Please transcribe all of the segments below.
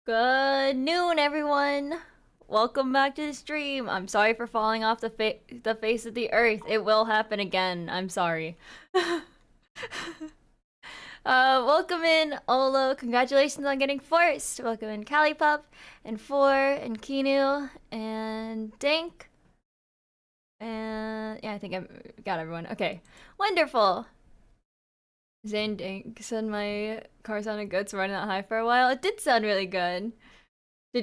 Good noon, everyone. Welcome back to the stream. I'm sorry for falling off the face of the earth. It will happen again. I'm sorry. Welcome in, Olo. Congratulations on getting first. Welcome in, Calipup, and Four, and Kinu, and Dink. And yeah, I think I got everyone. Okay, wonderful. Zane Dink said my car sounded good, so running that high for a while. It did sound really good. Do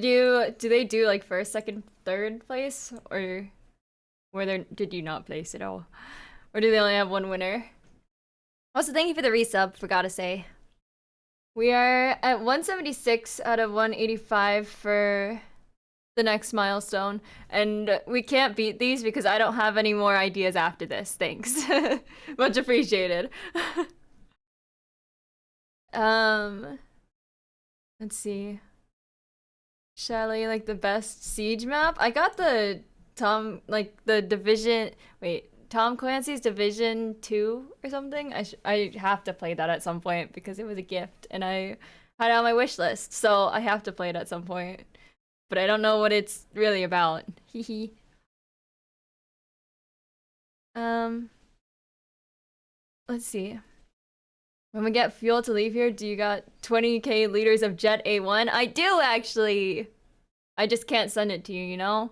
they do like first, second, third place? Or did you not place at all? Or do they only have one winner? Also, thank you for the resub, forgot to say. We are at 176 out of 185 for the next milestone. And we can't beat these because I don't have any more ideas after this. Thanks. Much appreciated. Let's see. Chalet, like the best siege map? I got the Tom Clancy's Division 2 or something. I have to play that at some point because it was a gift and I had it on my wish list, so I have to play it at some point. But I don't know what it's really about. Hehe. Let's see. When we get fuel to leave here, do you got 20k liters of Jet A1? I do actually. I just can't send it to you, you know?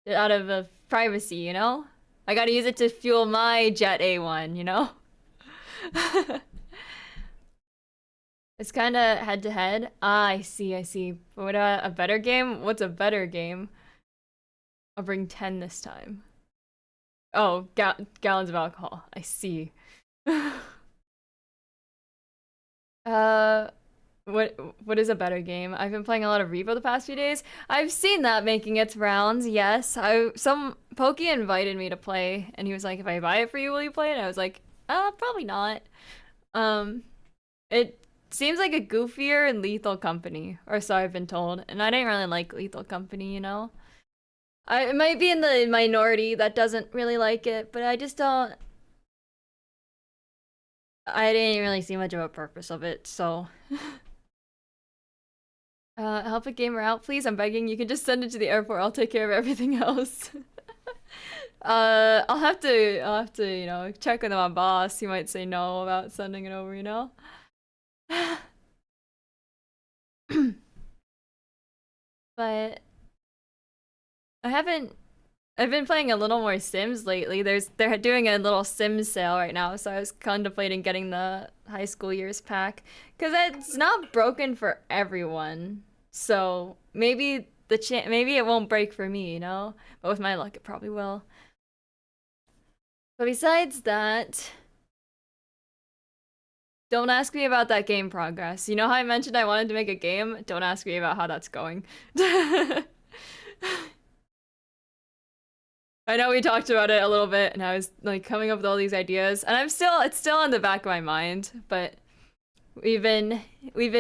Out of privacy, you know? I gotta use it to fuel my Jet A1, you know? It's kinda head to head. Ah, I see, I see. But what a better game? What's a better game? I'll bring 10 this time. Oh, gallons of alcohol. I see. Uh, what is a better game? I've been playing a lot of Revo the past few days. I've seen that making its rounds. Yes, some Pokey invited me to play, and he was like, "If I buy it for you, will you play it?" And I was like, probably not." It seems like a goofier and Lethal Company, or so I've been told, and I didn't really like Lethal Company, you know. I might be in the minority that doesn't really like it, but I just don't. I didn't really see much of a purpose of it, so. Help a gamer out, please. I'm begging. You can just send it to the airport. I'll take care of everything else. I'll have to, you know, check with my boss. He might say no about sending it over, you know? But I've been playing a little more Sims lately. They're doing a little Sims sale right now, so I was contemplating getting the high school years pack because it's not broken for everyone. So maybe it won't break for me, you know? But with my luck, it probably will. But besides that, don't ask me about that game progress. You know how I mentioned I wanted to make a game? Don't ask me about how that's going. I know we talked about it a little bit and I was like coming up with all these ideas and it's still on the back of my mind, but we've been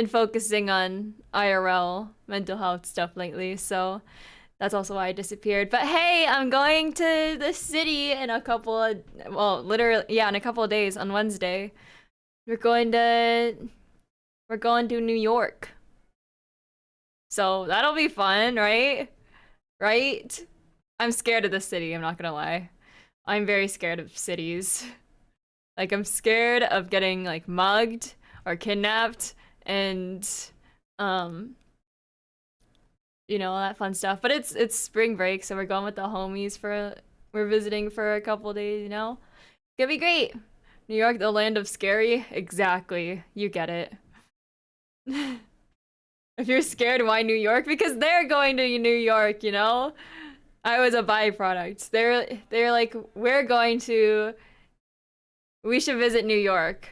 focusing on IRL mental health stuff lately, so that's also why I disappeared. But hey, I'm going to the city in a couple of, well, literally, yeah, in a couple of days on Wednesday. We're going to New York. So that'll be fun, right? Right? I'm scared of the city, I'm not gonna lie. I'm very scared of cities. Like, I'm scared of getting, like, mugged or kidnapped and, you know, all that fun stuff. But it's spring break, so we're going with the homies we're visiting for a couple days, you know? It's gonna be great. New York, the land of scary? Exactly. You get it. If you're scared, why New York? Because they're going to New York, you know? I was a byproduct. They're like, we should visit New York.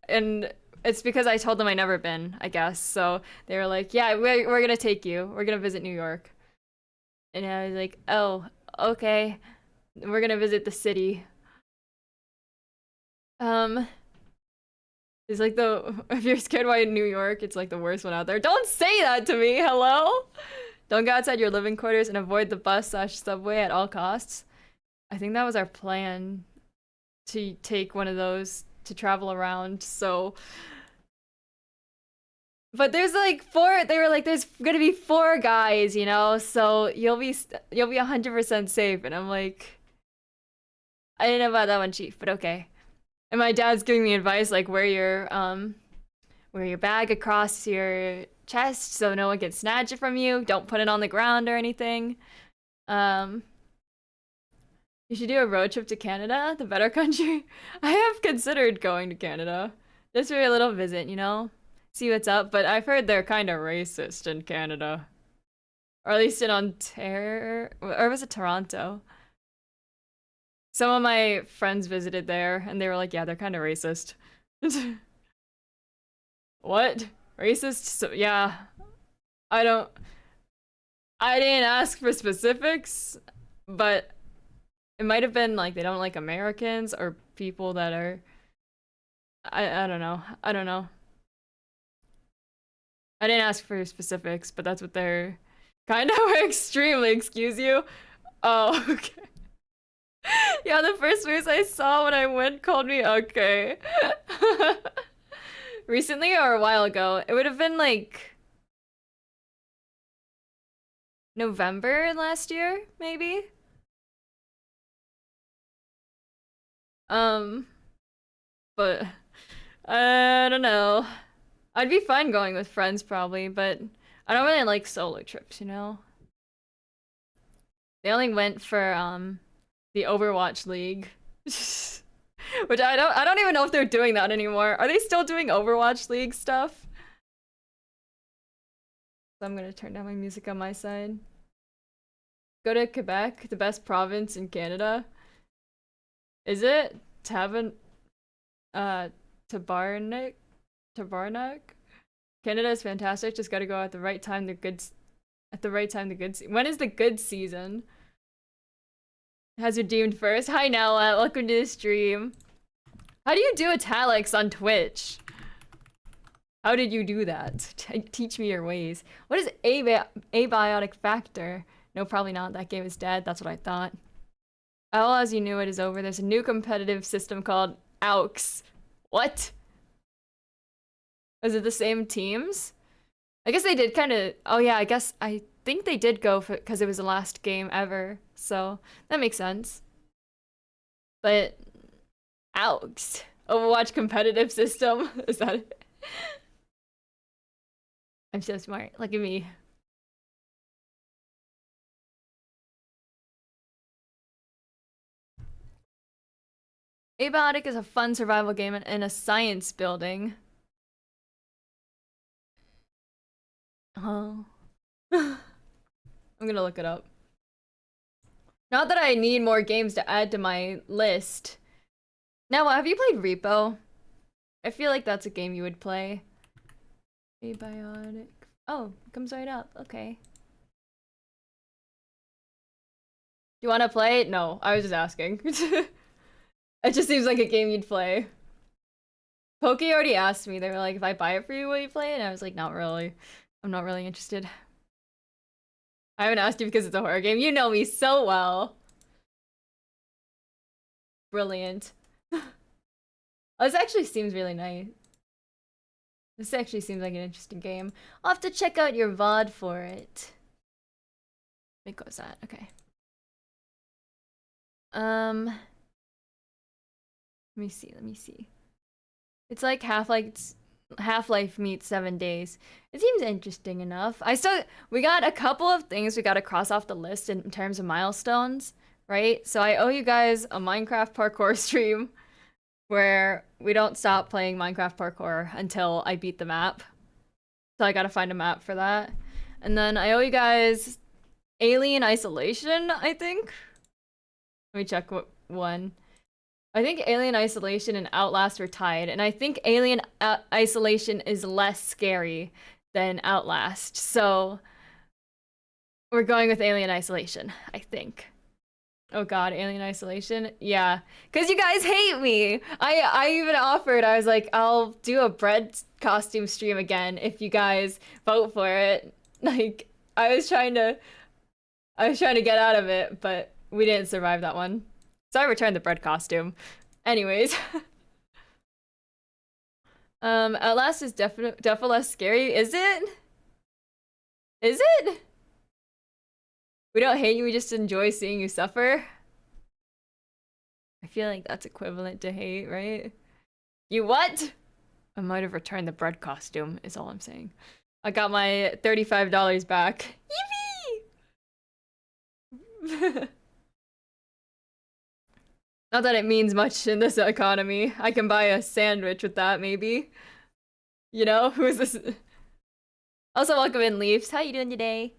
And it's because I told them I never been, I guess. So they were like, yeah, we're gonna take you. We're gonna visit New York. And I was like, oh, okay. We're gonna visit the city. It's like if you're scared why New York, it's like the worst one out there. Don't say that to me, hello? Don't go outside your living quarters and avoid the bus/subway at all costs. I think that was our plan to take one of those to travel around, so But there's like four. They were like, there's gonna be four guys, you know, so you'll be 100% safe. And I'm like, I didn't know about that one, Chief, but okay. And my dad's giving me advice like wear your bag across your chest so no one can snatch it from you. Don't put it on the ground or anything. Um, you should do a road trip to Canada, the better country. I have considered going to Canada just for a little visit, you know, see what's up. But I've heard they're kind of racist in Canada, or at least in Ontario, or was it Toronto? Some of my friends visited there, and they were like, "Yeah, they're kind of racist." What? Racist? So yeah, I don't. I didn't ask for specifics, but it might have been like they don't like Americans or people that are. I don't know. I don't know. I didn't ask for specifics, but that's what they're kind of extremely. Excuse you. Oh, okay. Yeah, the first face I saw when I went called me okay. Recently or a while ago? It would have been like November last year, maybe. Um, but I don't know. I'd be fine going with friends probably, but I don't really like solo trips, you know? They only went for the Overwatch League. Which I don't even know if they're doing that anymore. Are they still doing Overwatch League stuff? So I'm gonna turn down my music on my side. Go to Quebec, the best province in Canada. Is it? Tavan uh Tabarnak? Tabarnak? Canada is fantastic, just gotta go at the right time, at the right time, when is the good season? Has redeemed first. Hi Nella, welcome to the stream. How do you do italics on Twitch? How did you do that? Teach me your ways. What is abiotic factor? No, probably not. That game is dead. That's what I thought. All as you knew it is over. There's a new competitive system called AUX. What? Is it the same teams? I guess they did kind of. Oh yeah, I think they did go for because it was the last game ever. So that makes sense. But AUX, Overwatch competitive system. Is that it? I'm so smart. Look at me. Abiotic is a fun survival game in a science building. Oh. I'm gonna look it up. Not that I need more games to add to my list. Now, have you played Repo? I feel like that's a game you would play. Abiotic. Oh, it comes right up. Okay. Do you want to play it? No, I was just asking. It just seems like a game you'd play. Pokey already asked me. They were like, if I buy it for you, will you play it? And I was like, not really. I'm not really interested. I haven't asked you because it's a horror game. You know me so well. Brilliant. This actually seems really nice. This actually seems like an interesting game. I'll have to check out your VOD for it. It goes that. Okay. Let me see. Let me see. It's like Half-Life meets 7 days. It seems interesting enough. We got a couple of things we gotta cross off the list in terms of milestones, right? So I owe you guys a Minecraft parkour stream where we don't stop playing Minecraft parkour until I beat the map. So I gotta find a map for that. And then I owe you guys Alien Isolation, I think. Let me check what one. I think Alien Isolation and Outlast are tied, and I think Alien Isolation is less scary than Outlast, so we're going with Alien Isolation, I think. Oh god, Alien Isolation? Yeah, because you guys hate me! I even offered, I was like, I'll do a bread costume stream again if you guys vote for it. Like, I was trying to get out of it, but we didn't survive that one. So I returned the bread costume. Anyways. Outlast is definitely less scary. Is it? Is it? We don't hate you, we just enjoy seeing you suffer. I feel like that's equivalent to hate, right? You what? I might have returned the bread costume, is all I'm saying. I got my $35 back. Yippee! Not that it means much in this economy. I can buy a sandwich with that, maybe. You know? Who is this? Also, welcome in, Leafs. How you doing today?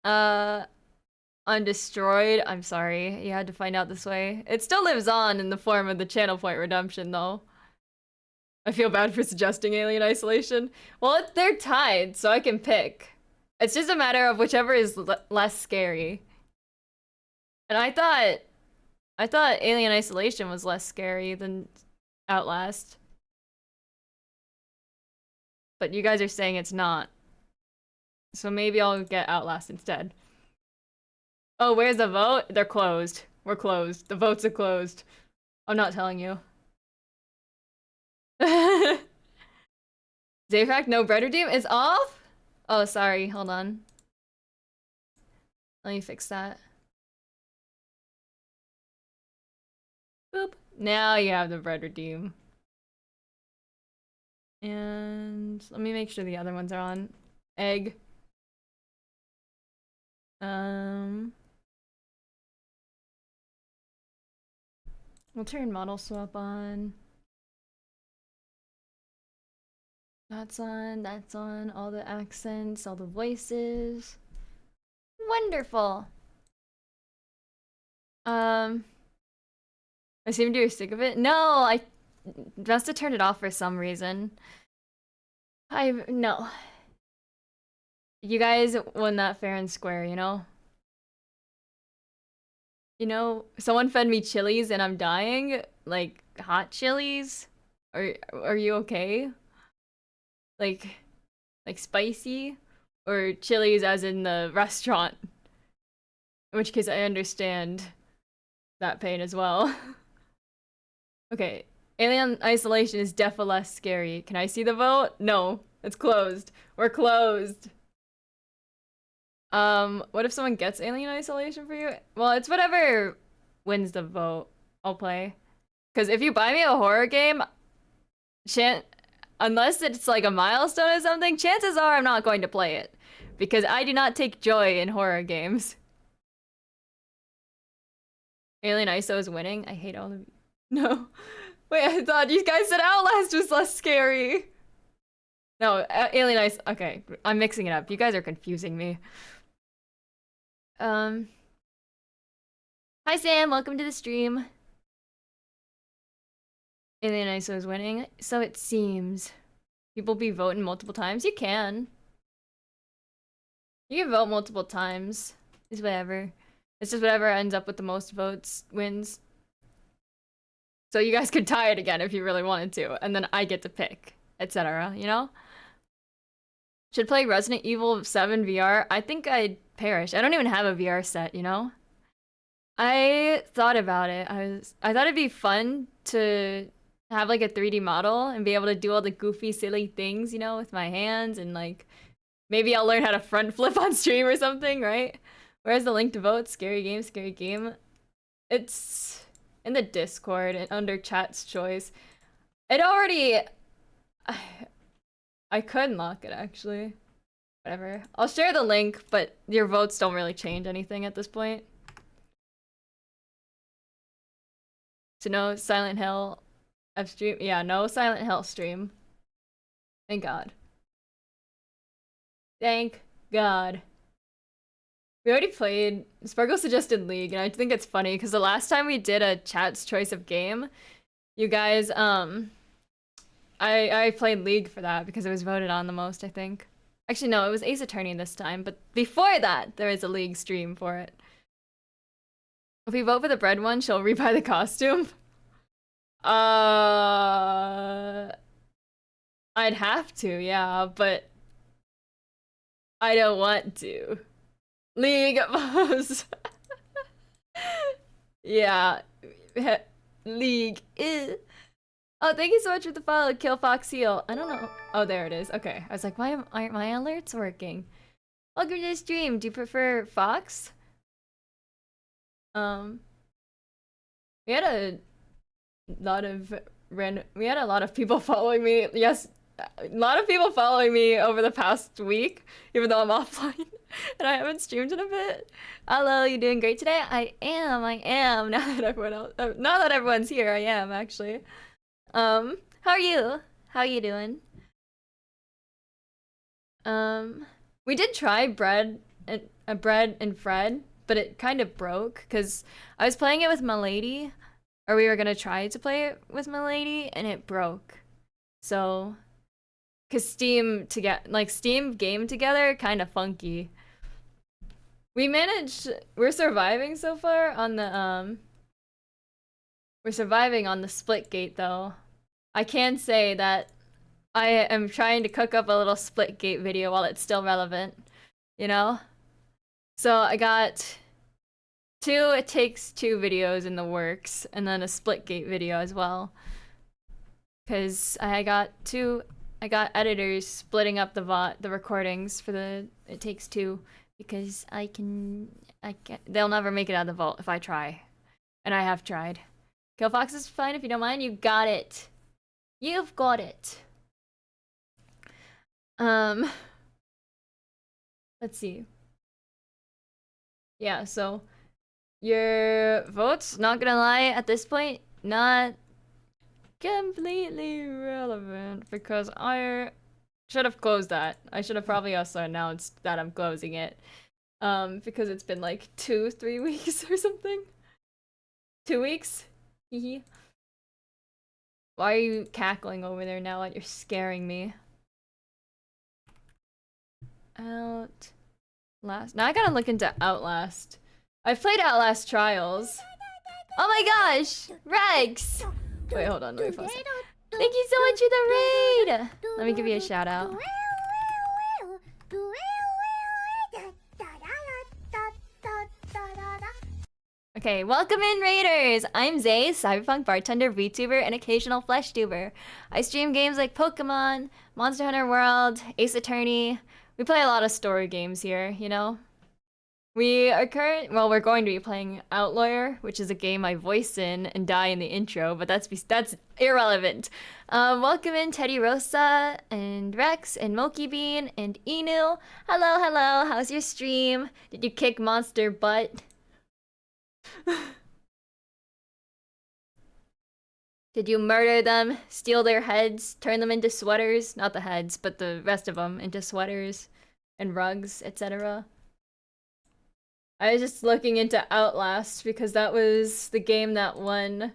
Undestroyed. I'm sorry. You had to find out this way. It still lives on in the form of the channel point redemption, though. I feel bad for suggesting Alien Isolation. Well, they're tied, so I can pick. It's just a matter of whichever is less scary. And I thought Alien Isolation was less scary than Outlast. But you guys are saying it's not. So maybe I'll get Outlast instead. Oh, where's the vote? They're closed. We're closed. The votes are closed. I'm not telling you. Zayfac, no bread redeem is off? Oh, sorry. Hold on. Let me fix that. Boop. Now you have the bread redeem. And let me make sure the other ones are on. Egg. We'll turn model swap on. That's on, all the accents, all the voices. Wonderful. I seem to be sick of it. No, I must have turned it off for some reason. No. You guys won that fair and square, you know? You know, someone fed me chilies and I'm dying. Like, hot chilies? Are you okay? Like spicy? Or chilies as in the restaurant? In which case I understand that pain as well. Okay, Alien Isolation is definitely less scary. Can I see the vote? No, it's closed. We're closed. What if someone gets Alien Isolation for you? Well, it's whatever wins the vote. I'll play. Because if you buy me a horror game, unless it's like a milestone or something, chances are I'm not going to play it. Because I do not take joy in horror games. Alien ISO is winning? I hate all of you. No. Wait, I thought you guys said Outlast was less scary. No, Alien ISO. Okay, I'm mixing it up. You guys are confusing me. Hi Sam, welcome to the stream. Alien ISO is winning. So it seems. People be voting multiple times? You can. You can vote multiple times. It's whatever. It's just whatever ends up with the most votes wins. So you guys could tie it again if you really wanted to, and then I get to pick, etc., you know? Should play Resident Evil 7 VR. I think I'd perish. I don't even have a VR set, you know? I thought about it. I thought it'd be fun to have like a 3D model and be able to do all the goofy, silly things, you know, with my hands, and like maybe I'll learn how to front flip on stream or something, right? Where's the link to vote? Scary game, scary game. It's in the Discord and under chat's choice. It already... I could unlock it, actually. Whatever. I'll share the link, but your votes don't really change anything at this point. So no Silent Hill stream. Yeah, no Silent Hill stream. Thank God. Thank God. We already played. Sparkle suggested League, and I think it's funny because the last time we did a chat's choice of game, you guys, I played League for that because it was voted on the most, I think. Actually, no, it was Ace Attorney this time, but before that, there is a League stream for it. If we vote for the bread one, she'll rebuy the costume. I'd have to, yeah, but I don't want to. League pose. Yeah. League. Oh, thank you so much for the follow, Kill Fox Heel. I don't know. Oh, there it is. Okay. I was like, why aren't my alerts working? Welcome to the stream. Do you prefer Fox? Um, we had a lot of we had a lot of people following me. Yes, a lot of people following me over the past week, even though I'm offline and I haven't streamed in a bit. Hello, you doing great today? I am. Now that now that everyone's here, I am actually. How are you? How are you doing? We did try bread and Fred, but it kind of broke because I was playing it with my lady, or we were gonna try to play it with my lady, and it broke. So, cause Steam to get like Steam game together, kind of funky. We managed. We're surviving so far on the We're surviving on the Splitgate though. I can say that I am trying to cook up a little Splitgate video while it's still relevant, you know? So I got two It Takes Two videos in the works, and then a Splitgate video as well. Cause I got editors splitting up the recordings for the It Takes Two, because they'll never make it out of the vault if I try. And I have tried. Kill Fox is fine if you don't mind, you got it. You've got it. Let's see. Yeah, so your votes, not gonna lie, at this point, not completely relevant because I should have closed that. I should have probably also announced that I'm closing it. Because it's been like 2-3 weeks or something. 2 weeks? Hehe. Why are you cackling over there now? You're scaring me. Outlast. Now I gotta look into Outlast. I've played Outlast Trials. Oh my gosh! Rex! Wait, hold on, let me pause it. Thank you so much for the raid! Let me give you a shout out. Okay, welcome in raiders! I'm Zay, cyberpunk bartender, VTuber, and occasional flesh tuber. I stream games like Pokemon, Monster Hunter World, Ace Attorney. We play a lot of story games here, you know? We're going to be playing Outlawyer, which is a game I voice in and die in the intro, but that's irrelevant. Welcome in Teddy Rosa, and Rex, and Moki Bean, and Inu. Hello, how's your stream? Did you kick monster butt? Did you murder them, steal their heads, turn them into sweaters? Not the heads, but the rest of them into sweaters and rugs, etc. I was just looking into Outlast because that was the game that won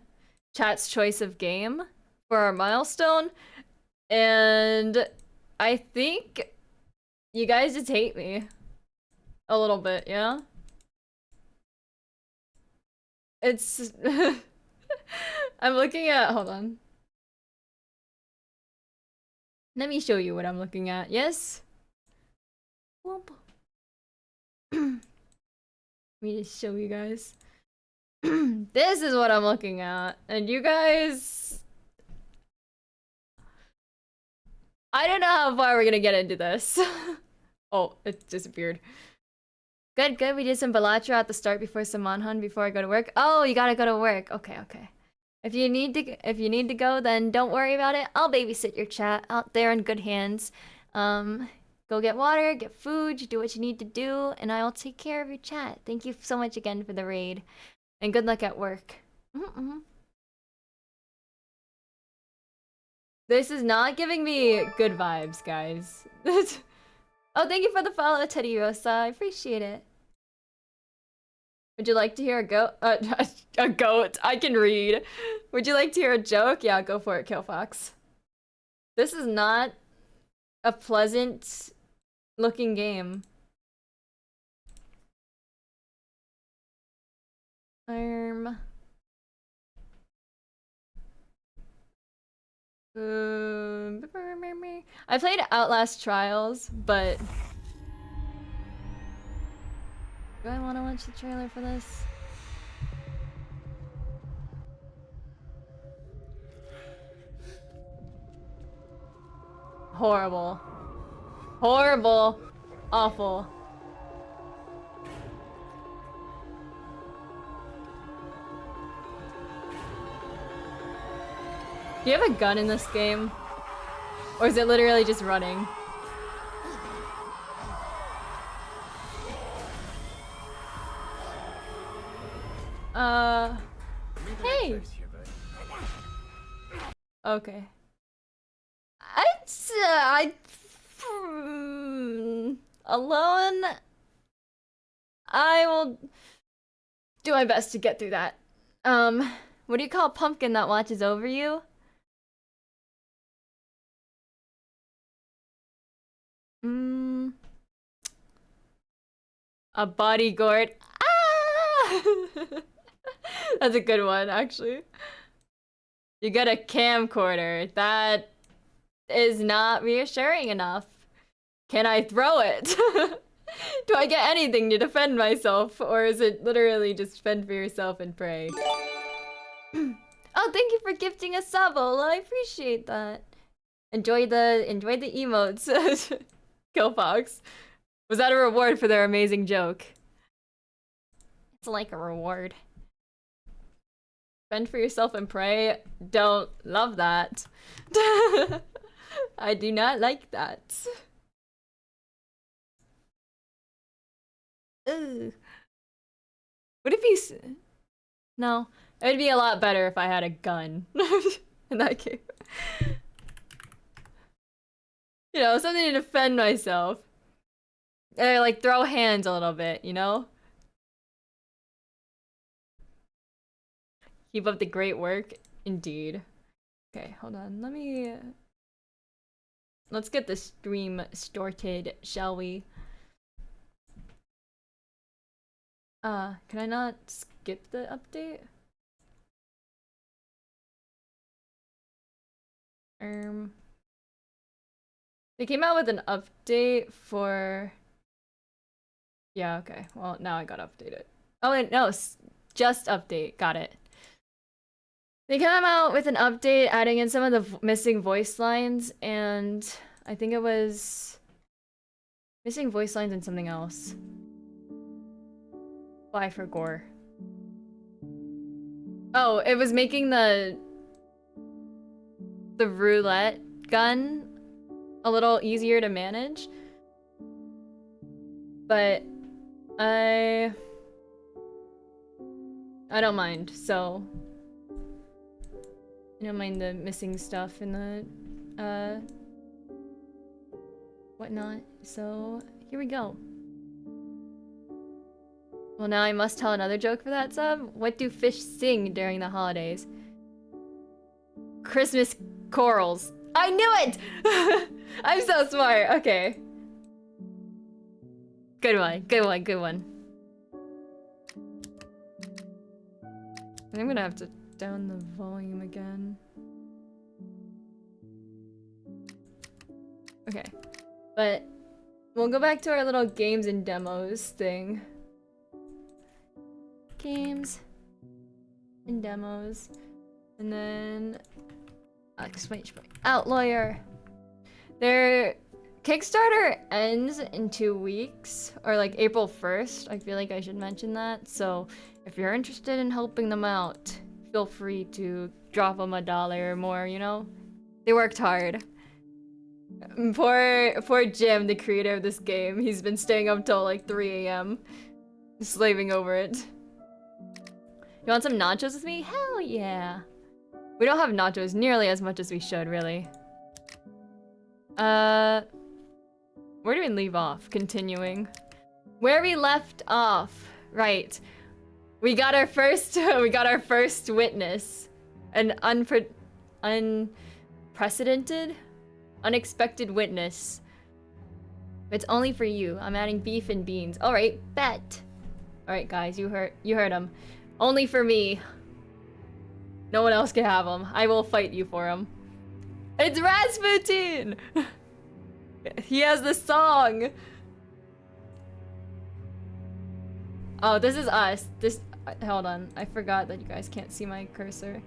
chat's choice of game for our milestone. And I think you guys just hate me. A little bit, yeah? It's... I'm looking at... Hold on. Let me show you what I'm looking at. Yes? Let me just show you guys. This is what I'm looking at. And you guys... I don't know how far we're gonna get into this. Oh, it disappeared. Good. We did some Balatra at the start before some Manhunt before I go to work. Oh, you gotta go to work. Okay. If you need to go, then don't worry about it. I'll babysit your chat out there in good hands. Go get water, get food, do what you need to do, and I'll take care of your chat. Thank you so much again for the raid, and good luck at work. This is not giving me good vibes, guys. Oh, thank you for the follow, Teddy Rosa. I appreciate it. Would you like to hear a goat? A goat. I can read. Would you like to hear a joke? Yeah, go for it, Killfox. This is not a pleasant looking game. I played Outlast Trials, but do I want to watch the trailer for this? Horrible. Horrible. Awful. Do you have a gun in this game? Or is it literally just running? Hey! Okay. Alone, I will do my best to get through that. What do you call a pumpkin that watches over you? A bodyguard. Ah! That's a good one, actually. You get a camcorder. That is not reassuring enough. Can I throw it? Do I get anything to defend myself? Or is it literally just fend for yourself and pray? Oh, thank you for gifting a sub, Ola. I appreciate that. Enjoy the emotes. Killfox. Was that a reward for their amazing joke? It's like a reward. Fend for yourself and pray. Don't love that. I do not like that. Ugh. Would it be... No. It would be a lot better if I had a gun. In that case. You know, something to defend myself. Like, throw hands a little bit, you know? Keep up the great work. Indeed. Okay, hold on. Let's get the stream started, shall we? Can I not skip the update? They came out with an update for... Yeah, okay. Well, now I gotta update it. Oh, wait, no. Just update. Got it. They came out with an update adding in some of the missing voice lines, and I think it was... missing voice lines and something else. Why for gore? Oh, it was making the roulette gun a little easier to manage. But I don't mind, so I don't mind the missing stuff and the whatnot. So here we go. Well, now I must tell another joke for that sub. What do fish sing during the holidays? Christmas chorals. I knew it! I'm so smart. Okay. Good one, good one, good one. I'm gonna have to down the volume again. Okay. But we'll go back to our little games and demos thing. Games and demos. And then Outlawyer. Their Kickstarter ends in 2 weeks, or like April 1st. I feel like I should mention that. So if you're interested in helping them out, feel free to drop them $1 or more, you know? They worked hard. Poor Jim, the creator of this game. He's been staying up till like 3 AM, slaving over it. You want some nachos with me? Hell yeah. We don't have nachos nearly as much as we should, really. Where do we leave off? Continuing. Where we left off. Right. We got our first witness. An unprecedented, unexpected witness. It's only for you. I'm adding beef and beans. All right, bet. All right, guys, you heard him. Only for me. No one else can have him. I will fight you for him. It's Rasputin! He has the song! Oh, this is us. Hold on. I forgot that you guys can't see my cursor.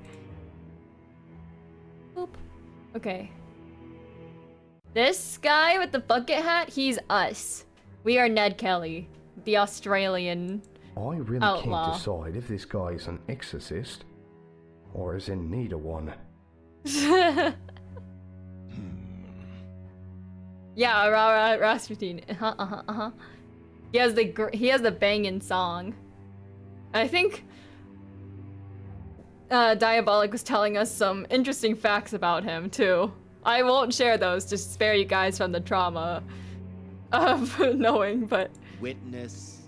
Boop. Okay. This guy with the bucket hat, he's us. We are Ned Kelly, the Australian I really outlaw. can't decide if this guy is an exorcist or is in need of one. Yeah, Rasputin. He has the banging song. I think Diabolic was telling us some interesting facts about him too. I won't share those to spare you guys from the trauma of knowing, but Witness,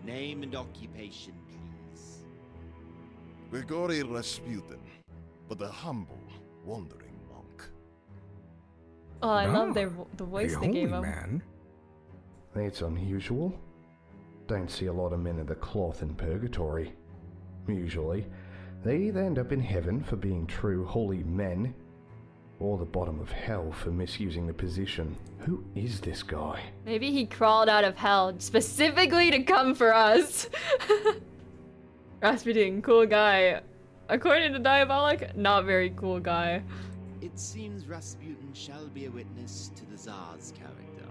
name and occupation, please. Grigory Rasputin, but a humble, wandering monk. oh, I love the voice a they gave holy him. man. That's unusual. Don't see a lot of men of the cloth in purgatory. Usually, they either end up in heaven for being true holy men, or the bottom of hell for misusing the position. Who is this guy? Maybe he crawled out of hell specifically to come for us. Rasputin, cool guy. According to Diabolic, not very cool guy. It seems Rasputin shall be a witness to the Tsar's character,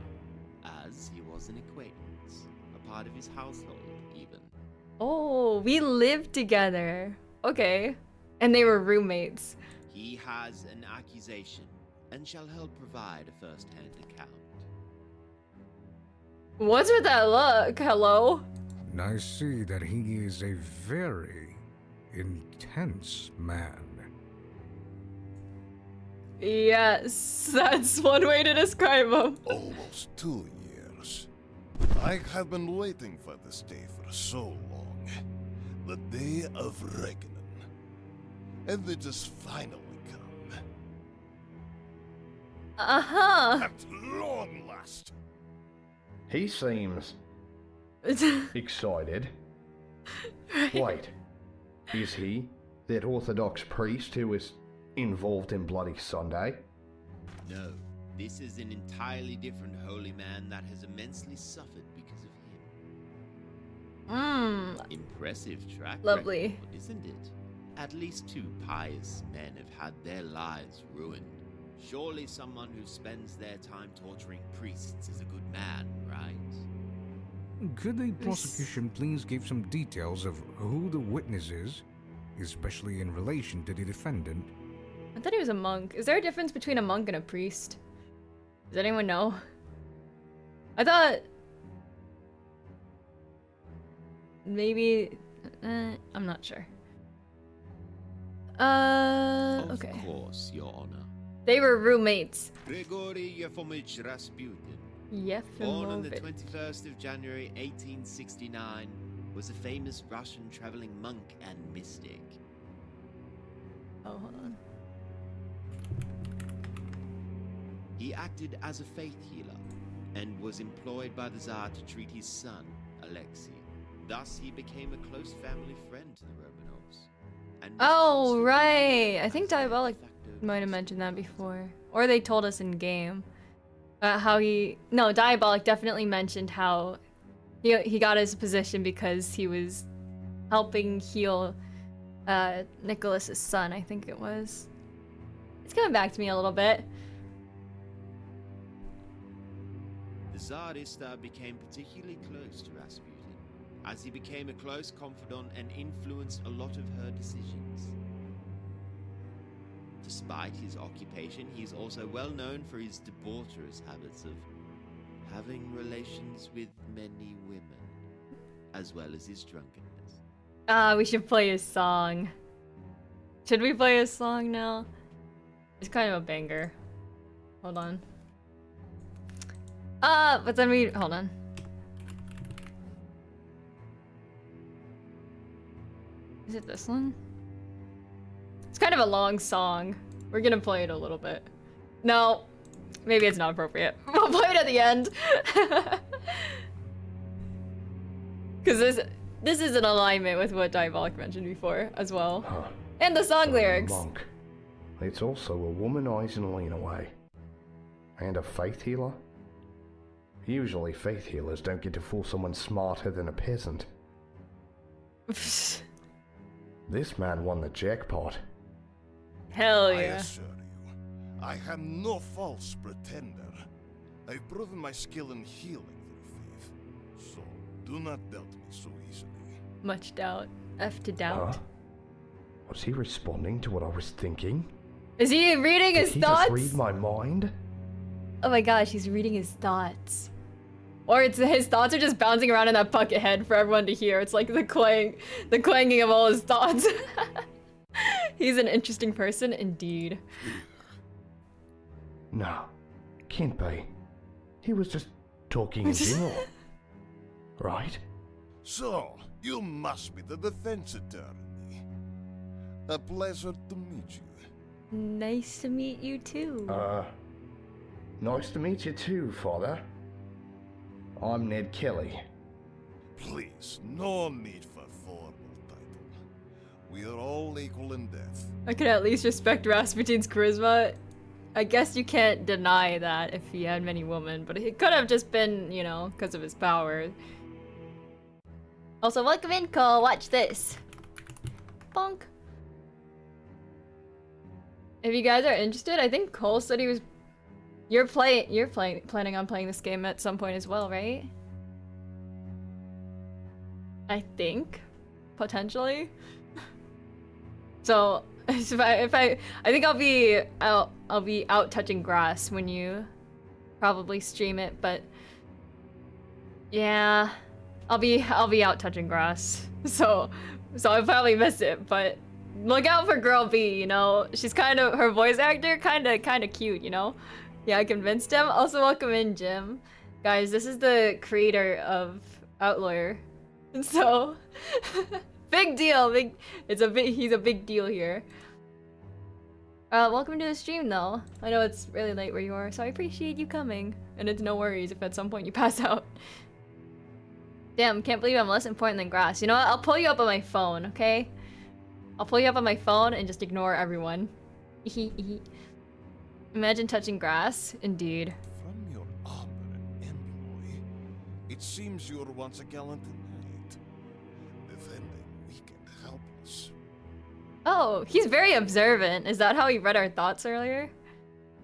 as he was an acquaintance, a part of his household, even. Oh, we lived together. Okay. And they were roommates. He has an accusation, and shall help provide a first-hand account. What's with that look? Hello? I see that he is a very intense man. Yes, that's one way to describe him. Almost 2 years. I have been waiting for this day for so long. The day of reckoning. And it has finally come. Uh-huh. At long last. He seems excited. Wait, is he that Orthodox priest who was involved in Bloody Sunday? No, this is an entirely different holy man that has immensely suffered because of him. Impressive track Lovely. record, isn't it? At least 2 pious men have had their lives ruined. Surely someone who spends their time torturing priests is a good man, right? Could the prosecution please give some details of who the witness is, especially in relation to the defendant? I thought he was a monk. Is there a difference between a monk and a priest? Does anyone know? I thought... maybe... I'm not sure. Okay. Of course, Your Honor. They were roommates. Grigory Yefimovich Rasputin, born on the Yefimov. 21st of January 1869, was a famous Russian traveling monk and mystic. Oh, hold on. He acted as a faith healer and was employed by the Tsar to treat his son, Alexei. Thus, he became a close family friend to the Romanovs. And was Oh, considered right. I as think their Diabolic de facto might have custodian. mentioned that before. Or they told us in game. How he... No, Diabolic definitely mentioned how he got his position because he was helping heal Nicholas's son, I think it was. It's coming back to me a little bit. The Tsarista became particularly close to Rasputin, as he became a close confidant and influenced a lot of her decisions. Despite his occupation, he is also well known for his debaucherous habits of having relations with many women, as well as his drunkenness. We should play his song. Should we play his song now? It's kind of a banger. Hold on. But then hold on. Is it this one? It's kind of a long song. We're gonna play it a little bit. No, maybe it's not appropriate. We'll play it at the end. Because this is in alignment with what Diabolic mentioned before as well. Huh. And the song So lyrics. Monk. It's also a womanizing lean away. And a faith healer? Usually faith healers don't get to fool someone smarter than a peasant. This man won the jackpot. Hell I yeah. assure you, I am no false pretender. I've proven my skill in healing through faith. So, do not doubt me so easily. Much doubt. F to doubt. Was he responding to what I was thinking? Is he reading his Did he thoughts? just read my mind? Oh my gosh, he's reading his thoughts. Or it's his thoughts are just bouncing around in that bucket head for everyone to hear. It's like the clanging of all his thoughts. He's an interesting person indeed. No, can't be. He was just talking in general. Right? So, you must be the defense attorney. A pleasure to meet you. Nice to meet you too. Nice to meet you too, Father. I'm Ned Kelly. Please, no need for formal title. We are all equal in death. I could at least respect Rasputin's charisma. I guess you can't deny that if he had many women, but it could have just been, you know, because of his power. Also, welcome in, Cole. Watch this. Bonk. If you guys are interested, I think Cole said he was. You're planning on playing this game at some point as well, right? I think, potentially. So if I think I'll be out touching grass when you probably stream it, but yeah, I'll be out touching grass. So I'll probably miss it, but look out for Girl B, you know? She's her voice actor kind of cute, you know? Yeah, I convinced him. Also, welcome in, Jim. Guys, this is the creator of Outlawyer. So, big deal. He's a big deal here. Welcome to the stream, though. I know it's really late where you are, so I appreciate you coming. And it's no worries if at some point you pass out. Damn, can't believe I'm less important than grass. You know what? I'll pull you up on my phone, okay? I'll pull you up on my phone and just ignore everyone. Imagine touching grass. Indeed. From your honor and employ, it seems you were once a gallant knight, defending weak and helpless. Oh, he's very observant. Is that how he read our thoughts earlier?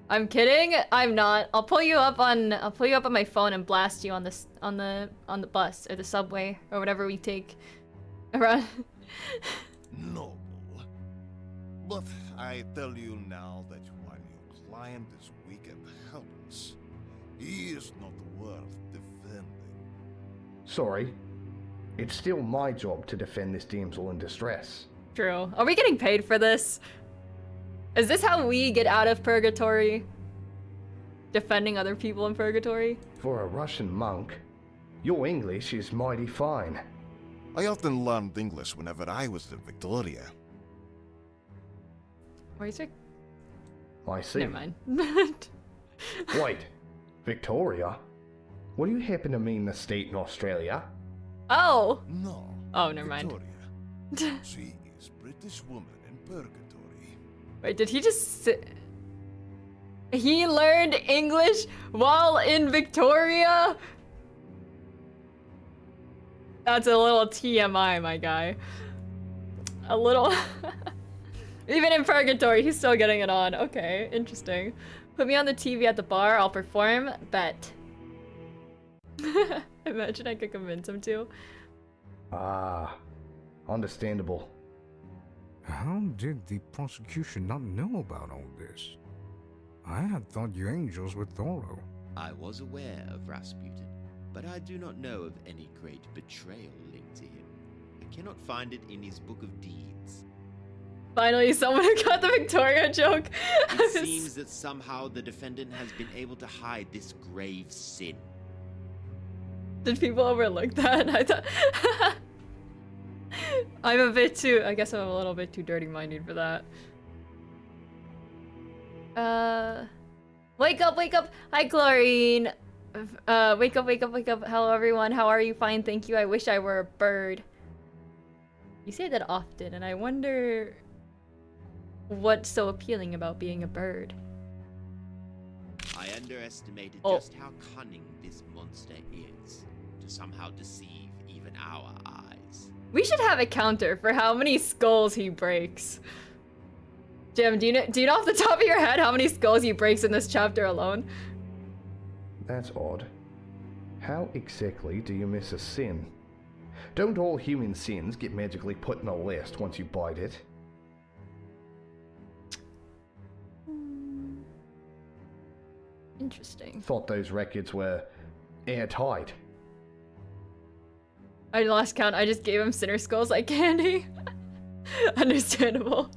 I'm kidding. I'm not. I'll pull you up on my phone and blast you on the bus or the subway or whatever we take around. Noble. But I tell you now that while your client is weak and helpless, he is not worth defending. Sorry. It's still my job to defend this damsel in distress. True. Are we getting paid for this? Is this how we get out of purgatory? Defending other people in purgatory? For a Russian monk, your English is mighty fine. I often learned English whenever I was in Victoria. Where's Vic? I see. Never mind. Wait, Victoria? What do you happen to mean the state in Australia? Oh! No. Oh, never mind. Victoria. She is British woman in purgatory. Wait, did he just He learned English while in Victoria? That's a little TMI, my guy. A little... Even in purgatory, he's still getting it on. Okay, interesting. Put me on the TV at the bar, I'll perform. Bet. Imagine I could convince him to. Ah, understandable. How did the prosecution not know about all this? I had thought you angels were thorough. I was aware of Rasputin, but I do not know of any great betrayal linked to him. I cannot find it in his book of deeds. Finally, someone who got the Victoria joke. It seems that somehow the defendant has been able to hide this grave sin. Did people overlook that? I thought... I'm a bit too... I guess I'm a little bit too dirty-minded for that. Wake up, wake up! Hi, Chlorine! Wake up, wake up, wake up. Hello, everyone. How are you? Fine, thank you. I wish I were a bird. You say that often, and I wonder... what's so appealing about being a bird? I underestimated Oh. just how cunning this monster is, to somehow deceive even our eyes. We should have a counter for how many skulls he breaks. Jim, do you know off the top of your head how many skulls he breaks in this chapter alone? That's odd. How exactly do you miss a sin? Don't all human sins get magically put in a list once you bite it? Interesting. Thought those records were airtight. I lost count. I just gave him sinner skulls like candy. Understandable.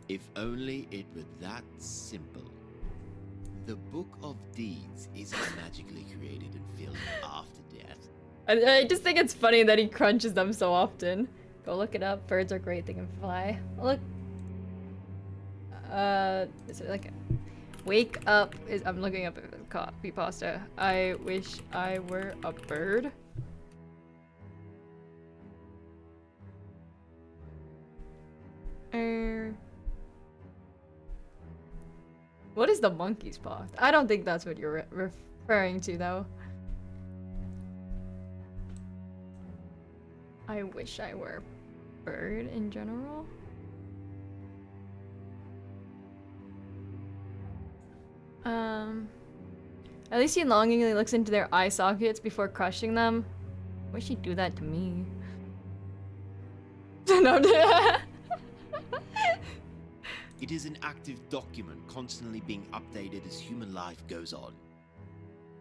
If only it were that simple. The Book of Deeds isn't magically created and filled after death. I just think it's funny that he crunches them so often. Go look it up. Birds are great. They can fly. Look. Is it like wake up? I'm looking up a copy pasta. I wish I were a bird. What is the monkey's paw? I don't think that's what you're referring to, though. I wish I were a bird in general. At least he longingly looks into their eye sockets before crushing them. Wish he'd do that to me. No, It is an active document constantly being updated as human life goes on.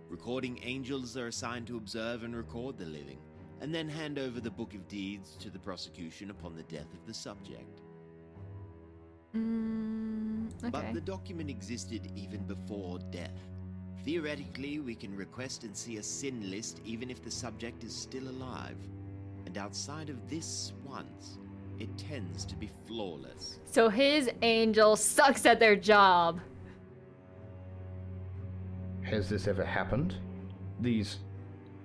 Recording angels are assigned to observe and record the living, and then hand over the Book of Deeds to the prosecution upon the death of the subject. Okay. But the document existed even before death. Theoretically, we can request and see a sin list even if the subject is still alive. And outside of this once, it tends to be flawless. So his angel sucks at their job. Has this ever happened? These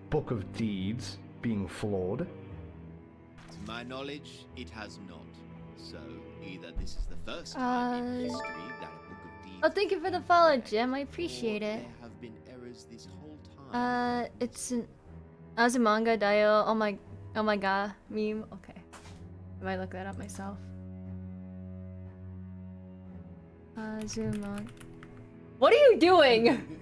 Book of Deeds being flawed? To my knowledge, it has not. So, either this is the first time in history that a Book of Deeds... Oh, thank you for the follow, Jim. I appreciate it. There have been errors this whole time. It's an Azumanga Daio. Oh my god meme. Okay. I might look that up myself. Azumanga. What are you doing?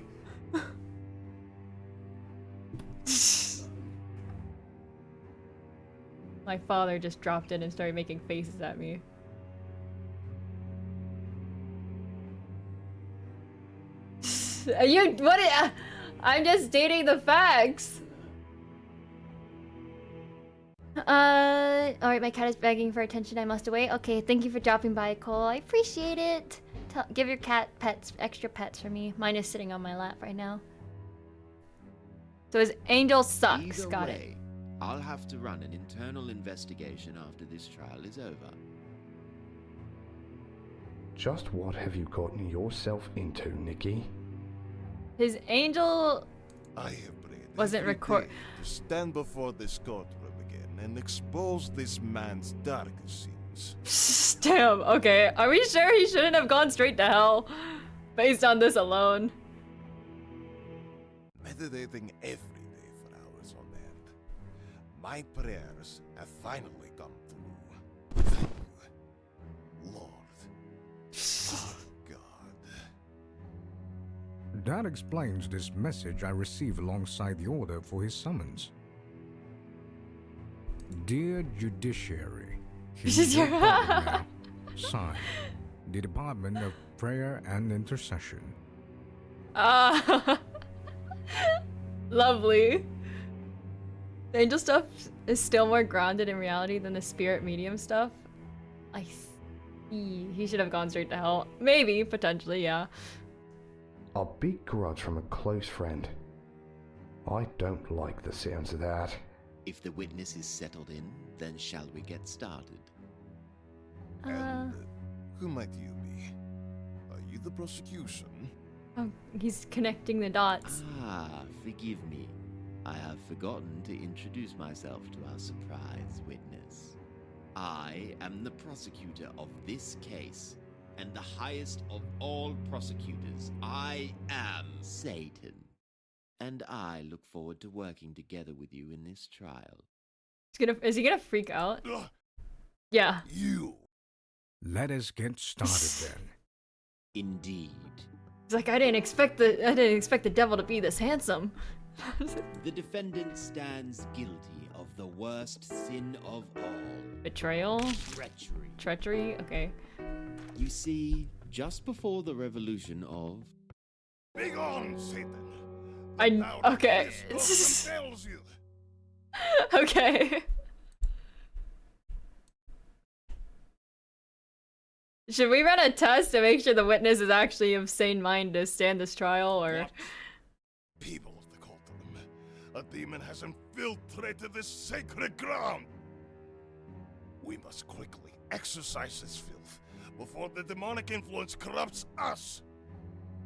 My father just dropped in and started making faces at me. I'm just stating the facts. Alright, my cat is begging for attention. I must away. Okay, thank you for dropping by, Cole. I appreciate it. Give your cat extra pets for me. Mine is sitting on my lap right now. So his angel sucks. Either Got way, I'll have to run an internal investigation after this trial is over. Just what have you gotten yourself into, Nikki? His angel I have prayed wasn't every record. day to stand before this courtroom again and expose this man's darkest sins. Damn. Okay, are we sure he shouldn't have gone straight to hell, based on this alone? Meditating every day for hours on end. My prayers have finally come through. Thank you, Lord. Oh, God. That explains this message I received alongside the order for his summons. Dear Judiciary, here's your card now. Signed, the Department of Prayer and Intercession. Lovely. The angel stuff is still more grounded in reality than the spirit medium stuff. I see. He should have gone straight to hell. Maybe, potentially, yeah. A big grudge from a close friend. I don't like the sounds of that. If the witness is settled in, then shall we get started? And who might you be? Are you the prosecution? Oh, he's connecting the dots. Ah, forgive me. I have forgotten to introduce myself to our surprise witness. I am the prosecutor of this case, and the highest of all prosecutors. I am Satan. And I look forward to working together with you in this trial. Is he gonna freak out? Ugh, Yeah. you Let us get started then. Indeed. It's like I didn't expect the devil to be this handsome. The defendant stands guilty of the worst sin of all. Betrayal? Treachery. Treachery? Okay. You see, just before the revolution of... Begone, Satan! Okay. Compels you. Okay. Should we run a test to make sure the witness is actually of sane mind to stand this trial, or? What? People of the Cultum, a demon has infiltrated this sacred ground. We must quickly exorcise this filth before the demonic influence corrupts us.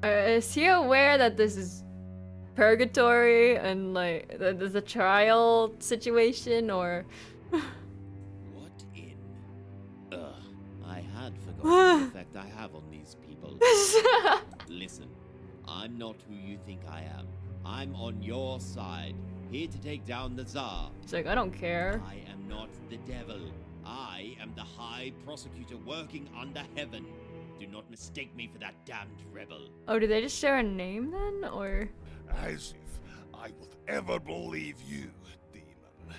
Is he aware that this is purgatory and like there's a trial situation, or? What in... Ugh, I had forgotten the effect I have on these people. Listen, I'm not who you think I am. I'm on your side, here to take down the Tsar. He's like, I don't care. I am not the devil. I am the High Prosecutor working under heaven. Do not mistake me for that damned rebel. Oh, do they just share a name then, or? As if I would ever believe you, demon.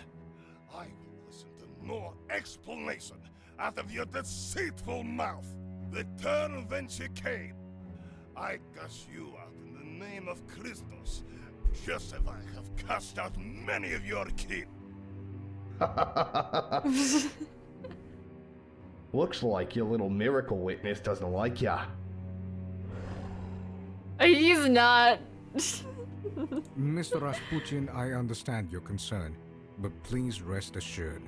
I will listen to no explanation out of your deceitful mouth. The turn whence you came. I cast you out in the name of Christos, just as I have cast out many of your kin. Looks like your little miracle witness doesn't like ya. He's not. Mr. Rasputin, I understand your concern, but please rest assured.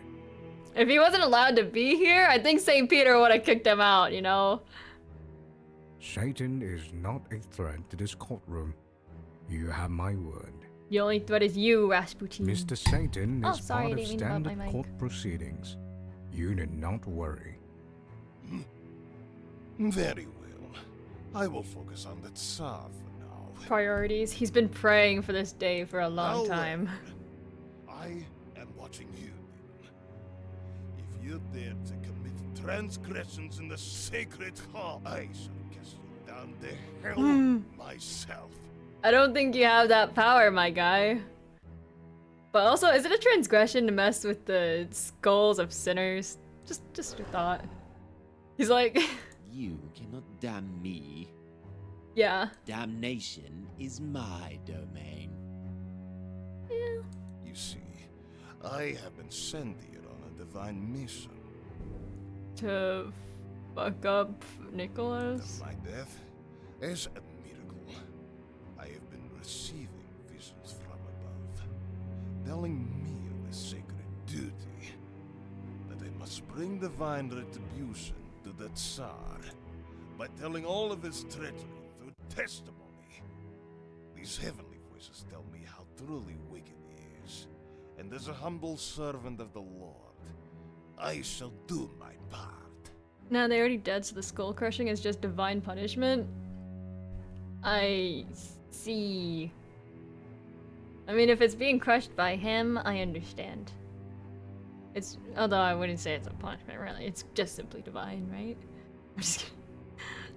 If he wasn't allowed to be here, I think St. Peter would have kicked him out, you know? Satan is not a threat to this courtroom. You have my word. The only threat is you, Rasputin. Mr. Satan Oh, is sorry, I part of didn't mean to bump my standard mic. court proceedings. You need not worry. Very well. I will focus on the Tsar for now. Priorities. He's been praying for this day for a long time. I am watching you, demon. If you dare to commit transgressions in the sacred hall, I shall cast you down to hell myself. I don't think you have that power, my guy. But also, is it a transgression to mess with the skulls of sinners? Just a thought. He's like, You cannot damn me. yeah. Damnation is my domain. You see, I have been sent here on a divine mission. To fuck up Nicholas? My death is a miracle. I have been receiving visions from above, telling me of a sacred duty, that I must bring divine retribution to the Tsar by telling all of his treachery through testimony. These heavenly voices tell me how truly wicked he is, and as a humble servant of the Lord, I shall do my part. No, they already dead, so the skull crushing is just divine punishment. I see. I mean, if it's being crushed by him, I understand. It's, although I wouldn't say it's a punishment, really. It's just simply divine, right? I'm just kidding.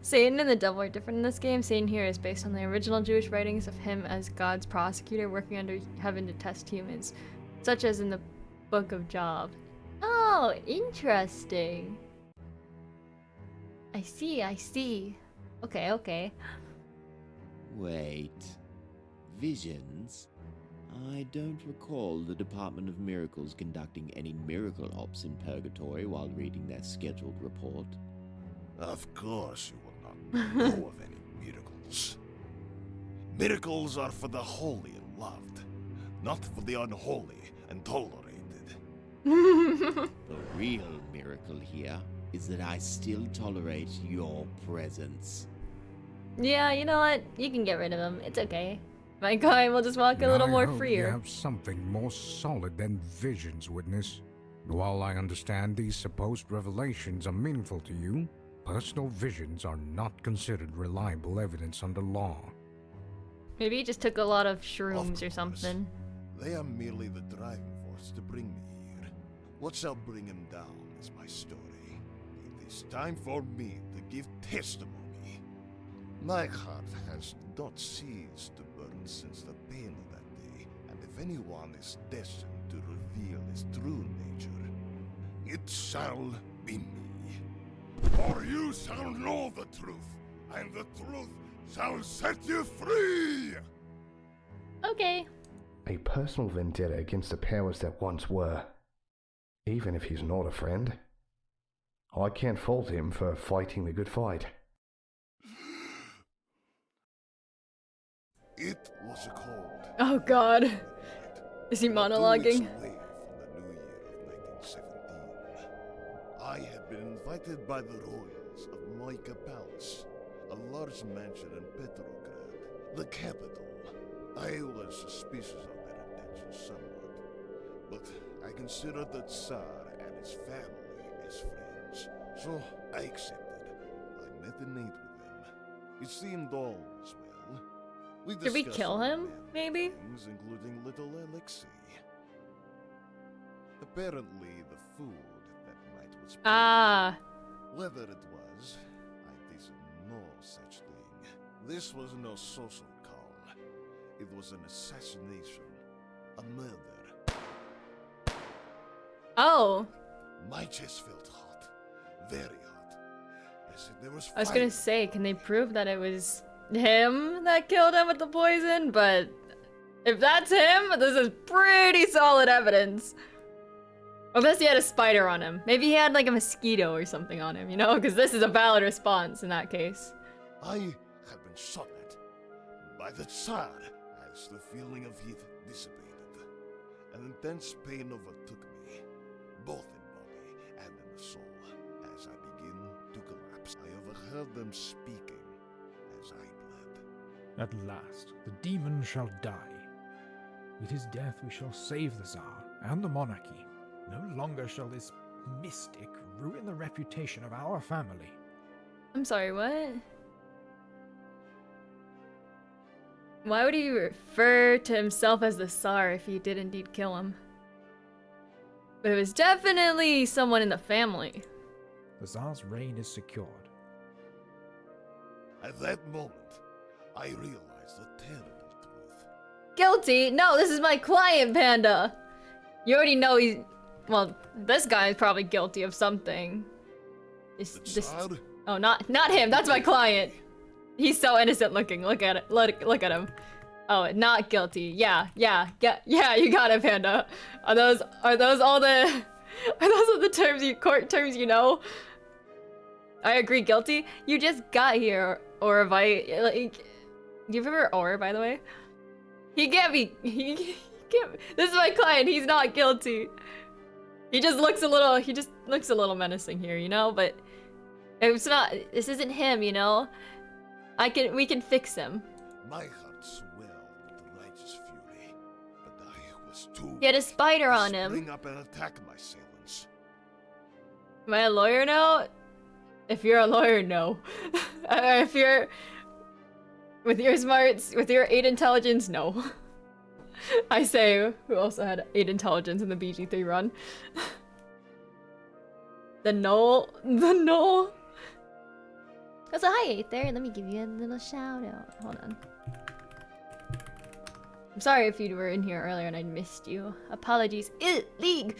Satan and the devil are different in this game. Satan here is based on the original Jewish writings of him as God's prosecutor working under heaven to test humans, such as in the Book of Job. Oh, interesting. I see. Okay. Wait. Visions? I don't recall the Department of Miracles conducting any miracle ops in Purgatory while reading their scheduled report. Of course you will not know of any miracles. Miracles are for the holy and loved, not for the unholy and tolerated. The real miracle here is that I still tolerate your presence. Yeah, you know what? You can get rid of him. It's okay. My guy will just walk a little I more hope You freer. have something more solid than visions, witness. While I understand these supposed revelations are meaningful to you, personal visions are not considered reliable evidence under law. Maybe he just took a lot of shrooms Of or course. something. They are merely the driving force to bring me here. What shall bring him down is my story. is time for me to give testimony. My heart has not ceased to burn since the pain of that day, and if anyone is destined to reveal his true nature, it shall be me. For you shall know the truth, and the truth shall set you free! Okay. A personal vendetta against the powers that once were. Even if he's not a friend, I can't fault him for fighting the good fight. It was a cold. Oh God. Is he Not 2 monologuing? weeks away from the new year of 1917. I had been invited by the royals of Moika Palace, a large mansion in Petrograd, the capital. I was suspicious of their intentions somewhat, but I considered the Tsar and his family as friends, so I accepted. I met and ate with them. It seemed all was well. Did we discussed kill all him, manner of maybe? things, including little Alexei. Apparently, the food that night was poor. Ah. Whether it was, I tasted no such thing. This was no social call. It was an assassination. A murder. Oh. My chest felt hot. Very hot. As if there was I was gonna fire. say, can they prove that it was him that killed him with the poison? But if that's him, this is pretty solid evidence. Unless he had a spider on him. Maybe he had like a mosquito or something on him, you know? Because this is a valid response in that case. I had been shot at by the Tsar as the feeling of heat dissipated. An intense pain overtook me, both in body and in the soul. As I begin to collapse, I overheard them speaking as I bled. At last, the demon shall die. With his death we shall save the Tsar and the monarchy. No longer shall this mystic ruin the reputation of our family. I'm sorry, what? Why would he refer to himself as the Tsar if he did indeed kill him? But it was definitely someone in the family. The Tsar's reign is secured. At that moment, I realized the terrible truth. Guilty? No, this is my client, Panda. You already know he's... Well, this guy is probably guilty of something. The Tsar? Oh, not him. That's my client. He's so innocent looking. Look at it. Look at him. Oh, not guilty. Yeah. You got it, Panda. Are those all the court terms you know? I agree, guilty. You just got here, Orvite. Like, do you remember Or, by the way? He can't be. He can't. This is my client. He's not guilty. He just looks a little menacing here, you know. But it's not. This isn't him, you know. We can fix him. My heart swelled with righteous fury, but I was too He had a weak spider to on him. spring up and attack my assailants. Am I a lawyer now? If you're a lawyer, no. If you're with your smarts, with your 8 intelligence, no. I say, who also had 8 intelligence in the BG3 run. The Knoll. That's a hi 8 there. Let me give you a little shout out. Hold on. I'm sorry if you were in here earlier and I missed you. Apologies. League.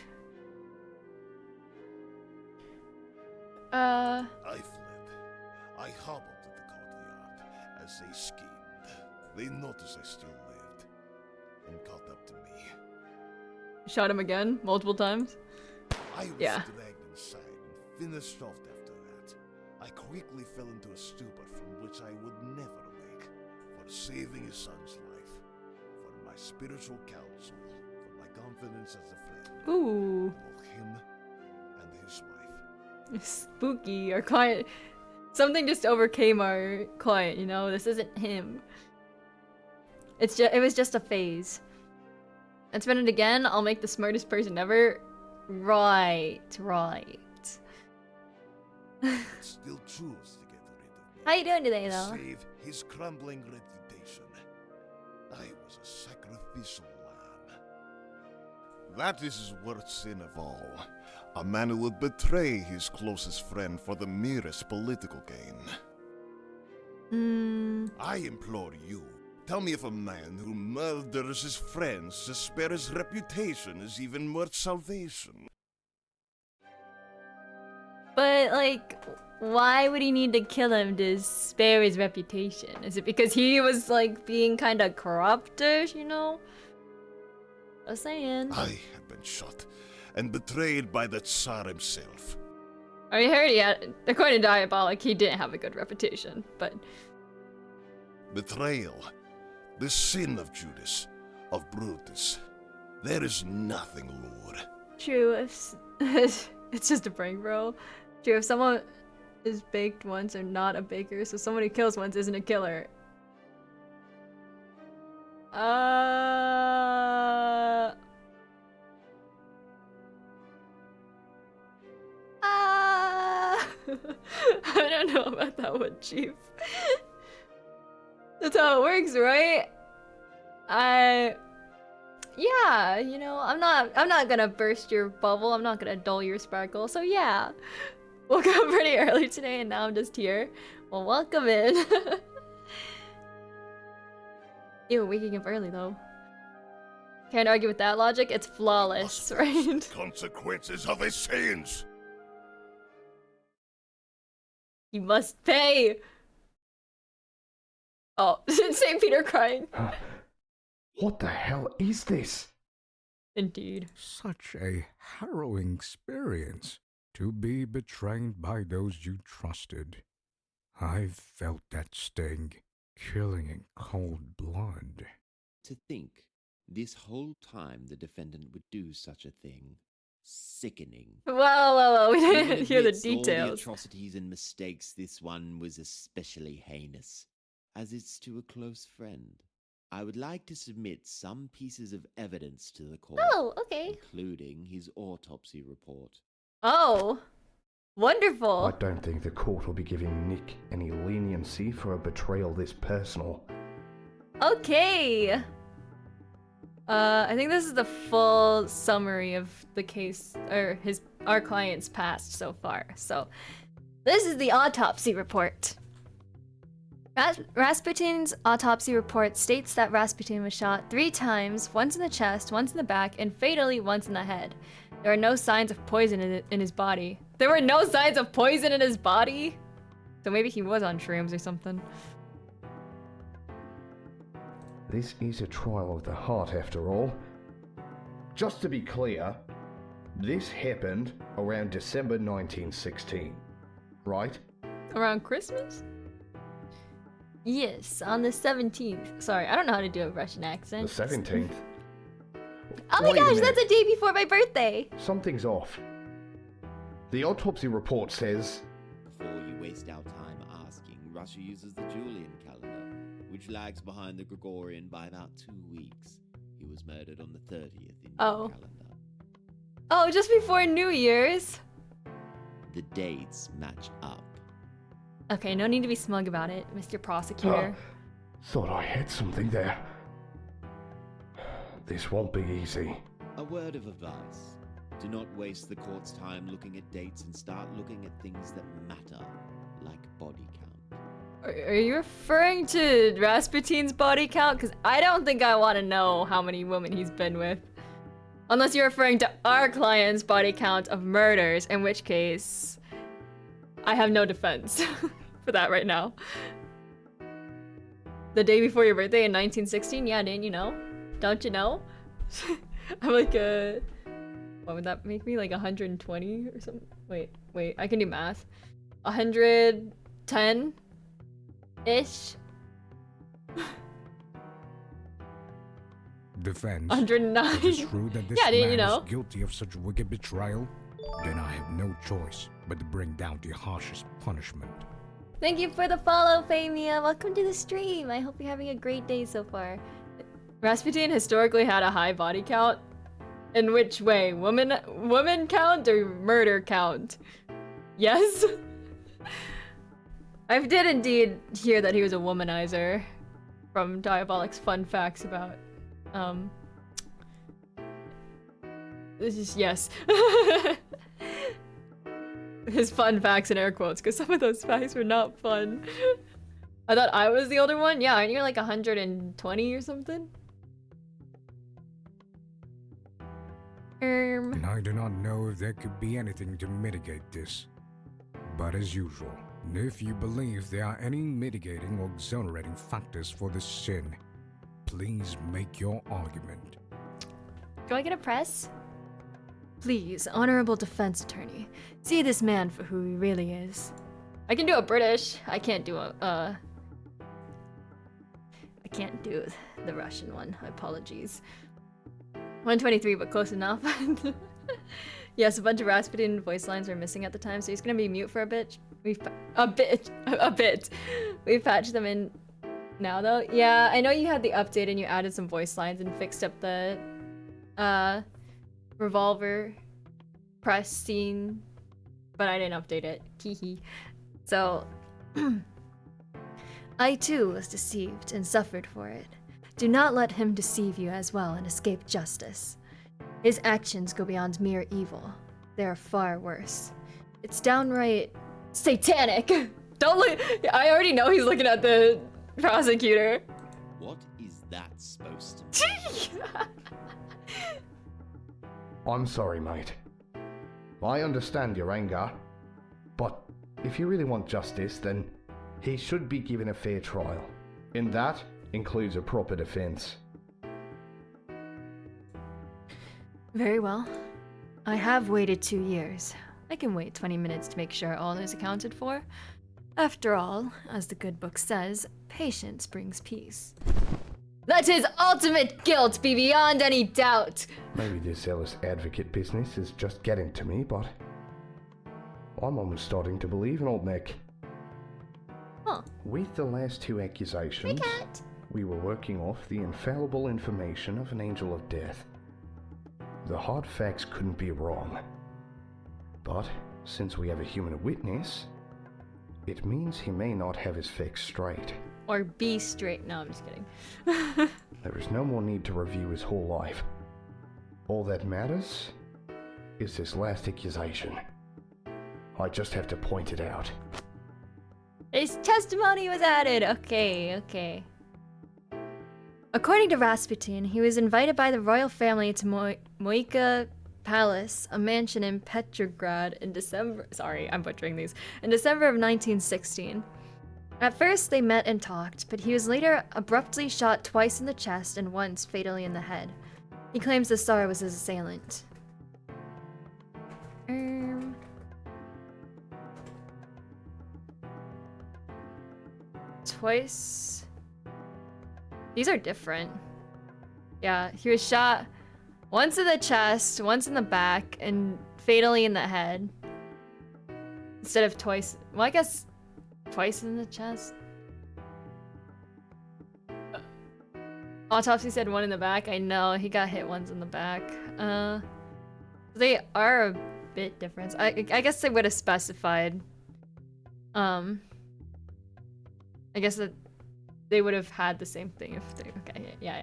I fled. I hobbled to the courtyard as they schemed. They noticed I still lived and caught up to me. Shot him again, multiple times. I was Yeah. dragged inside and finished off after that. I quickly fell into a stupor from which I would never awake. For saving his son's life, for my spiritual counsel, for my confidence as a friend, Ooh. both him and his wife. Spooky. Our client. Something just overcame our client, you know? This isn't him. It was just a phase. And spin it again, I'll make the smartest person ever. Right. Still choose to get rid of me. How you doing today, To though? save his crumbling reputation. I was a sacrificial lamb. That is his worst sin of all. A man who would betray his closest friend for the merest political gain. I implore you, tell me if a man who murders his friends to spare his reputation is even worth salvation. But, like, why would he need to kill him to spare his reputation? Is it because he was, like, being kind of corruptish, you know? Just saying. I have been shot and betrayed by the Tsar himself. I mean, I heard he had, according to Diabolic, he didn't have a good reputation, but... Betrayal. The sin of Judas, of Brutus. There is nothing, Lord. True, it's just a prank, bro. True, if someone is baked once or not a baker, so someone who kills once isn't a killer. I don't know about that one, Chief. That's how it works, right? Yeah, you know, I'm not gonna burst your bubble. I'm not gonna dull your sparkle. So yeah, woke up pretty early today, and now I'm just here. Well, welcome in. Ew, waking up early though. Can't argue with that logic. It's flawless, right? Consequences of his sins. You must pay. Oh, St. Peter crying. What the hell is this? Indeed. Such a harrowing experience, to be betrayed by those you trusted. I felt that sting, killing in cold blood. To think, this whole time the defendant would do such a thing. Sickening. Well, we didn't Even hear the amidst all the details. atrocities and mistakes, this one was especially heinous, as it's to a close friend. I would like to submit some pieces of evidence to the court. Oh, okay. Including his autopsy report. Oh, wonderful. I don't think the court will be giving Nick any leniency for a betrayal this personal. Okay. I think this is the full summary of the case, or our client's past so far. So, this is the autopsy report. Rasputin's autopsy report states that Rasputin was shot 3 times, once in the chest, once in the back, and fatally once in the head. There are no signs of poison in his body. There were no signs of poison in his body? So maybe he was on shrooms or something. This is a trial of the heart after all. Just to be clear, this happened around December 1916, right? Around Christmas? Yes, on the 17th. Sorry, I don't know how to do a Russian The accent. 17th. Oh my Wait a gosh, minute. that's a day before my birthday! Something's off. The autopsy report says... Before you waste our time asking, Russia uses the Julian calendar, which lags behind the Gregorian by about 2 weeks. He was murdered on the 30th in the Oh. calendar. Oh, just before New Year's? The dates match up. Okay, no need to be smug about it, Mr. Prosecutor. Thought I had something there. This won't be easy. A word of advice. Do not waste the court's time looking at dates and start looking at things that matter, like body count. Are you referring to Rasputin's body count? Because I don't think I want to know how many women he's been with. Unless you're referring to our client's body count of murders, in which case... I have no defense for that right now. The day before your birthday in 1916? Yeah, didn't you know? Don't you know? I'm like what would that make me? Like 120 or something? Wait, I can do math. 110-ish? Defense. 109? If it's true that this Yeah, didn't man you know? is guilty of such wicked betrayal, then I have no choice but to bring down the harshest punishment. Thank you for the follow, Famia. Welcome to the stream. I hope you're having a great day so far. Rasputin historically had a high body count. In which way? Woman count or murder count? Yes? I did indeed hear that he was a womanizer from Diabolic's fun facts about This is yes. His fun facts in air quotes, because some of those facts were not fun. I thought I was the older one. Yeah, and you're like 120 or something. And I do not know if there could be anything to mitigate this. But as usual, if you believe there are any mitigating or exonerating factors for this sin, please make your argument. Do I get a press? Please, honorable defense attorney, see this man for who he really is. I can do a British. I can't do I can't do the Russian one. Apologies. 123, but close enough. Yes, a bunch of Rasputin voice lines were missing at the time, so he's gonna be mute for a bit. A bit. We've patched them in now, though. Yeah, I know you had the update and you added some voice lines and fixed up the revolver press scene, but I didn't update it. Teehee. So, I too was deceived and suffered for it. Do not let him deceive you as well and escape justice. His actions go beyond mere evil. They are far worse. It's downright satanic. Don't look. I already know he's looking at the prosecutor. What is that supposed to mean? I'm sorry, mate. I understand your anger, but if you really want justice, then he should be given a fair trial. And that includes a proper defense. Very well. I have waited 2 years. I can wait 20 minutes to make sure all is accounted for. After all, as the good book says, patience brings peace. Let his ultimate guilt be beyond any doubt! Maybe this Ellis advocate business is just getting to me, but I'm almost starting to believe in old Nick. Huh. With the last two accusations, we were working off the infallible information of an angel of death. The hard facts couldn't be wrong. But since we have a human witness, it means he may not have his facts straight. Or be straight. No, I'm just kidding. There is no more need to review his whole life. All that matters is this last accusation. I just have to point it out. His testimony was added. Okay. According to Rasputin, he was invited by the royal family to Moika Palace, a mansion in Petrograd in December. Sorry, I'm butchering these. In December of 1916. At first, they met and talked, but he was later abruptly shot twice in the chest and once fatally in the head. He claims the Tsar was his assailant. Twice. These are different. Yeah, he was shot once in the chest, once in the back, and fatally in the head. Instead of twice. Well, I guess twice in the chest. Autopsy said one in the back. I know, he got hit once in the back. They are a bit different. I guess they would have specified. I guess that they would have had the same thing if they. Okay, yeah.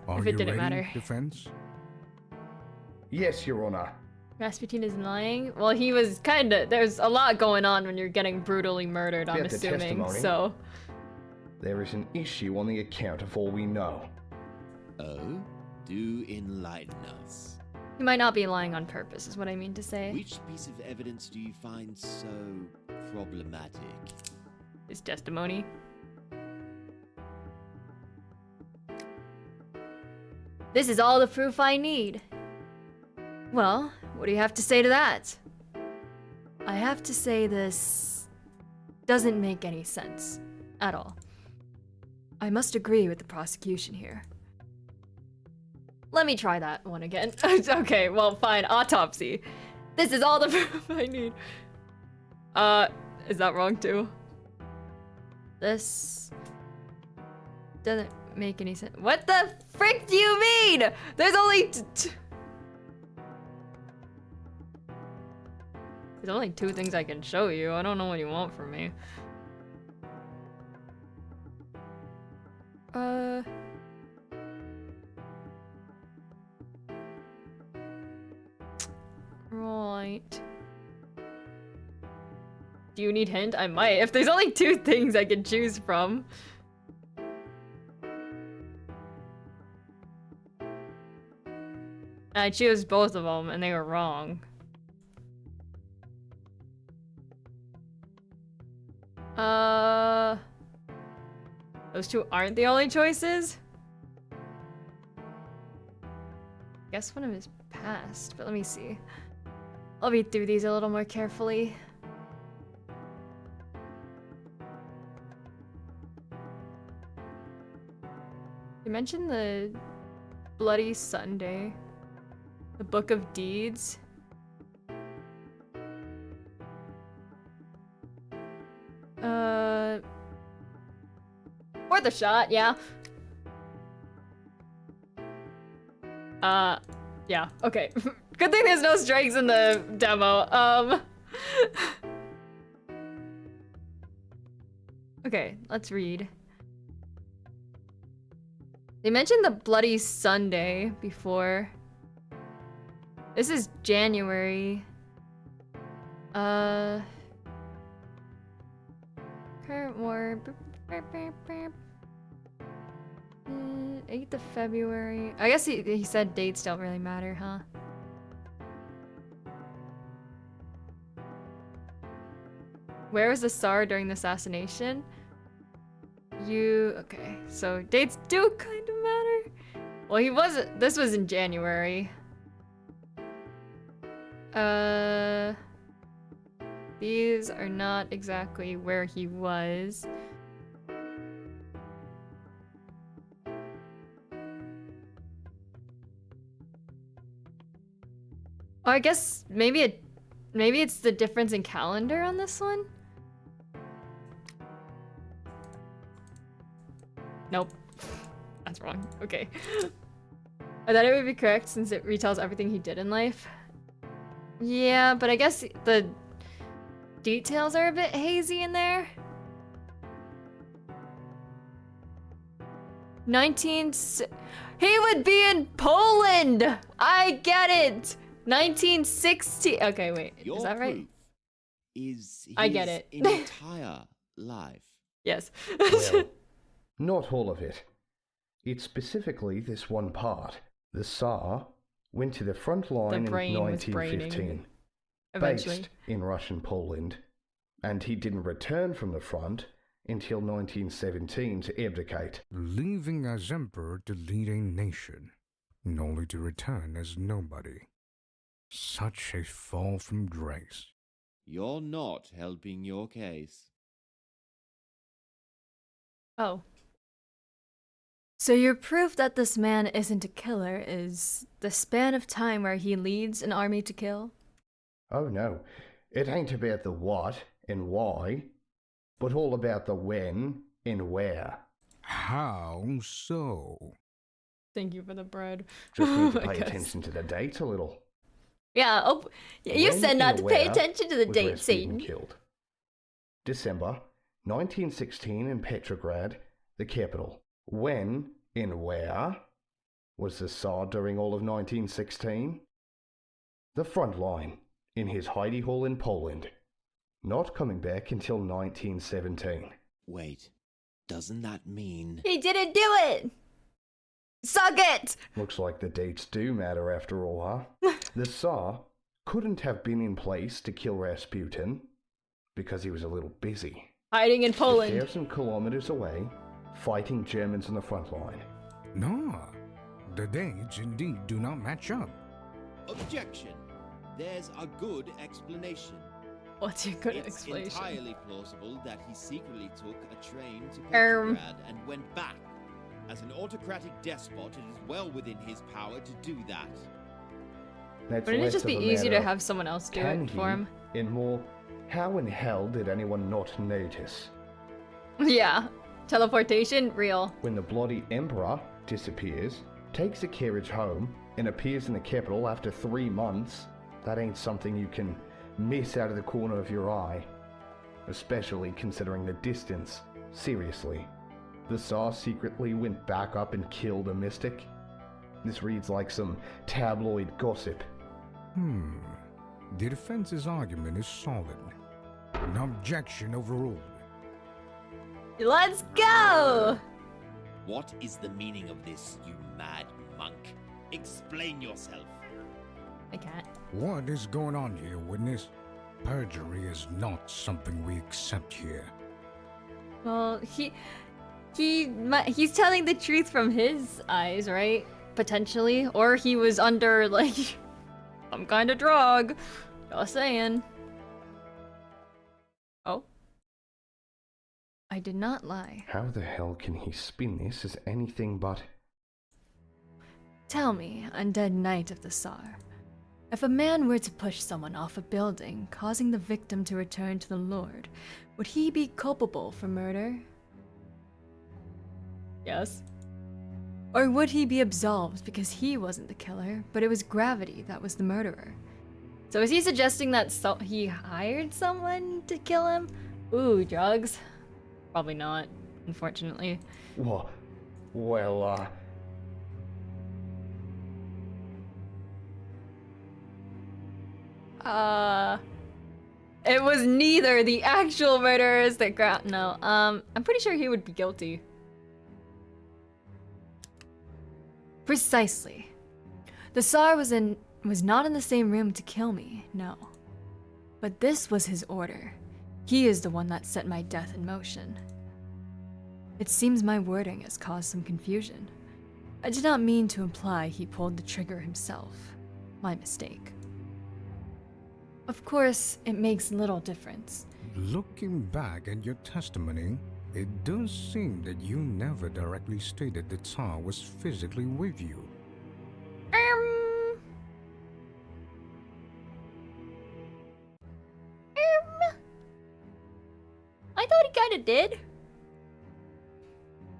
Are If it you didn't ready, matter. defense? Yes, Your Honor. Rasputin isn't lying. Well, he was kinda. There's a lot going on when you're getting brutally murdered, I'm Get the assuming. testimony. So. There is an issue on the account of all we know. Oh? Do enlighten us. He might not be lying on purpose, is what I mean to say. Which piece of evidence do you find so problematic? His testimony. This is all the proof I need. Well, what do you have to say to that? I have to say this doesn't make any sense at all. I must agree with the prosecution here. Let me try that one again. Okay, well, fine. Autopsy. This is all the proof I need. Is that wrong too? This doesn't make any sense. What the frick do you mean? There's only there's only two things I can show you. I don't know what you want from me. Right. Do you need hint? I might. If there's only 2 things I can choose from. I chose both of them and they were wrong. Those 2 aren't the only choices? Guess one of his past, but let me see. I'll read through these a little more carefully. You mentioned the Bloody Sunday, the Book of Deeds. Worth a shot, yeah. Yeah, okay. Good thing there's no strikes in the demo. Okay, let's read. They mentioned the Bloody Sunday before. This is January. Current war. 8th of February. I guess he said dates don't really matter, huh? Where was the Tsar during the assassination? Okay, so dates do kind of matter. Well, this was in January. These are not exactly where he was. Oh, I guess maybe it's the difference in calendar on this one? Nope. That's wrong. Okay. I thought it would be correct since it retells everything he did in life. Yeah, but I guess the details are a bit hazy in there. 19... He would be in Poland! I get it! 1960... Okay, wait. Is that right? Is I get it. entire life. Yes. Well, not all of it. It's specifically this one part. The Tsar went to the front line in brain was braining 1915, eventually. based in Russian Poland, and he didn't return from the front until 1917 to abdicate. Leaving as emperor to lead a nation, only to return as nobody. Such a fall from grace. You're not helping your case. Oh. So your proof that this man isn't a killer is the span of time where he leads an army to kill? Oh no, it ain't about the what and why, but all about the when and where. How so? Thank you for the bread. Just need to I pay guess. attention to the dates a little. Yeah, oh, you When said not to and pay where attention to the was date, Rasputin Satan. killed? December 1916 in Petrograd, the capital. When and where was the Tsar during all of 1916? The front line, in his hidey hole in Poland. Not coming back until 1917. Wait, doesn't that mean... He didn't do it! Suck it! Looks like the dates do matter after all, huh? The Tsar couldn't have been in place to kill Rasputin because he was a little busy. Hiding in Poland. 1,000 kilometers away, fighting Germans on the front line. No, the dates indeed do not match up. Objection! There's a good explanation. What's your good It's explanation? entirely plausible that he secretly took a train to Petrograd and went back. As an autocratic despot, it is well within his power to do that. That's Wouldn't it less just be of a easier to matter of have someone else do can it for he, him? and more, how in hell did anyone not notice? Yeah. Teleportation? Real. When the bloody emperor disappears, takes a carriage home, and appears in the capital after 3 months, that ain't something you can miss out of the corner of your eye. Especially considering the distance. Seriously. The Tsar secretly went back up and killed a mystic? This reads like some tabloid gossip. The defense's argument is solid. An objection overruled. Let's go! What is the meaning of this, you mad monk? Explain yourself. I can't. What is going on here, witness? Perjury is not something we accept here. Well, he's telling the truth from his eyes, right? Potentially. Or he was under, like, some kind of drug. Just saying. Oh. I did not lie. How the hell can he spin this as anything but... Tell me, undead knight of the Tsar, if a man were to push someone off a building, causing the victim to return to the Lord, would he be culpable for murder? Yes. Or would he be absolved because he wasn't the killer, but it was gravity that was the murderer? So is he suggesting that he hired someone to kill him? Ooh, drugs? Probably not, unfortunately. What? Well, It was neither the actual murderers that no, I'm pretty sure he would be guilty. Precisely. The Tsar was not in the same room to kill me, no. But this was his order. He is the one that set my death in motion. It seems my wording has caused some confusion. I did not mean to imply he pulled the trigger himself. My mistake. Of course, it makes little difference. Looking back at your testimony, it does seem that you never directly stated the Tsar was physically with you. I thought he kinda did.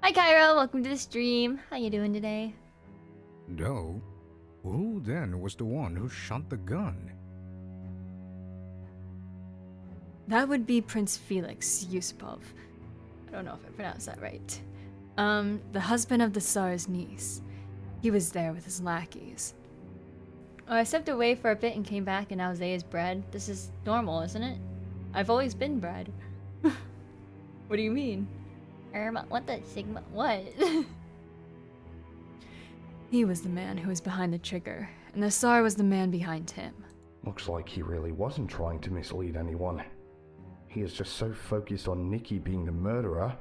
Hi Cairo, welcome to the stream. How you doing today? No. Who then was the one who shot the gun? That would be Prince Felix Yusupov. I don't know if I pronounced that right. The husband of the Tsar's niece. He was there with his lackeys. Oh, I stepped away for a bit and came back and now Zay is bred. This is normal, isn't it? I've always been bred. What do you mean? What the Sigma? What? He was the man who was behind the trigger, and the Tsar was the man behind him. looks like he really wasn't trying to mislead anyone. He is just so focused on Nikki being the murderer,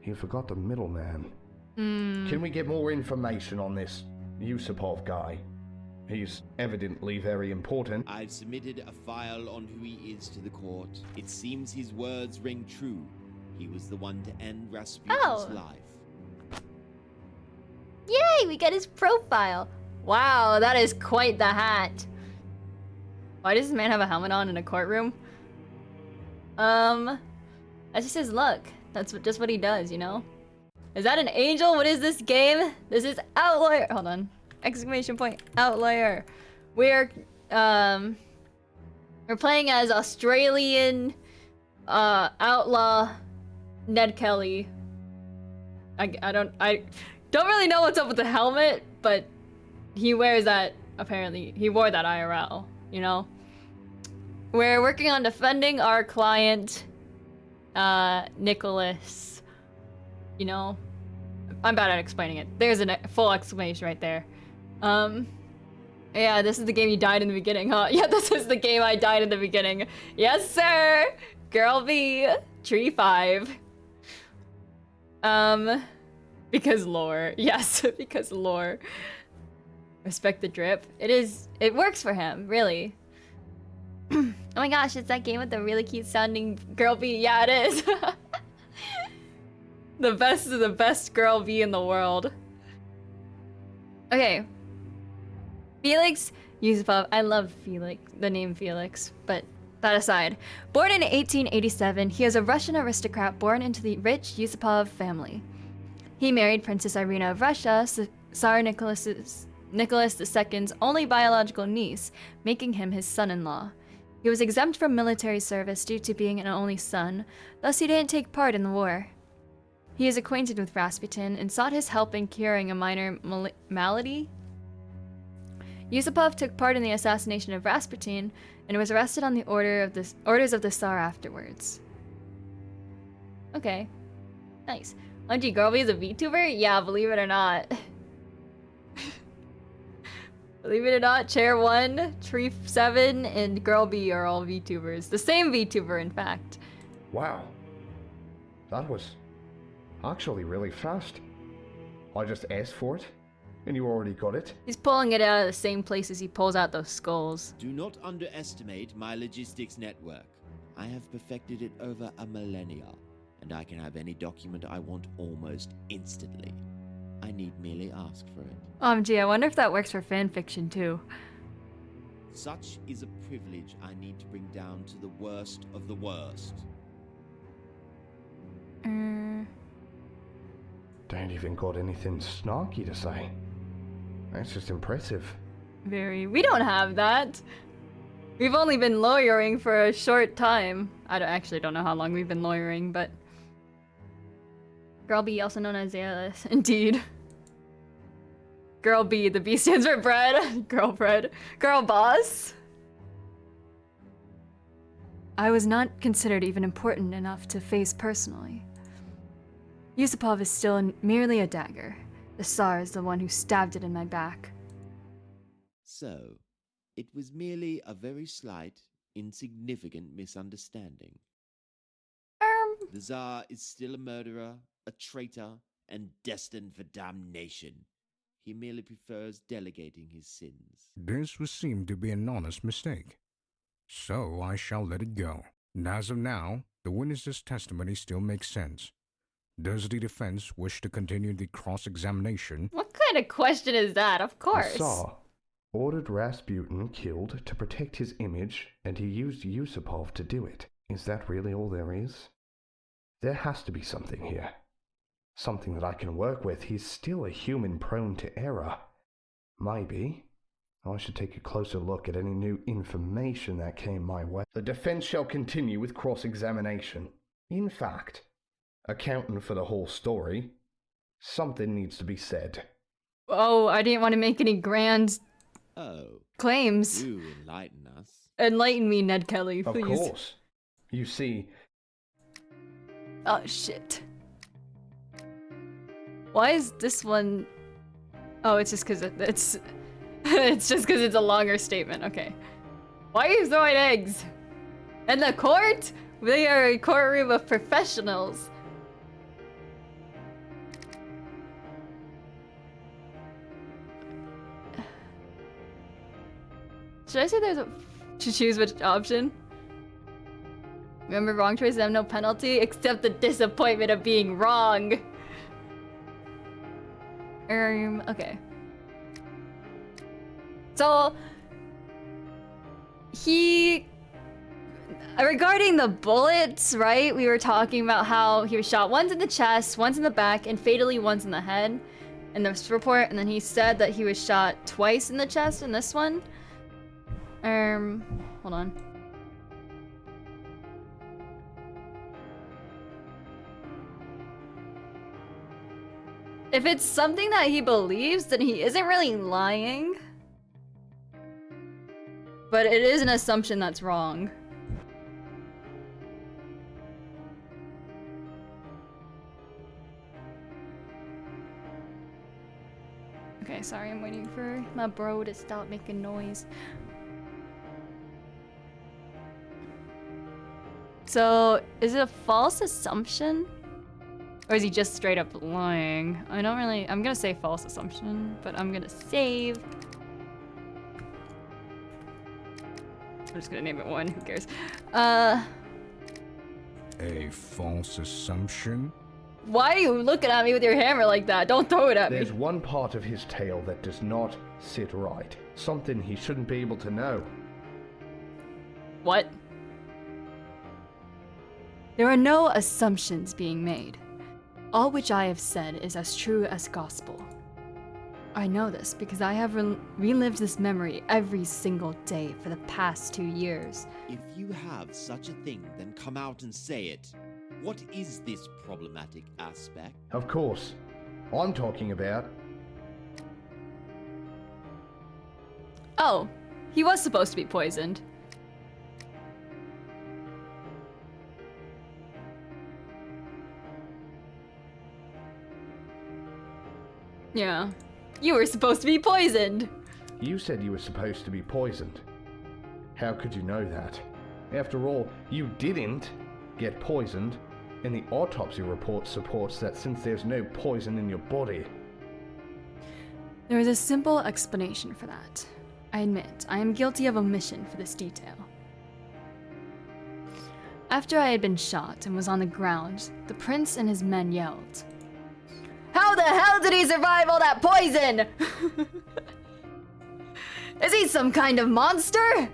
he forgot the middleman. Can we get more information on this Yusupov guy? He's evidently very important. I've submitted a file on who he is to the court. It seems his words ring true. He was the one to end Rasputin's life. Yay, we got his profile. Wow, that is quite the hat. Why does this man have a helmet on in a courtroom? That's just his luck. That's just what he does, you know? Is that an angel? What is this game? This is Outlawyer. Hold on. Exclamation point. Outlawyer. We're playing as Australian outlaw Ned Kelly. I don't really know what's up with the helmet, but he wears that, apparently. He wore that IRL, you know? We're working on defending our client, Nicholas. You know? I'm bad at explaining it. There's a full exclamation right there. Yeah, this is the game you died in the beginning, huh? Yeah, this is the game I died in the beginning. Yes, sir! Girl B, Tree 5. Because lore. Yes, because lore. Respect the drip. It works for him, really. Oh my gosh, it's that game with the really cute sounding girl bee. Yeah, it is. The best of the best girl bee in the world. Okay. Felix Yusupov. I love Felix, the name Felix, but that aside. Born in 1887, he is a Russian aristocrat born into the rich Yusupov family. He married Princess Irina of Russia, Tsar Nicholas II's only biological niece, making him his son-in-law. He was exempt from military service due to being an only son, thus he didn't take part in the war. He is acquainted with Rasputin and sought his help in curing a minor malady. Yusupov took part in the assassination of Rasputin and was arrested on the orders of the Tsar afterwards. Okay. Nice. OMG, Girlby is a VTuber? Yeah, believe it or not. Believe it or not, Chair 1, Tree 7, and Girlby are all VTubers. The same VTuber, in fact. Wow. That was actually really fast. I just asked for it, and you already got it. He's pulling it out of the same place as he pulls out those skulls. Do not underestimate my logistics network. I have perfected it over a millennia, and I can have any document I want almost instantly. I need merely ask for it. OMG, I wonder if that works for fanfiction too. Such is a privilege I need to bring down to the worst of the worst. Don't even got anything snarky to say. That's just impressive. Very. We don't have that. We've only been lawyering for a short time. I don't know how long we've been lawyering, but... Girl B, also known as Alice. Indeed. Girl B, the B stands for bread. Girl bread. Girl boss. I was not considered even important enough to face personally. Yusupov is still merely a dagger. The Tsar is the one who stabbed it in my back. So, it was merely a very slight, insignificant misunderstanding. The Tsar is still a murderer, a traitor, and destined for damnation. He merely prefers delegating his sins. This would seem to be an honest mistake. So I shall let it go. And as of now, the witness's testimony still makes sense. Does the defense wish to continue the cross-examination? What kind of question is that? Of course. The Tsar ordered Rasputin killed to protect his image, and he used Yusupov to do it. Is that really all there is? There has to be something here. Something that I can work with. He's still a human prone to error. Maybe I should take a closer look at any new information that came my way. The defense shall continue with cross-examination. In fact, accounting for the whole story, something needs to be said. Oh, I didn't want to make any grand claims. You enlighten us. Enlighten me, Ned Kelly, please. Of course. You see... Oh, shit. Why is this one... Oh, it's just because it's... it's just because it's a longer statement. Okay. Why are you throwing eggs? In the court? We are a courtroom of professionals. Should I say there's a... to choose which option? Remember, wrong choices have no penalty, except the disappointment of being wrong. Okay. So... Regarding the bullets, right? We were talking about how he was shot once in the chest, once in the back, and fatally once in the head in this report, and then he said that he was shot twice in the chest in this one. Hold on. If it's something that he believes, then he isn't really lying. But it is an assumption that's wrong. Okay, sorry, I'm waiting for my bro to stop making noise. So, is it a false assumption? Or is he just straight up lying? I don't really... I'm gonna say false assumption, but I'm gonna save. I'm just gonna name it 1, who cares? A false assumption? Why are you looking at me with your hammer like that? Don't throw it at me. There's one part of his tale that does not sit right. Something he shouldn't be able to know. What? There are no assumptions being made. All which I have said is as true as gospel. I know this because I have relived this memory every single day for the past 2 years. If you have such a thing, then come out and say it. What is this problematic aspect? Of course. I'm talking about... Oh, he was supposed to be poisoned. Yeah. You were supposed to be poisoned. You said you were supposed to be poisoned. How could you know that? After all, you didn't get poisoned, and the autopsy report supports that since there's no poison in your body. There is a simple explanation for that. I admit, I am guilty of omission for this detail. After I had been shot and was on the ground, the prince and his men yelled, "How the hell did he survive all that poison? Is he some kind of monster?"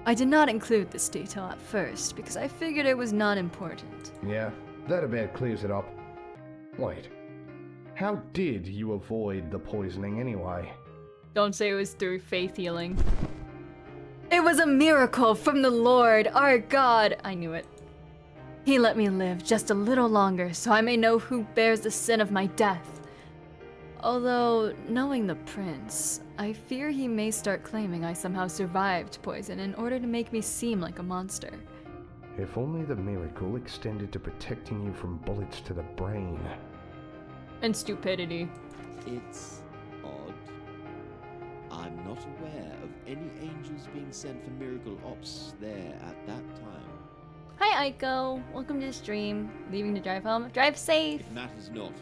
I did not include this detail at first because I figured it was not important. Yeah, that about clears it up. Wait, how did you avoid the poisoning anyway? Don't say it was through faith healing. It was a miracle from the Lord, our God. I knew it. He let me live just a little longer so I may know who bears the sin of my death. Although, knowing the prince, I fear he may start claiming I somehow survived poison in order to make me seem like a monster. If only the miracle extended to protecting you from bullets to the brain. And stupidity. It's odd. I'm not aware of any angels being sent for miracle ops there at that time. Hi, Aiko. Welcome to the stream. Leaving to drive home. Drive safe. It matters not.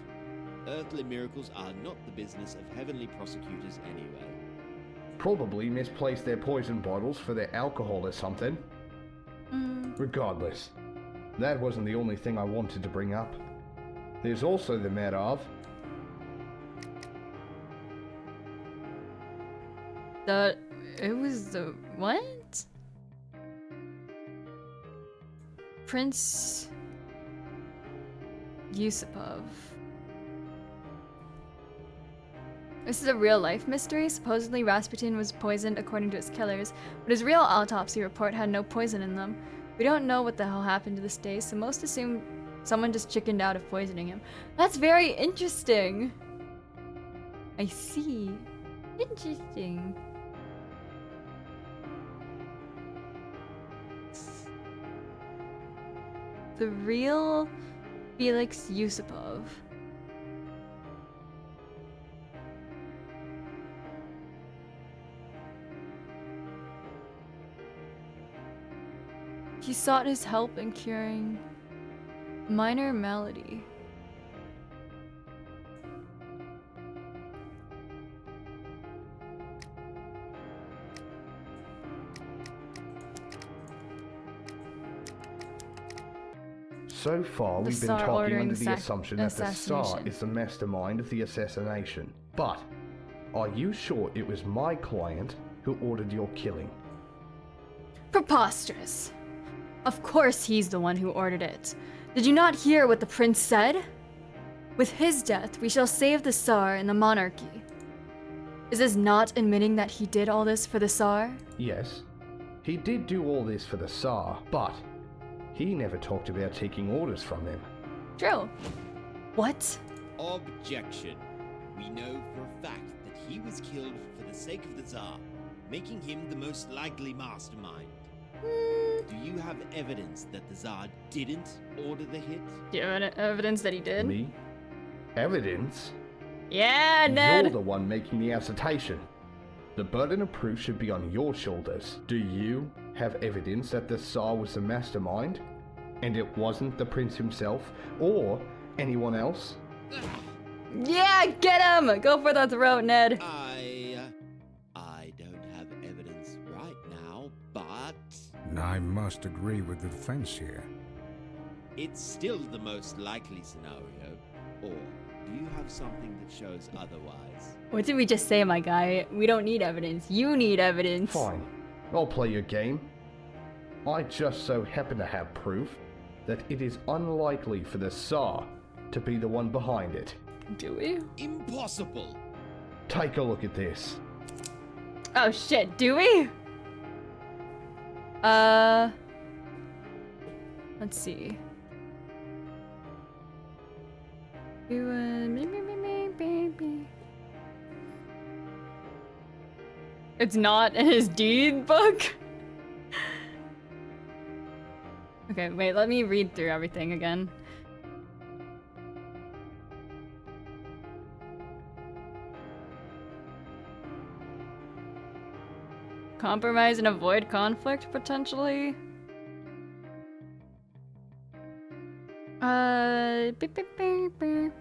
Earthly miracles are not the business of heavenly prosecutors anyway. Probably misplaced their poison bottles for their alcohol or something. Regardless, that wasn't the only thing I wanted to bring up. There's also the matter of... It was the... what? Prince... Yusupov. This is a real-life mystery. Supposedly Rasputin was poisoned according to his killers, but his real autopsy report had no poison in them. We don't know what the hell happened to this day, so most assume someone just chickened out of poisoning him. That's very interesting. I see. Interesting. The real Felix Yusupov. He sought his help in curing minor malady. So far, we've been Tsar talking ordering under the the assumption that the Tsar assassination. is the mastermind of the assassination. But, are you sure it was my client who ordered your killing? Preposterous. Of course he's the one who ordered it. Did you not hear what the prince said? With his death, we shall save the Tsar and the monarchy. Is this not admitting that he did all this for the Tsar? Yes, he did do all this for the Tsar, but he never talked about taking orders from him. True. What? Objection. We know for a fact that he was killed for the sake of the Tsar, making him the most likely mastermind. Do you have evidence that the Tsar didn't order the hit? Do you have evidence that he did? Me? Evidence? Yeah, Ned! You're the one making the assertion. The burden of proof should be on your shoulders. Do you have evidence that the Tsar was the mastermind? And it wasn't the prince himself, or anyone else? Yeah, get him! Go for the throat, Ned. I don't have evidence right now, but I must agree with the defense here. it's still the most likely scenario. Or do you have something that shows otherwise? What did we just say, my guy? We don't need evidence. You need evidence. Fine, I'll play your game. I just so happen to have proof that it is unlikely for the Tsar to be the one behind it. Do we? Impossible! Take a look at this. Oh shit, do we? Let's see. It's not in his deed book? Okay, wait, let me read through everything again. Compromise and avoid conflict, potentially? Beep, beep, beep, beep.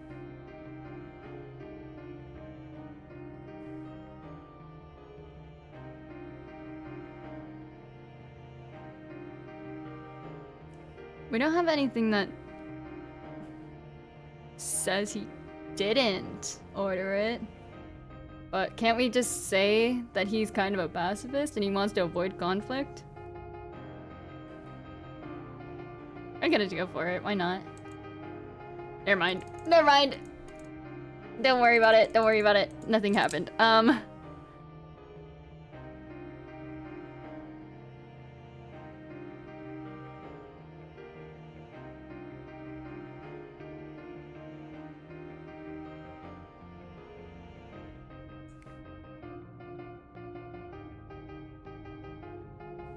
We don't have anything that says he didn't order it. But can't we just say that he's kind of a pacifist and he wants to avoid conflict? I'm gonna go for it, why not? Never mind. Never mind! Don't worry about it, don't worry about it. Nothing happened.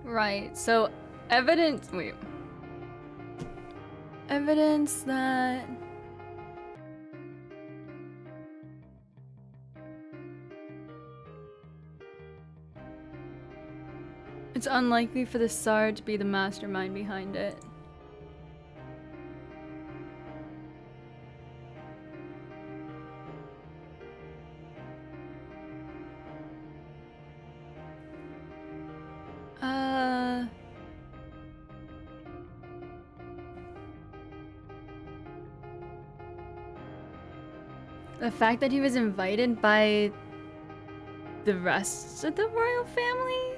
Right, so evidence, wait. Evidence that it's unlikely for the Tsar to be the mastermind behind it. The fact that he was invited by the rest of the royal family?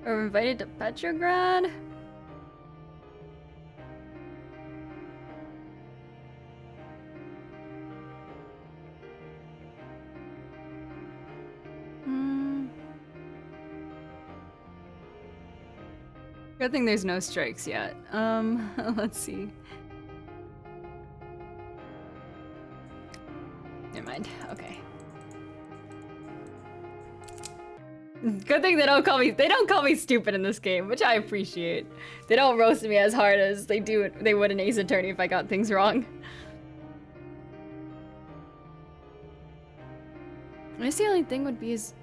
Or invited to Petrograd? Good thing there's no strikes yet. Let's see. Never mind. Okay. Good thing they don't call me stupid in this game, which I appreciate. They don't roast me as hard as they would in Ace Attorney if I got things wrong. I guess the only thing would be his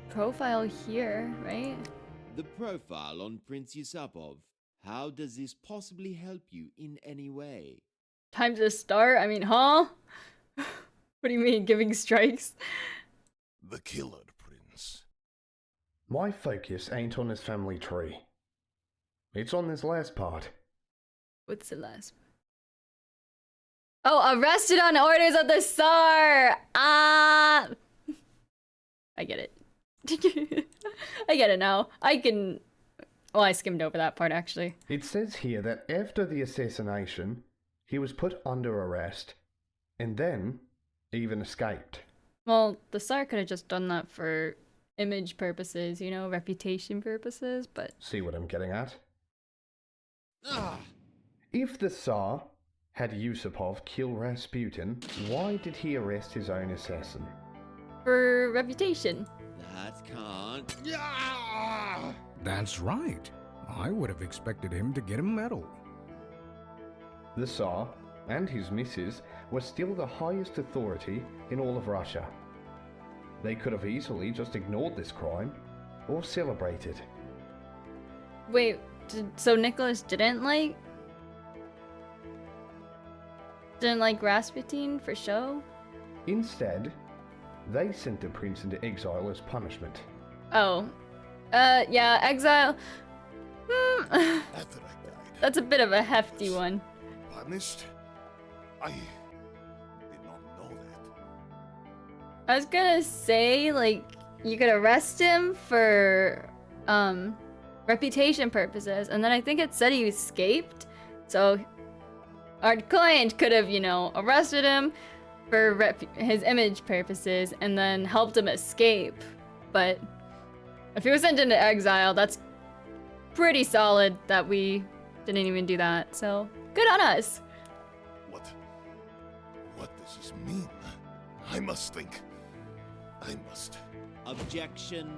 profile here, right? The profile on Prince Yusupov. How does this possibly help you in any way? Time to start? I mean, huh? What do you mean, giving strikes? The killer, Prince. My focus ain't on his family tree. It's on this last part. What's the last? Oh, arrested on orders of the Tsar! Ah! I get it. I get it now. Well, I skimmed over that part, actually. It says here that after the assassination, he was put under arrest, and then even escaped. Well, the Tsar could have just done that for image purposes, you know, reputation purposes, but... See what I'm getting at? Ah! If the Tsar had Yusupov kill Rasputin, why did he arrest his own assassin? For reputation. That can't. Yeah! That's right. I would have expected him to get a medal. The Tsar and his missus were still the highest authority in all of Russia. They could have easily just ignored this crime or celebrated. Wait, so Nicholas didn't like Rasputin for show? Instead, they sent the prince into exile as punishment. Oh. Yeah, exile. After I died. That's a bit of a hefty one. Punished? I did not know that. I was gonna say, like, you could arrest him for, reputation purposes, and then I think it said he escaped, so our client could have, you know, arrested him for his image purposes and then helped him escape, but if he was sent into exile, that's pretty solid that we didn't even do that, so good on us. What does this mean? I must think. I must Objection.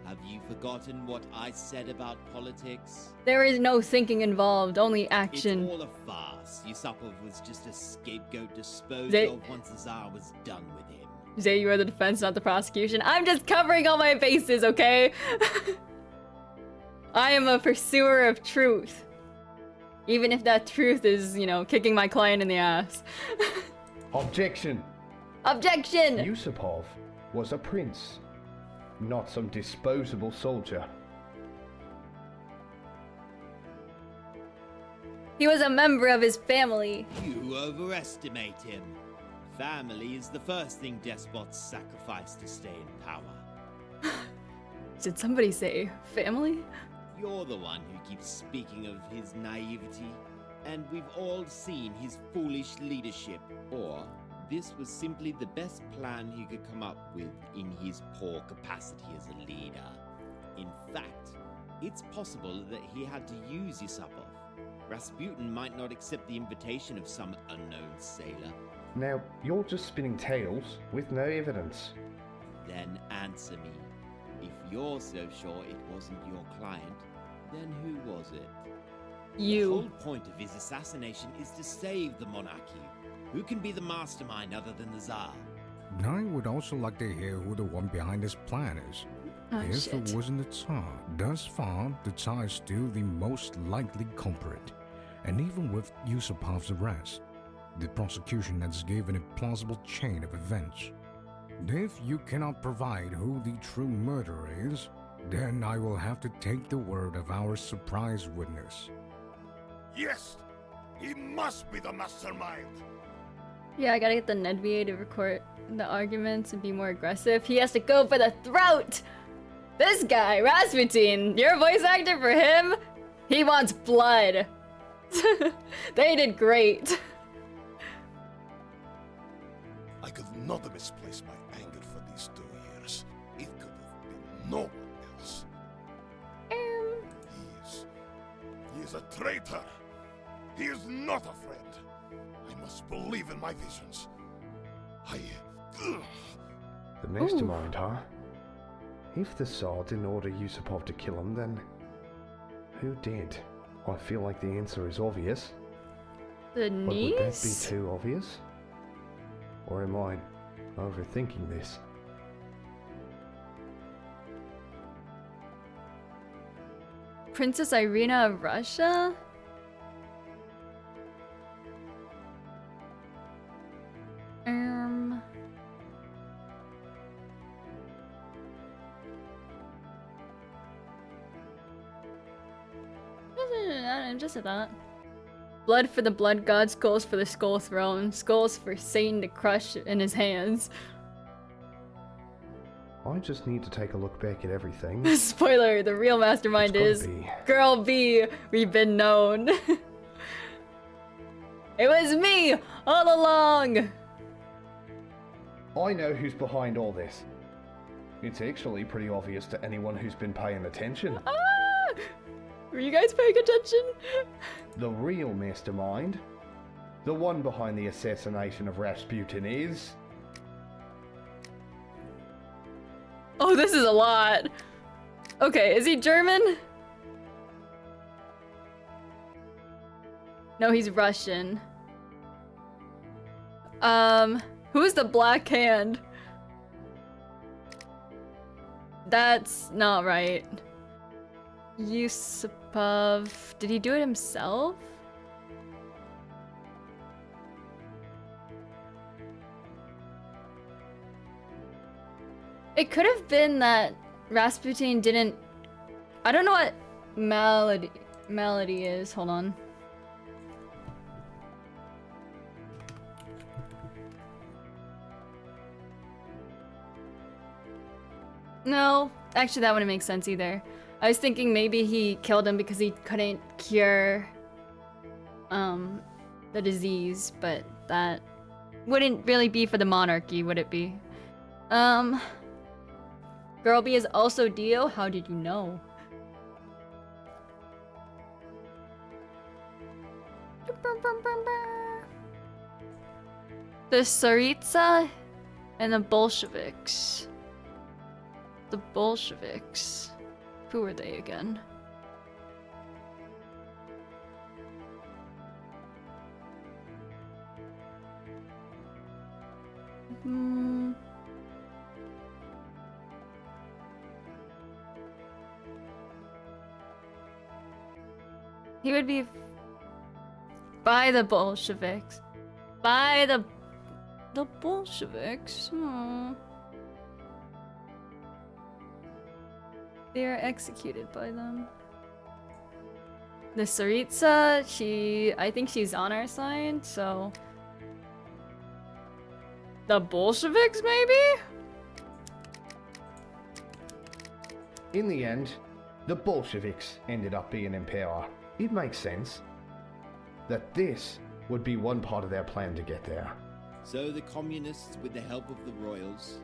Have you forgotten what I said about politics? There is no thinking involved, only action. It's all a farce. Yusupov was just a scapegoat disposed They- of once the Tsar was done with him. Zay, you are the defense, not the prosecution. I'm just covering all my bases, okay? I am a pursuer of truth. Even if that truth is, you know, kicking my client in the ass. Objection! Objection! Yusupov was a prince, not some disposable soldier. He was a member of his family. You overestimate him. Family is the first thing despots sacrifice to stay in power. Did somebody say family? You're the one who keeps speaking of his naivety, and we've all seen his foolish leadership. Or this was simply the best plan he could come up with in his poor capacity as a leader. In fact, it's possible that he had to use Yusupov. Rasputin might not accept the invitation of some unknown sailor. Now, you're just spinning tales with no evidence. Then answer me. If you're so sure it wasn't your client, then who was it? The You. whole point of his assassination is to save the monarchy. Who can be the mastermind other than the Tsar? I would also like to hear who the one behind this plan is. Oh, If shit. it wasn't the Tsar, thus far, the Tsar is still the most likely culprit. And even with Yusupov's arrest, the prosecution has given a plausible chain of events. If you cannot provide who the true murderer is, then I will have to take the word of our surprise witness. Yes, he must be the mastermind. Yeah, I gotta get the Nedvie to record the arguments and be more aggressive. He has to go for the throat! This guy, Rasputin, you're a voice actor for him? He wants blood. They did great. I could not have misplaced my anger for these 2 years. It could have been no one else. He is a traitor. He is not a friend. I must believe in my visions. The mastermind, huh? If the Tsar didn't order Yusupov to kill him, then who did? I feel like the answer is obvious. The But would that be niece? too obvious? Or am I overthinking this? Princess Irina of Russia? Just at that. Blood for the blood god, skulls for the skull throne, skulls for Satan to crush in his hands. I just need to take a look back at everything. Spoiler, the real mastermind It's is gotta be. Girl B. We've been known. It was me all along. I know who's behind all this. It's actually pretty obvious to anyone who's been paying attention. Ah! Were you guys paying attention? The real mastermind, the one behind the assassination of Rasputin is... Oh, this is a lot. Okay, is he German? No, he's Russian. Who's the Black Hand? That's not right. Yusupov. Did he do it himself? It could have been that Rasputin didn't... I don't know what malady is. Hold on. No, actually that wouldn't make sense either. I was thinking maybe he killed him because he couldn't cure the disease, but that wouldn't really be for the monarchy, would it be? Girl B is also Dio? How did you know? The Tsaritsa and the Bolsheviks. The Bolsheviks. Who were they again? He would be by the Bolsheviks. By the Bolsheviks. They are executed by them. The Tsaritsa, I think she's on our side, so the Bolsheviks maybe? In the end, the Bolsheviks ended up being in power. It makes sense that this would be one part of their plan to get there. So the communists, with the help of the royals,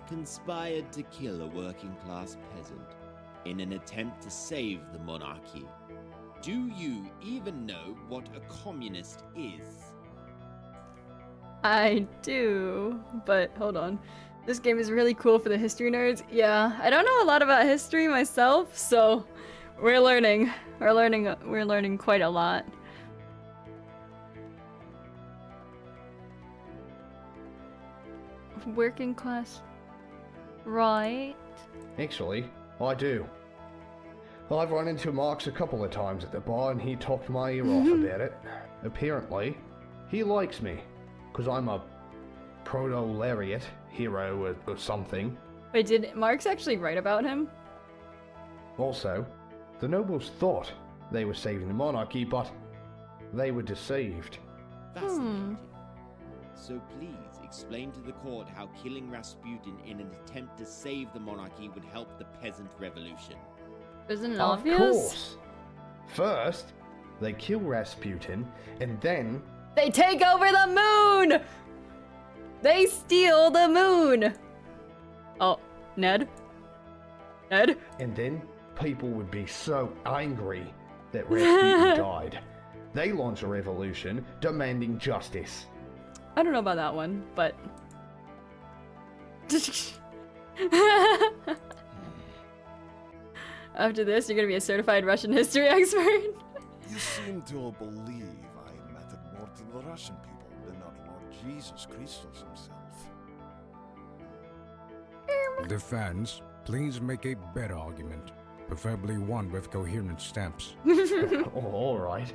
conspired to kill a working-class peasant in an attempt to save the monarchy. Do you even know what a communist is? I do, but hold on. This game is really cool for the history nerds. Yeah, I don't know a lot about history myself, so we're learning. We're learning quite a lot. Working class. Right. Actually, I do. I've run into Marx a couple of times at the bar and he talked my ear off about it. Apparently, he likes me, because I'm a proletariat hero or something. Wait, did Marx actually write about him? Also, the nobles thought they were saving the monarchy, but they were deceived. Fascinating. So please explain to the court how killing Rasputin in an attempt to save the monarchy would help the peasant revolution. Isn't it Of obvious? course. First, they kill Rasputin, and then They take over the moon! They steal the moon! Oh, Ned? Ned? And then people would be so angry that Rasputin died. They launch a revolution demanding justice. I don't know about that one, but... After this, you're gonna be a certified Russian history expert? You seem to believe I mattered more to the Russian people than our Lord Jesus Christus himself. Defense, please make a better argument. Preferably one with coherent steps. Oh, alright.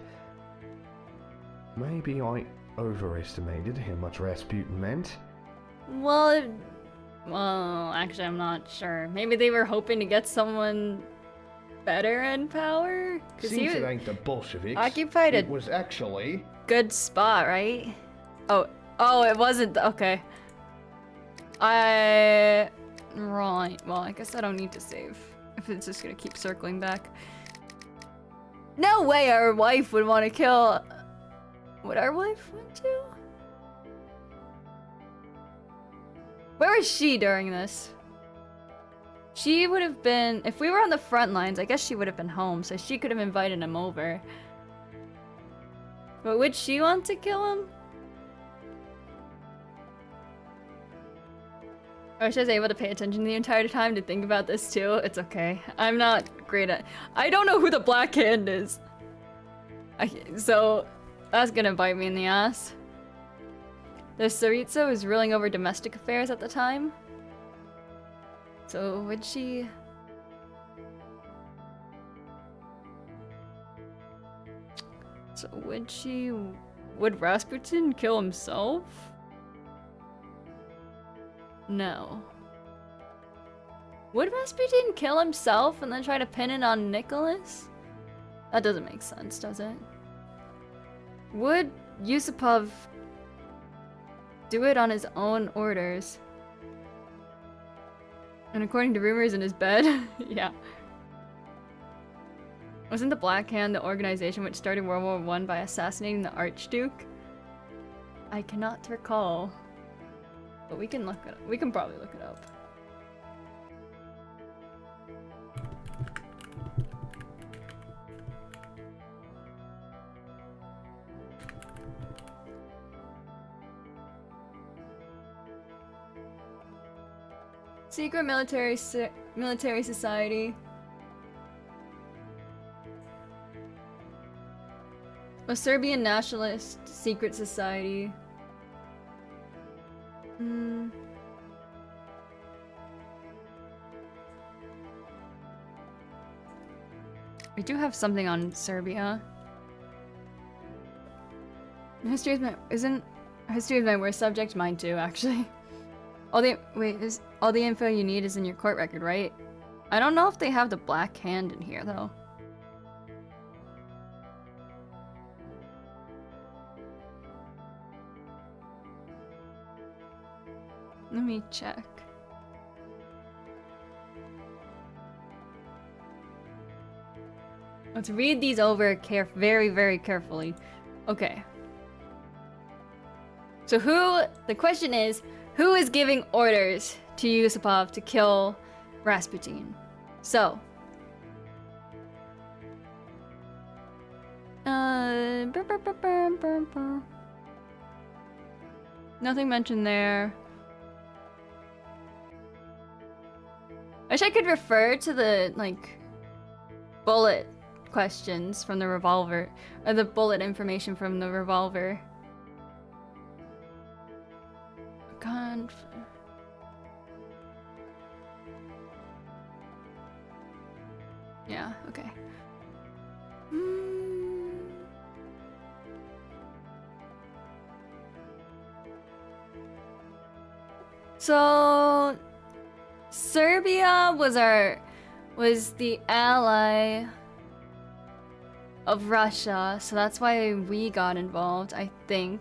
Maybe I overestimated how much Rasputin meant. Well, actually, I'm not sure. Maybe they were hoping to get someone better in power? Because he Seems it ain't the Bolsheviks. occupied It a was actually... good spot, right? Oh, it wasn't. Okay. Right. Well, I guess I don't need to save if it's just gonna keep circling back. No way our wife would want to kill. Would our wife want to? Where was she during this? She would have been, if we were on the front lines, I guess she would have been home, so she could have invited him over. But would she want to kill him? I wish I was able to pay attention the entire time to think about this too. It's okay. I'm not great at... I don't know who the Black Hand is. So, that's gonna bite me in the ass. The Tsaritsa was ruling over domestic affairs at the time. So, would she... So, would she... Would Rasputin kill himself? No. Would Rasputin kill himself and then try to pin it on Nicholas? That doesn't make sense, does it? Would Yusupov do it on his own orders? And according to rumors in his bed? Yeah. Wasn't the Black Hand the organization which started World War I by assassinating the Archduke? I cannot recall. But we can look it up. We can probably look it up. Secret military society. A Serbian nationalist secret society. We do have something on Serbia. History is my worst subject. Mine too, actually. All the info you need is in your court record, right? I don't know if they have the Black Hand in here though. Let me check. Let's read these over very, very carefully. Okay. So the question is, who is giving orders to Yusupov to kill Rasputin? So. Nothing mentioned there. I wish I could refer to the, like, bullet questions from the revolver, or the bullet information from the revolver. Yeah, okay. So Serbia was the ally of Russia, so that's why we got involved, I think.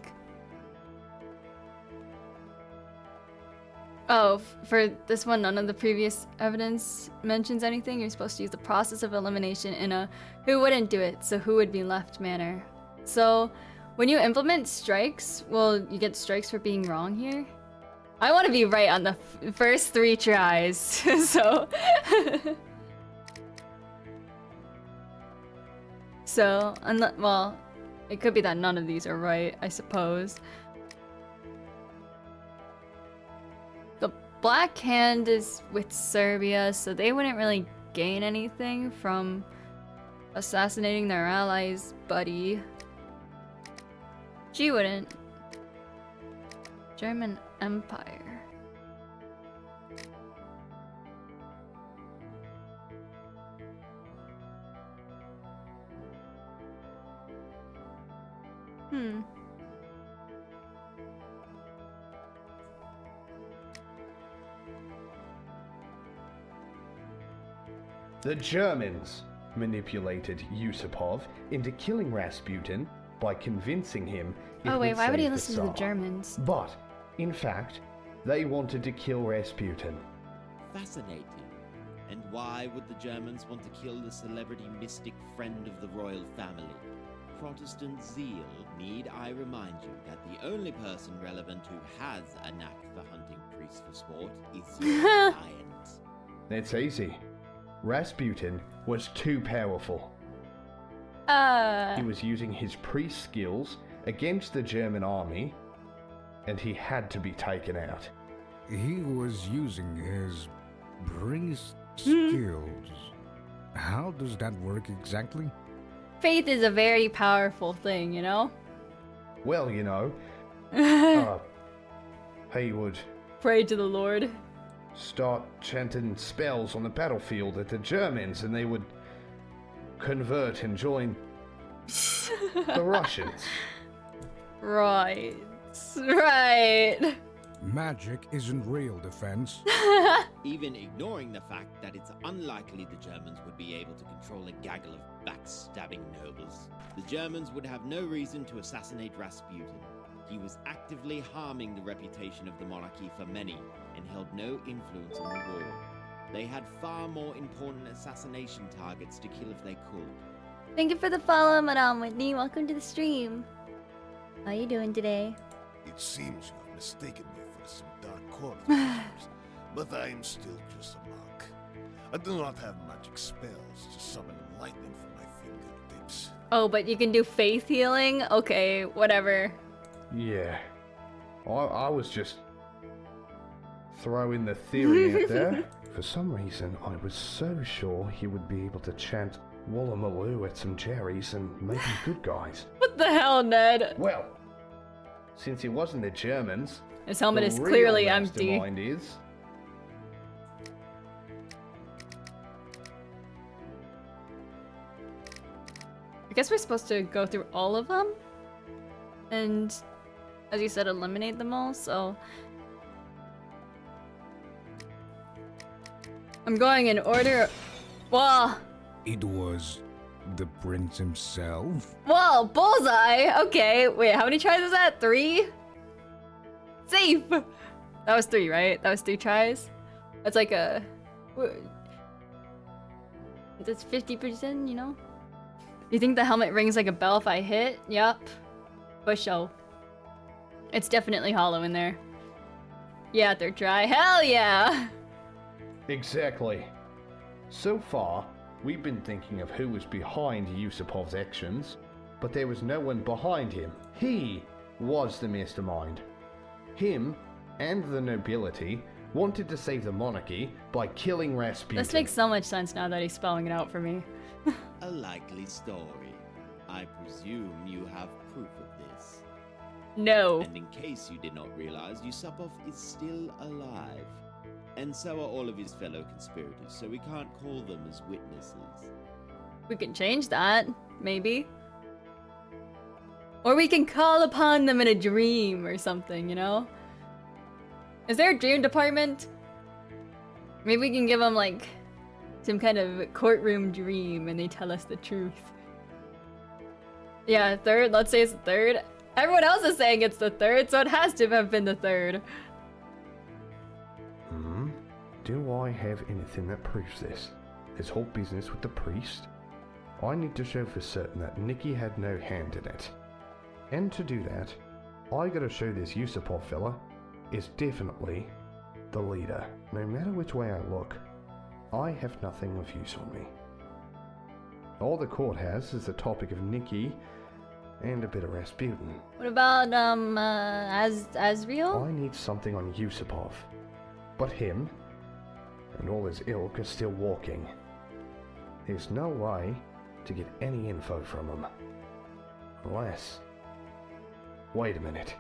Oh, for this one, none of the previous evidence mentions anything. You're supposed to use the process of elimination in a who wouldn't do it, so who would be left manner. So, when you implement strikes, well, you get strikes for being wrong here. I want to be right on the first 3 tries, so... So, well, it could be that none of these are right, I suppose. The Black Hand is with Serbia, so they wouldn't really gain anything from assassinating their ally's buddy. She wouldn't. German Empire. The Germans manipulated Yusupov into killing Rasputin by convincing him Oh wait, why would he save the listen to the Tsar. Germans? But, in fact, they wanted to kill Rasputin. Fascinating. And why would the Germans want to kill the celebrity mystic friend of the royal family? Protestant zeal, need I remind you that the only person relevant who has a knack for hunting priests for sport is your client. It's easy. Rasputin was too powerful. He was using his priest skills against the German army, and he had to be taken out. He was using his priest skills. How does that work exactly? Faith is a very powerful thing, you know? Well, you know, he would Pray to the Lord. start chanting spells on the battlefield at the Germans, and they would convert and join the Russians. Right. Right. Magic isn't real defense. Even ignoring the fact that it's unlikely the Germans would be able to control a gaggle of backstabbing nobles, the Germans would have no reason to assassinate Rasputin. He was actively harming the reputation of the monarchy for many and held no influence in the war. They had far more important assassination targets to kill if they could. Thank you for the follow, Madame Whitney. Welcome to the stream. How you doing today? It seems you have mistaken me for some dark court, but I am still just a monk. I do not have magic spells to summon lightning from my fingertips. Oh, but you can do faith healing? Okay, whatever. Yeah. I was just throwing the theory out there. For some reason, I was so sure he would be able to chant Wallamaloo at some cherries and make them good guys. What the hell, Ned? Well, since it wasn't the Germans, His helmet the is real clearly empty. mastermind is... I guess we're supposed to go through all of them, and as you said, eliminate them all. So I'm going in order. Well, It was the prince himself? bullseye. Okay, wait, how many tries was that? 3? Safe. That was 3, right? That was 3 tries. That's like a. That's 50%, you know. You think the helmet rings like a bell if I hit? Yup. For sure. It's definitely hollow in there. Yeah, 3rd try. Hell yeah! Exactly. So far, we've been thinking of who was behind Yusupov's actions, but there was no one behind him. He was the mastermind. Him and the nobility wanted to save the monarchy by killing Rasputin. This makes so much sense now that he's spelling it out for me. A likely story. I presume you have proof of this. No. And in case you did not realize, Yusupov is still alive. And so are all of his fellow conspirators, so we can't call them as witnesses. We can change that, maybe. Or we can call upon them in a dream or something, you know? Is there a dream department? Maybe we can give them, like, some kind of courtroom dream and they tell us the truth. Yeah, 3rd. Let's say it's the 3rd. Everyone else is saying it's the 3rd, so it has to have been the 3rd. Do I have anything that proves this? His whole business with the priest? I need to show for certain that Nikki had no hand in it. And to do that, I gotta show this Yusupov fella is definitely the leader. No matter which way I look, I have nothing of use on me. All the court has is the topic of Nikki and a bit of Rasputin. What about, Azriel? I need something on Yusupov. But him and all his ilk are still walking. There's no way to get any info from him. Unless... Wait a minute.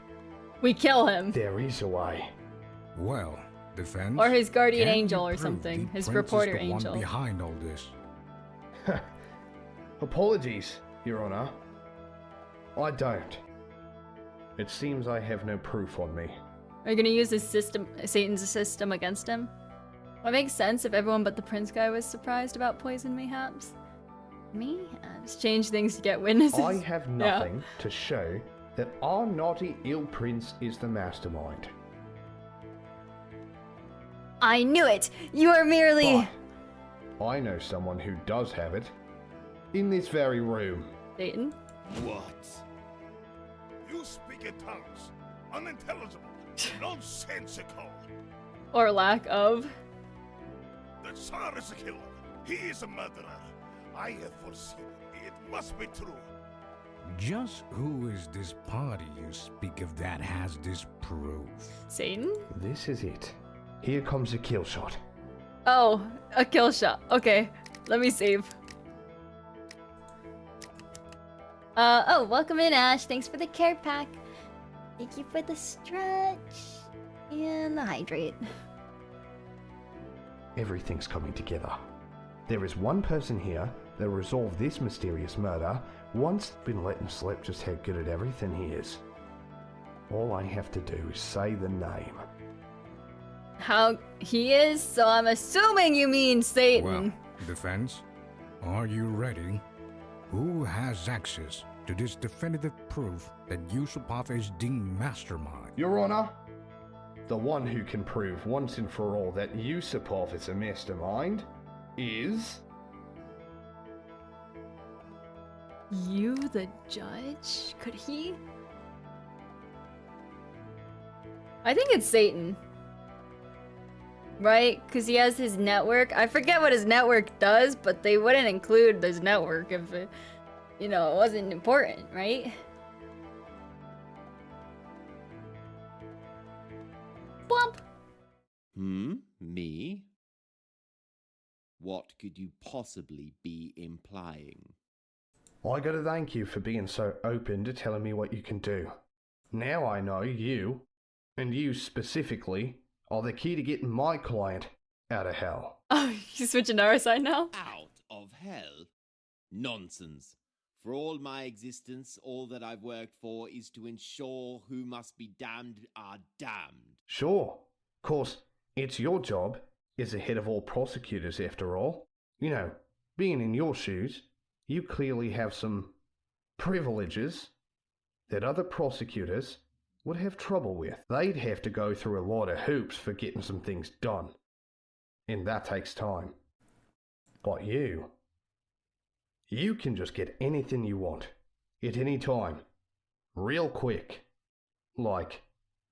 We kill him. There is a way. Well, defense. Or his guardian can angel you or prove something. the His prince reporter is the angel. one behind all this? Apologies, Your Honor. I don't. It seems I have no proof on me. Are you gonna use his system, Satan's system against him? Well, it makes sense if everyone but the prince guy was surprised about poison mayhaps. Me? Just change things to get witnesses. I have nothing to show that our naughty ill prince is the mastermind. I knew it! You are merely... But I know someone who does have it. In this very room. Satan? What? You speak in tongues. Unintelligible. Nonsensical. Or lack of. The Tsar is a killer. He is a murderer. I have foreseen it. It must be true. Just who is this party you speak of that has this proof? Satan? This is it. Here comes a kill shot. Oh, a kill shot. Okay, let me save. Oh, welcome in, Ash. Thanks for the care pack. Thank you for the stretch and the hydrate. Everything's coming together. There is one person here that will resolve this mysterious murder once been letting slip just how good at everything he is. All I have to do is say the name. How he is? So I'm assuming you mean Satan. Well, defense, are you ready? Who has access to this definitive proof that Yusupov is the mastermind? Your Honor, the one who can prove once and for all that Yusupov is a mastermind is... You, the judge? Could he? I think it's Satan. Right? Because he has his network. I forget what his network does, but they wouldn't include this network if it, you know, it wasn't important, right? Blump! Me? What could you possibly be implying? I gotta thank you for being so open to telling me what you can do. Now I know you, and you specifically, are the key to getting my client out of hell. Oh, you switching to our side now? Out of hell? Nonsense. For all my existence, all that I've worked for is to ensure who must be damned are damned. Sure, course, it's your job as the head of all prosecutors after all. You know, being in your shoes, you clearly have some privileges that other prosecutors would have trouble with. They'd have to go through a lot of hoops for getting some things done. And that takes time. But you can just get anything you want, at any time, real quick. Like,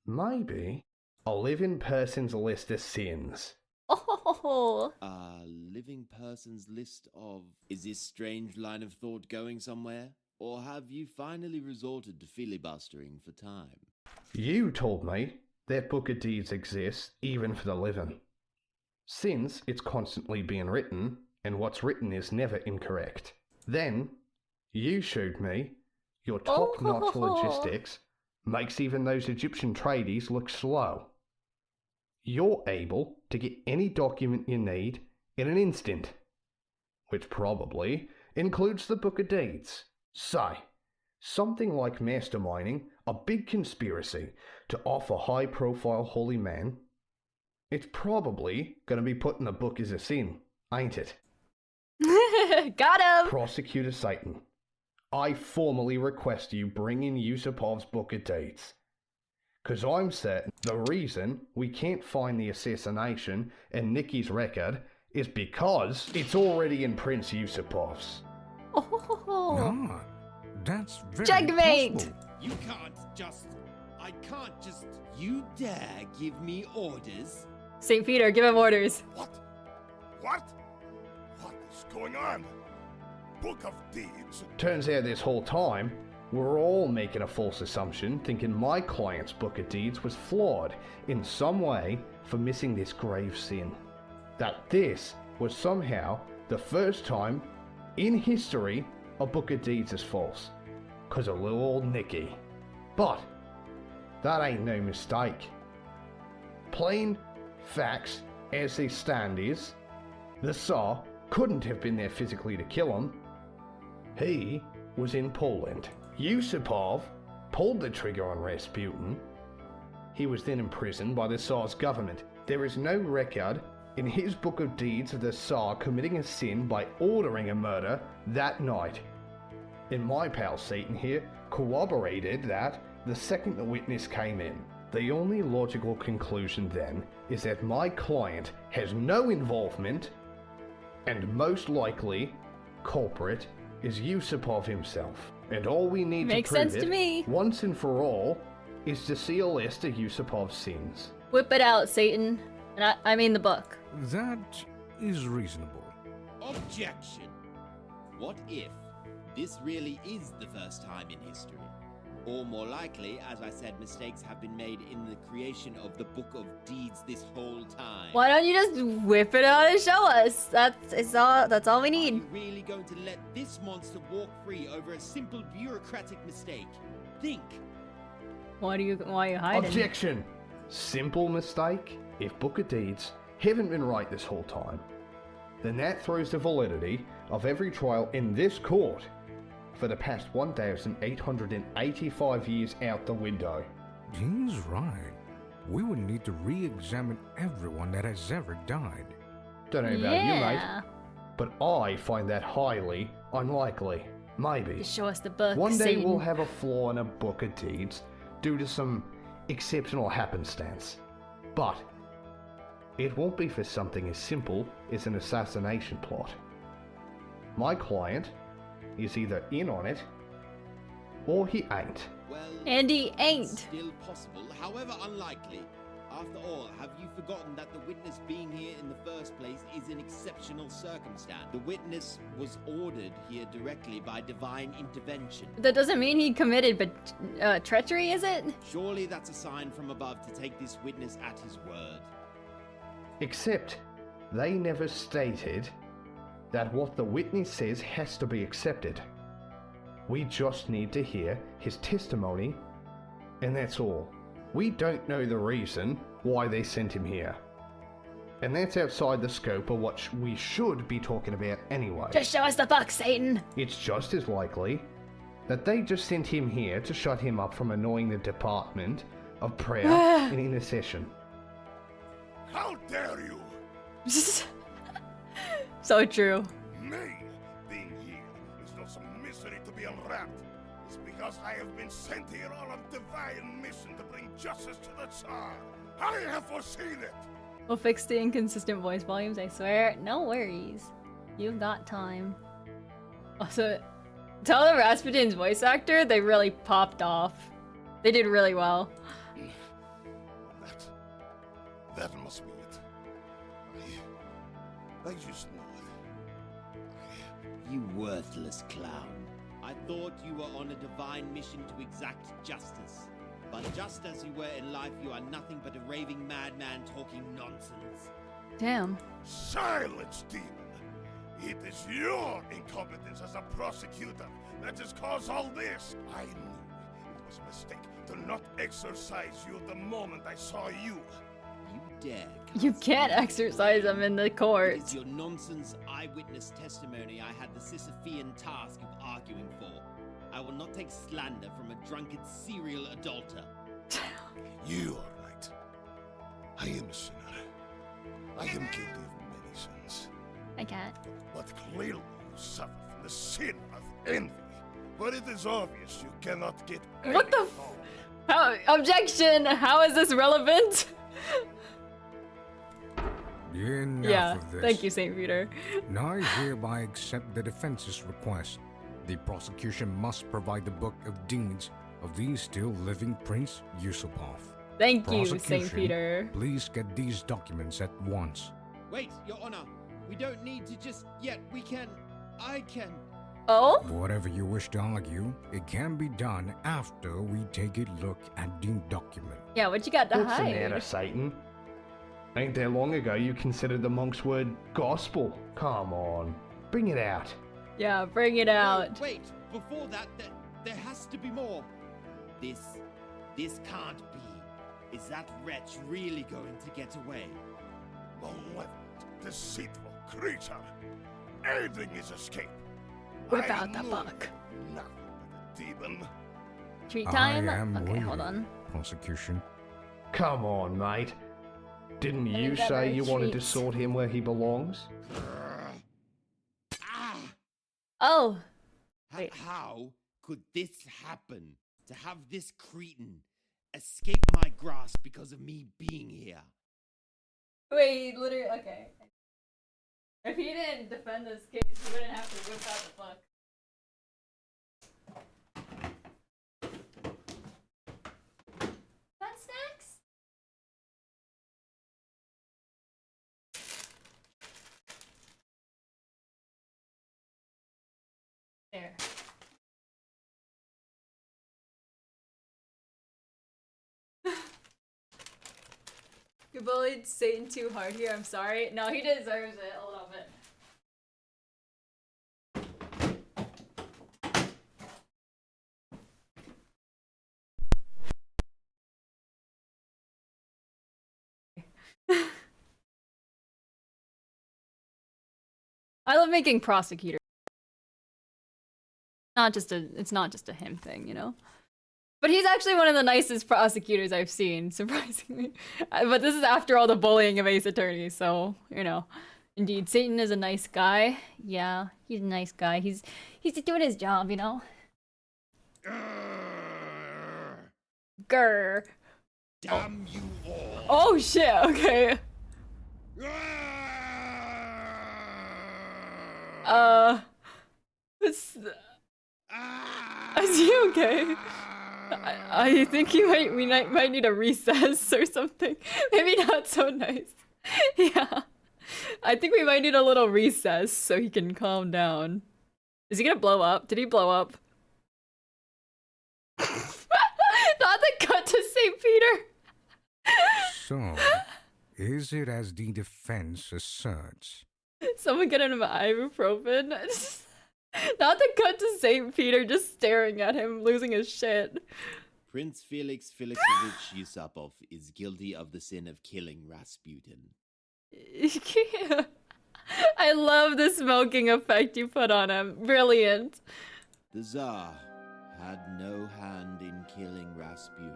maybe a living person's list of sins. Oh, A living person's list of... Is this strange line of thought going somewhere? Or have you finally resorted to filibustering for time? You told me that Book of Deeds exists even for the living. Since it's constantly being written, and what's written is never incorrect. Then, you showed me your top-notch logistics makes even those Egyptian tradies look slow. You're able to get any document you need in an instant, which probably includes the Book of Deeds. Say, something like masterminding a big conspiracy to off a high-profile holy man, it's probably going to be put in the book as a sin, ain't it? got him! Prosecutor Satan, I formally request you bring in Yusupov's Book of Deeds. Because I'm certain the reason we can't find the assassination in Nikki's record is because it's already in Prince Yusupov's. Oh, Ah, that's very checkmate! possible. You can't just... I can't just... You dare give me orders? St. Peter, give him orders. What? What? What is going on? Book of Deeds? Turns out this whole time, we're all making a false assumption, thinking my client's Book of Deeds was flawed in some way for missing this grave sin. That this was somehow the first time in history a Book of Deeds is false. 'Cause of little old Nicky. But that ain't no mistake. Plain facts as they stand is, the Tsar couldn't have been there physically to kill him. He was in Poland. Yusupov pulled the trigger on Rasputin. He was then imprisoned by the Tsar's government. There is no record in his Book of Deeds of the Tsar committing a sin by ordering a murder that night. And my pal Satan here corroborated that the second the witness came in. The only logical conclusion then is that my client has no involvement, and most likely culprit is Yusupov himself. And all we need Makes to prove sense to it, me. once and for all, is to see a list of Yusupov's sins. Whip it out, Satan. And I mean the book. That is reasonable. Objection! What if this really is the first time in history? Or more likely, as I said, mistakes have been made in the creation of the Book of Deeds this whole time. Why don't you just whip it out and show us? That's all we Are need. you really going to let this monster walk free over a simple bureaucratic mistake? Think! Why are you hiding? Objection! Simple mistake? If Book of Deeds haven't been right this whole time, then that throws the validity of every trial in this court for the past 1,885 years out the window. He's right. We would need to re-examine everyone that has ever died. Don't know about you, mate, Yeah. but I find that highly unlikely. Maybe. Just show us the book, One day Satan. we'll have a flaw in a Book of Deeds due to some exceptional happenstance. But it won't be for something as simple as an assassination plot. My client is either in on it or he ain't. Well, And he it's ain't. still possible, however unlikely. After all, have you forgotten that the witness being here in the first place is an exceptional circumstance? The witness was ordered here directly by divine intervention. That doesn't mean he committed treachery, is it? Surely that's a sign from above to take this witness at his word. Except they never stated that what the witness says has to be accepted. We just need to hear his testimony, and that's all. We don't know the reason why they sent him here. And that's outside the scope of what we should be talking about anyway. Just show us the book, Satan. It's just as likely that they just sent him here to shut him up from annoying the Department of Prayer and Intercession. How dare you? So true. Me being here is not some mystery to be unwrapped. It's because I have been sent here on a divine mission to bring justice to the Tsar. I have foreseen it. We'll fix the inconsistent voice volumes, I swear. No worries. You've got time. Also, tell the Rasputin's voice actor, they really popped off. They did really well. That must be it. I just know it. You worthless clown. I thought you were on a divine mission to exact justice. But just as you were in life, you are nothing but a raving madman talking nonsense. Damn. Silence, demon! It is your incompetence as a prosecutor that has caused all this. I knew it was a mistake to not exorcise you the moment I saw you. You dare. You can't exercise them in the It court. is your nonsense eyewitness testimony I had the Sisyphean task of arguing for. I will not take slander from a drunken serial adulterer. You are right. I am a sinner. I am guilty of many sins. I can't. But clearly you suffer from the sin of envy. But it is obvious you cannot get What the any f- more. How? Objection! How is this relevant? Enough Yeah, of this. thank you, St. Peter. Now I hereby accept the defense's request. The prosecution must provide the book of deeds of the still living Prince Yusupov. Thank you, St. Prosecution, Peter. please get these documents at once. Wait, Your Honor. We don't need to just yet. We can. I can. Oh? Whatever you wish to argue, it can be done after we take a look at the document. Yeah, what you got to What's the matter, hide? Satan? Ain't that long ago you considered the monk's word gospel? Come on, bring it out. Yeah, bring it out. No, wait. Before that, there has to be more. This can't be. Is that wretch really going to get away? Malevolent, deceitful creature. Aiding his escape. Whip I out the knew book. Nothing but a demon. Treat I time? am Okay, hold waiting. on. Prosecution. Come on, mate. Didn't Any you better say you wanted to treats? sort him where he belongs? Ah! Oh, Wait. How could this happen? To have this cretin escape my grasp because of me being here? wait, literally, okay. If he didn't defend this case, he wouldn't have to whip out the book. Got snacks? There. You bullied Satan too hard here, I'm sorry. No, he deserves it a little bit. I love making prosecutors. It's not just a him thing, you know? But he's actually one of the nicest prosecutors I've seen, surprisingly. But this is after all the bullying of Ace Attorney, so, you know. Indeed, Satan is a nice guy. Yeah, he's a nice guy. He's doing his job, you know? Grr. Damn you all! Oh shit, okay. It's, is he okay? I think we might need a recess or something. Maybe not so nice. Yeah. I think we might need a little recess so he can calm down. Is he gonna blow up? Did he blow up? Not the cut to St. Peter. So, is it as the defense asserts? Someone get him ibuprofen. Not the cut to St. Peter just staring at him, losing his shit. Prince Felix Felixovich Yusupov is guilty of the sin of killing Rasputin. I love the smoking effect you put on him. Brilliant. The Tsar had no hand in killing Rasputin.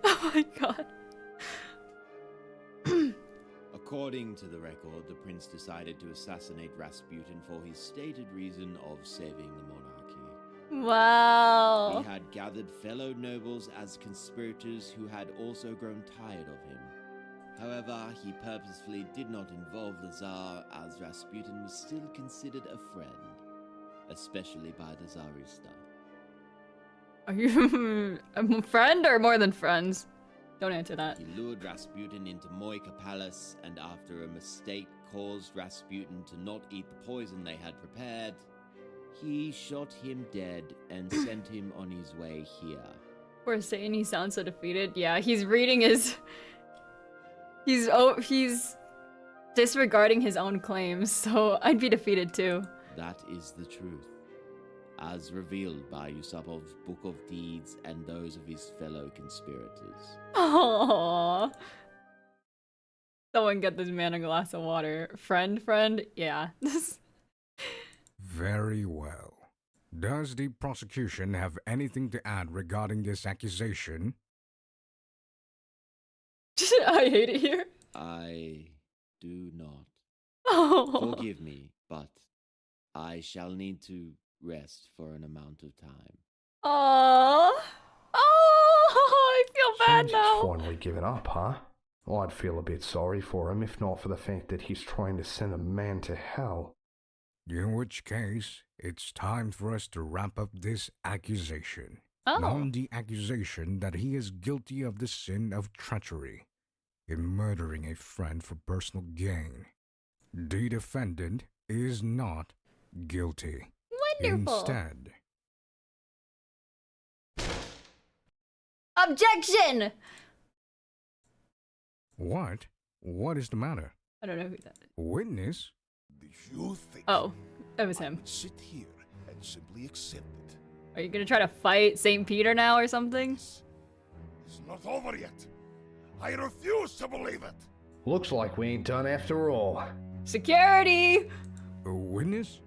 Oh my god. According to the record, the prince decided to assassinate Rasputin for his stated reason of saving the monarchy. Wow. He had gathered fellow nobles as conspirators who had also grown tired of him. However, he purposefully did not involve the Tsar, as Rasputin was still considered a friend, especially by the Tsarista. Are you a friend or more than friends? Don't answer that. He lured Rasputin into Moika Palace, and after a mistake caused Rasputin to not eat the poison they had prepared, he shot him dead and sent him on his way here. We're saying he sounds so defeated. Yeah, he's reading his... He's disregarding his own claims, so I'd be defeated too. That is the truth, as revealed by Yusupov's Book of Deeds and those of his fellow conspirators. Aww. Someone get this man a glass of water. Friend? Yeah. Very well. Does the prosecution have anything to add regarding this accusation? I hate it here. I do not. Oh. Forgive me, but I shall need to rest for an amount of time. Oh, I feel bad Seems now. he's finally given up, huh? I'd feel a bit sorry for him if not for the fact that he's trying to send a man to hell. In which case, it's time for us to wrap up this accusation. Oh. On the accusation that he is guilty of the sin of treachery in murdering a friend for personal gain. The defendant is not guilty. Wonderful. Instead, Objection! what? What is the matter? I don't know who that is. Witness? Do you think Oh, it was I him. would sit here and simply accept it? Are you gonna try to fight St. Peter now or something? It's not over yet. I refuse to believe it. Looks like we ain't done after all. Security! A witness?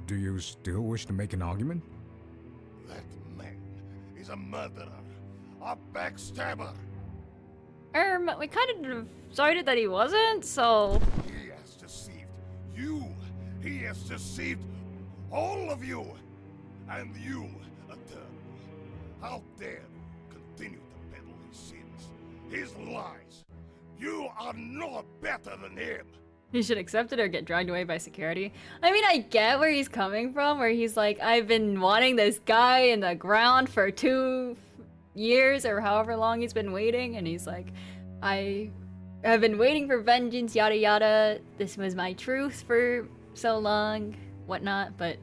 Do you still wish to make an argument? That man is a murderer, a backstabber. We kind of decided that he wasn't, so... He has deceived you. He has deceived all of you. And you, Eternal. How dare you continue to peddle his sins, his lies. You are not better than him. He should accept it or get dragged away by security. I mean, I get where he's coming from, where he's like, I've been wanting this guy in the ground for 2 years or however long he's been waiting, and he's like, I have been waiting for vengeance, yada yada. This was my truth for so long, whatnot, but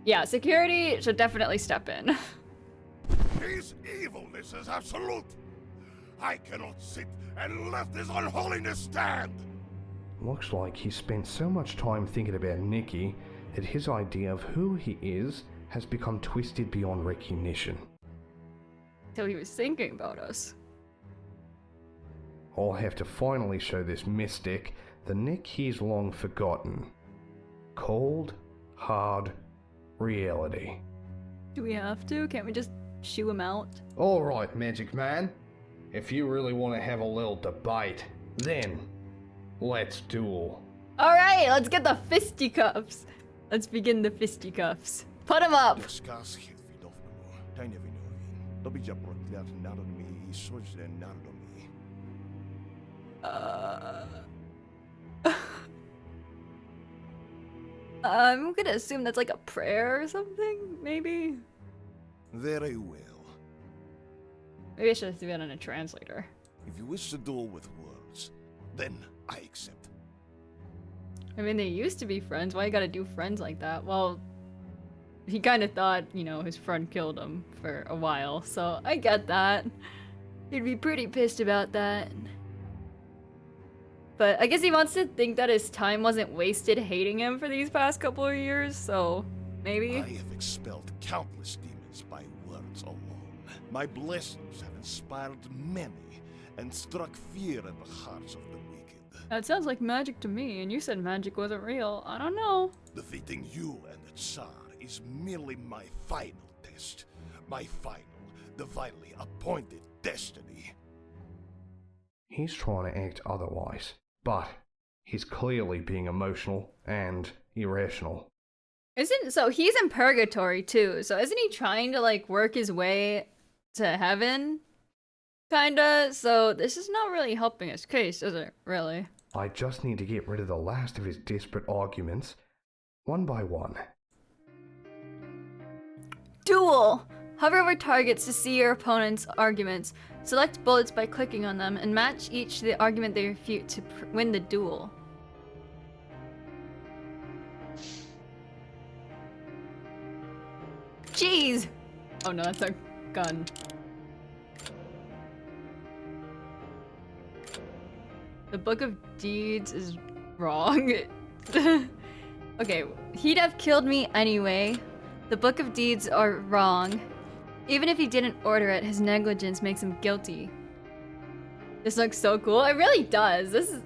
yeah, security should definitely step in. His evilness is absolute. I cannot sit and let this unholiness stand. Looks like he spent so much time thinking about Nicky that his idea of who he is has become twisted beyond recognition. So he was thinking about us. I'll have to finally show this mystic the Nick he's long forgotten. Cold, hard reality. Do we have to? Can't we just shoo him out? Alright, Magic Man. If you really want to have a little debate, then let's duel. Alright, let's get the fisticuffs. Let's begin the fisticuffs. Put him up! I'm gonna assume that's like a prayer or something, maybe? Very well. Maybe I should have been on a translator. If you wish to duel with words, then I accept. I mean, they used to be friends. Why you gotta do friends like that? Well, he kind of thought, you know, his friend killed him for a while, so I get that. He'd be pretty pissed about that. But I guess he wants to think that his time wasn't wasted hating him for these past couple of years, so maybe. I have expelled countless demons by words alone. My blessings have inspired many and struck fear in the hearts of the wicked. That sounds like magic to me, and you said magic wasn't real. I don't know. Defeating you and the Tsar is merely my final test. My final, divinely appointed destiny. He's trying to act otherwise, but he's clearly being emotional and irrational. So he's in purgatory too, so isn't he trying to like work his way to heaven? Kinda, so this is not really helping his case, is it, really? I just need to get rid of the last of his desperate arguments, one by one. Duel! Hover over targets to see your opponent's arguments. Select bullets by clicking on them, and match each to the argument they refute to win the duel. Jeez! Oh no, that's a gun. The Book of Deeds is wrong. Okay, he'd have killed me anyway. The Book of Deeds are wrong. Even if he didn't order it, his negligence makes him guilty. This looks so cool. It really does. This is...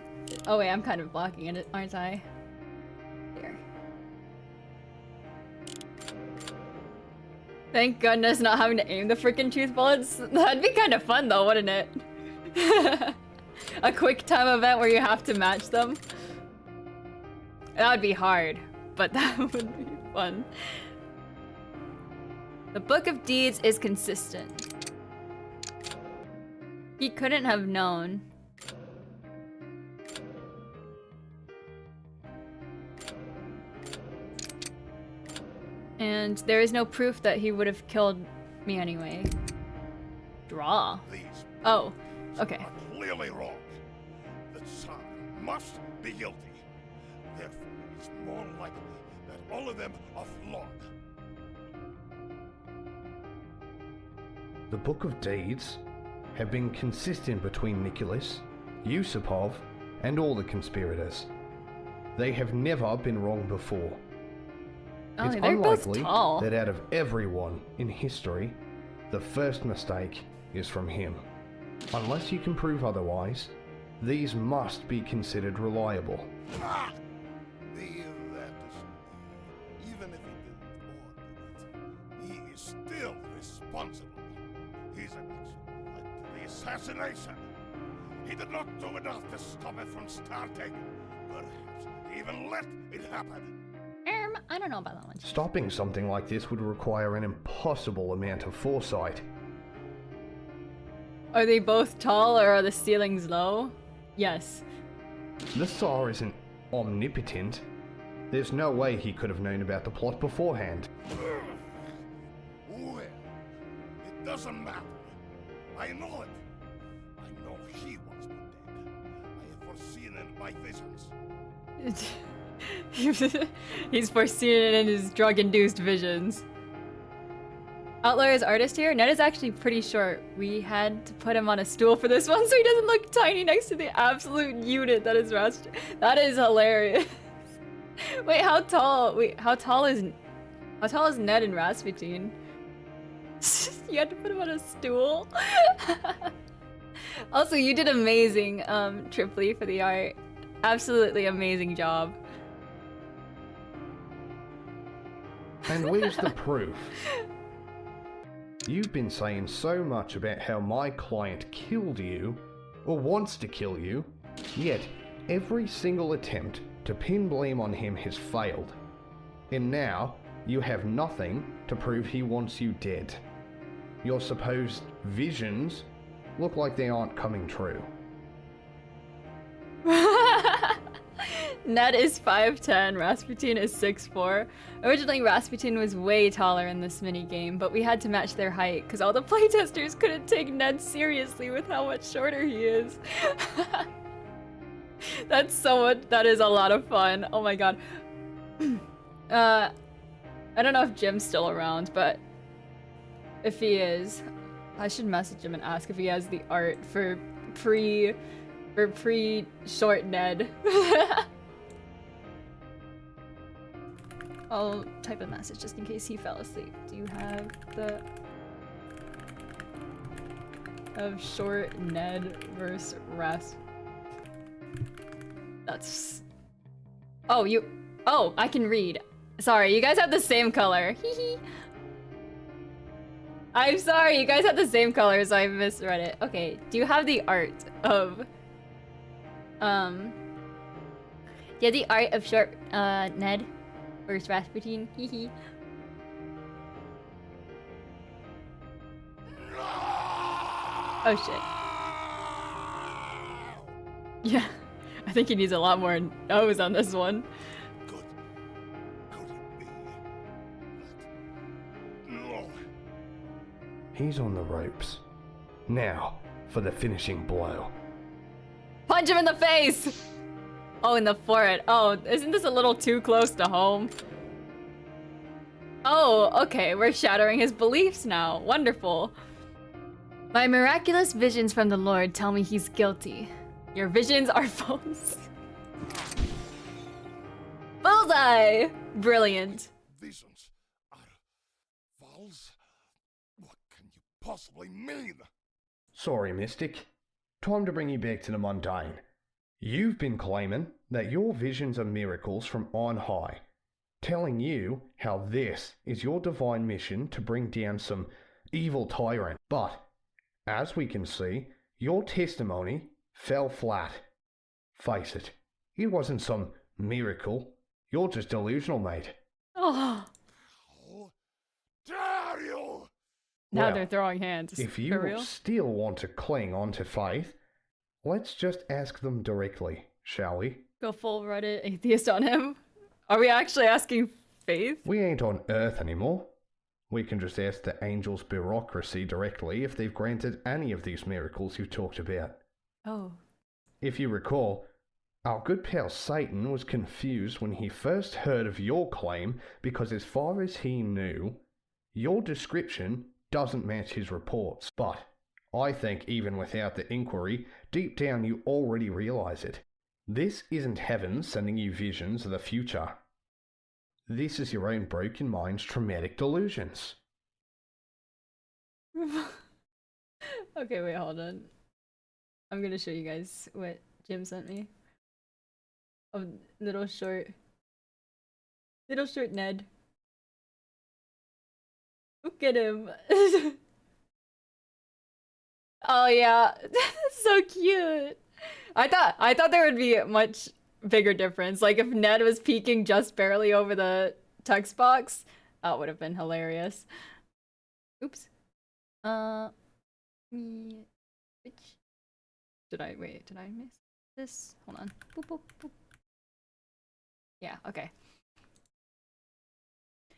Oh wait, I'm kind of blocking it, aren't I? There. Thank goodness not having to aim the freaking truth bullets. That'd be kind of fun though, wouldn't it? A quick time event where you have to match them. That would be hard, but that would be fun. The Book of Deeds is consistent. He couldn't have known. And there is no proof that he would have killed me anyway. Draw. These Oh, okay. are clearly wrong. The Tsar must be guilty. Therefore, it's more likely that all of them are flawed. The Book of Deeds have been consistent between Nicholas, Yusupov, and all the conspirators. They have never been wrong before. Oh, It's they're both unlikely tall. that out of everyone in history, the first mistake is from him. Unless you can prove otherwise, these must be considered reliable. Ah! Leave that to Steve. Even if he didn't order it, he is still responsible. His action led to the assassination. He did not do enough to stop it from starting. Perhaps he even let it happen. I don't know about that one. Stopping something like this would require an impossible amount of foresight. Are they both tall or are the ceilings low? Yes. The Tsar isn't omnipotent. There's no way he could have known about the plot beforehand. Well, it doesn't matter. I know it. I know he wants me dead. I have foreseen it in my visions. He's foreseen it in his drug-induced visions. Outlawyer's artist here? Ned is actually pretty short. We had to put him on a stool for this one so he doesn't look tiny next to the absolute unit that is Rast. That is hilarious. Wait, how tall is Ned and Rasputin? You had to put him on a stool? Also, you did amazing, Triply, for the art. Absolutely amazing job. And where's the proof? You've been saying so much about how my client killed you, or wants to kill you, yet every single attempt to pin blame on him has failed. And now, you have nothing to prove he wants you dead. Your supposed visions look like they aren't coming true. Ned is 5'10", Rasputin is 6'4". Originally, Rasputin was way taller in this minigame, but we had to match their height because all the playtesters couldn't take Ned seriously with how much shorter he is. That is a lot of fun. Oh my god. I don't know if Jim's still around, but if he is, I should message him and ask if he has the art for pre-short Ned. I'll type a message just in case he fell asleep. Do you have the of short Ned versus Ras? That's oh, I can read. Sorry, you guys have the same color. Hee. I'm sorry, you guys have the same color, so I misread it. Okay, do you have the art of yeah, the art of short Ned versus Rasputin? Hee. Oh shit. Yeah, I think he needs a lot more O's on this one. Could it be that... No. He's on the ropes. Now, for the finishing blow. Punch him in the face! Oh, in the forehead. Oh, isn't this a little too close to home? Oh, okay, we're shattering his beliefs now. Wonderful. My miraculous visions from the Lord tell me he's guilty. Your visions are false. Bullseye! Brilliant. Visions are false? What can you possibly mean? Sorry, Mystic. Time to bring you back to the mundane. You've been claiming that your visions are miracles from on high, telling you how this is your divine mission to bring down some evil tyrant. But, as we can see, your testimony fell flat. Face it, it wasn't some miracle. You're just delusional, mate. Oh, How dare you! now Well, they're throwing hands. If For you real? still want to cling on to faith, let's just ask them directly, shall we? Go full Reddit atheist on him. Are we actually asking faith? We ain't on Earth anymore. We can just ask the angels' bureaucracy directly if they've granted any of these miracles you've talked about. Oh. If you recall, our good pal Satan was confused when he first heard of your claim because as far as he knew, your description doesn't match his reports. But I think even without the inquiry, deep down you already realize it. This isn't heaven sending you visions of the future. This is your own broken mind's traumatic delusions. Okay, wait, hold on. I'm gonna show you guys what Jim sent me. Of little short Ned. Look at him. Oh yeah, so cute. I thought there would be a much bigger difference. Like if Ned was peeking just barely over the text box, that would have been hilarious. Oops. Which did I miss this? Hold on. Boop, boop, boop. Yeah, okay.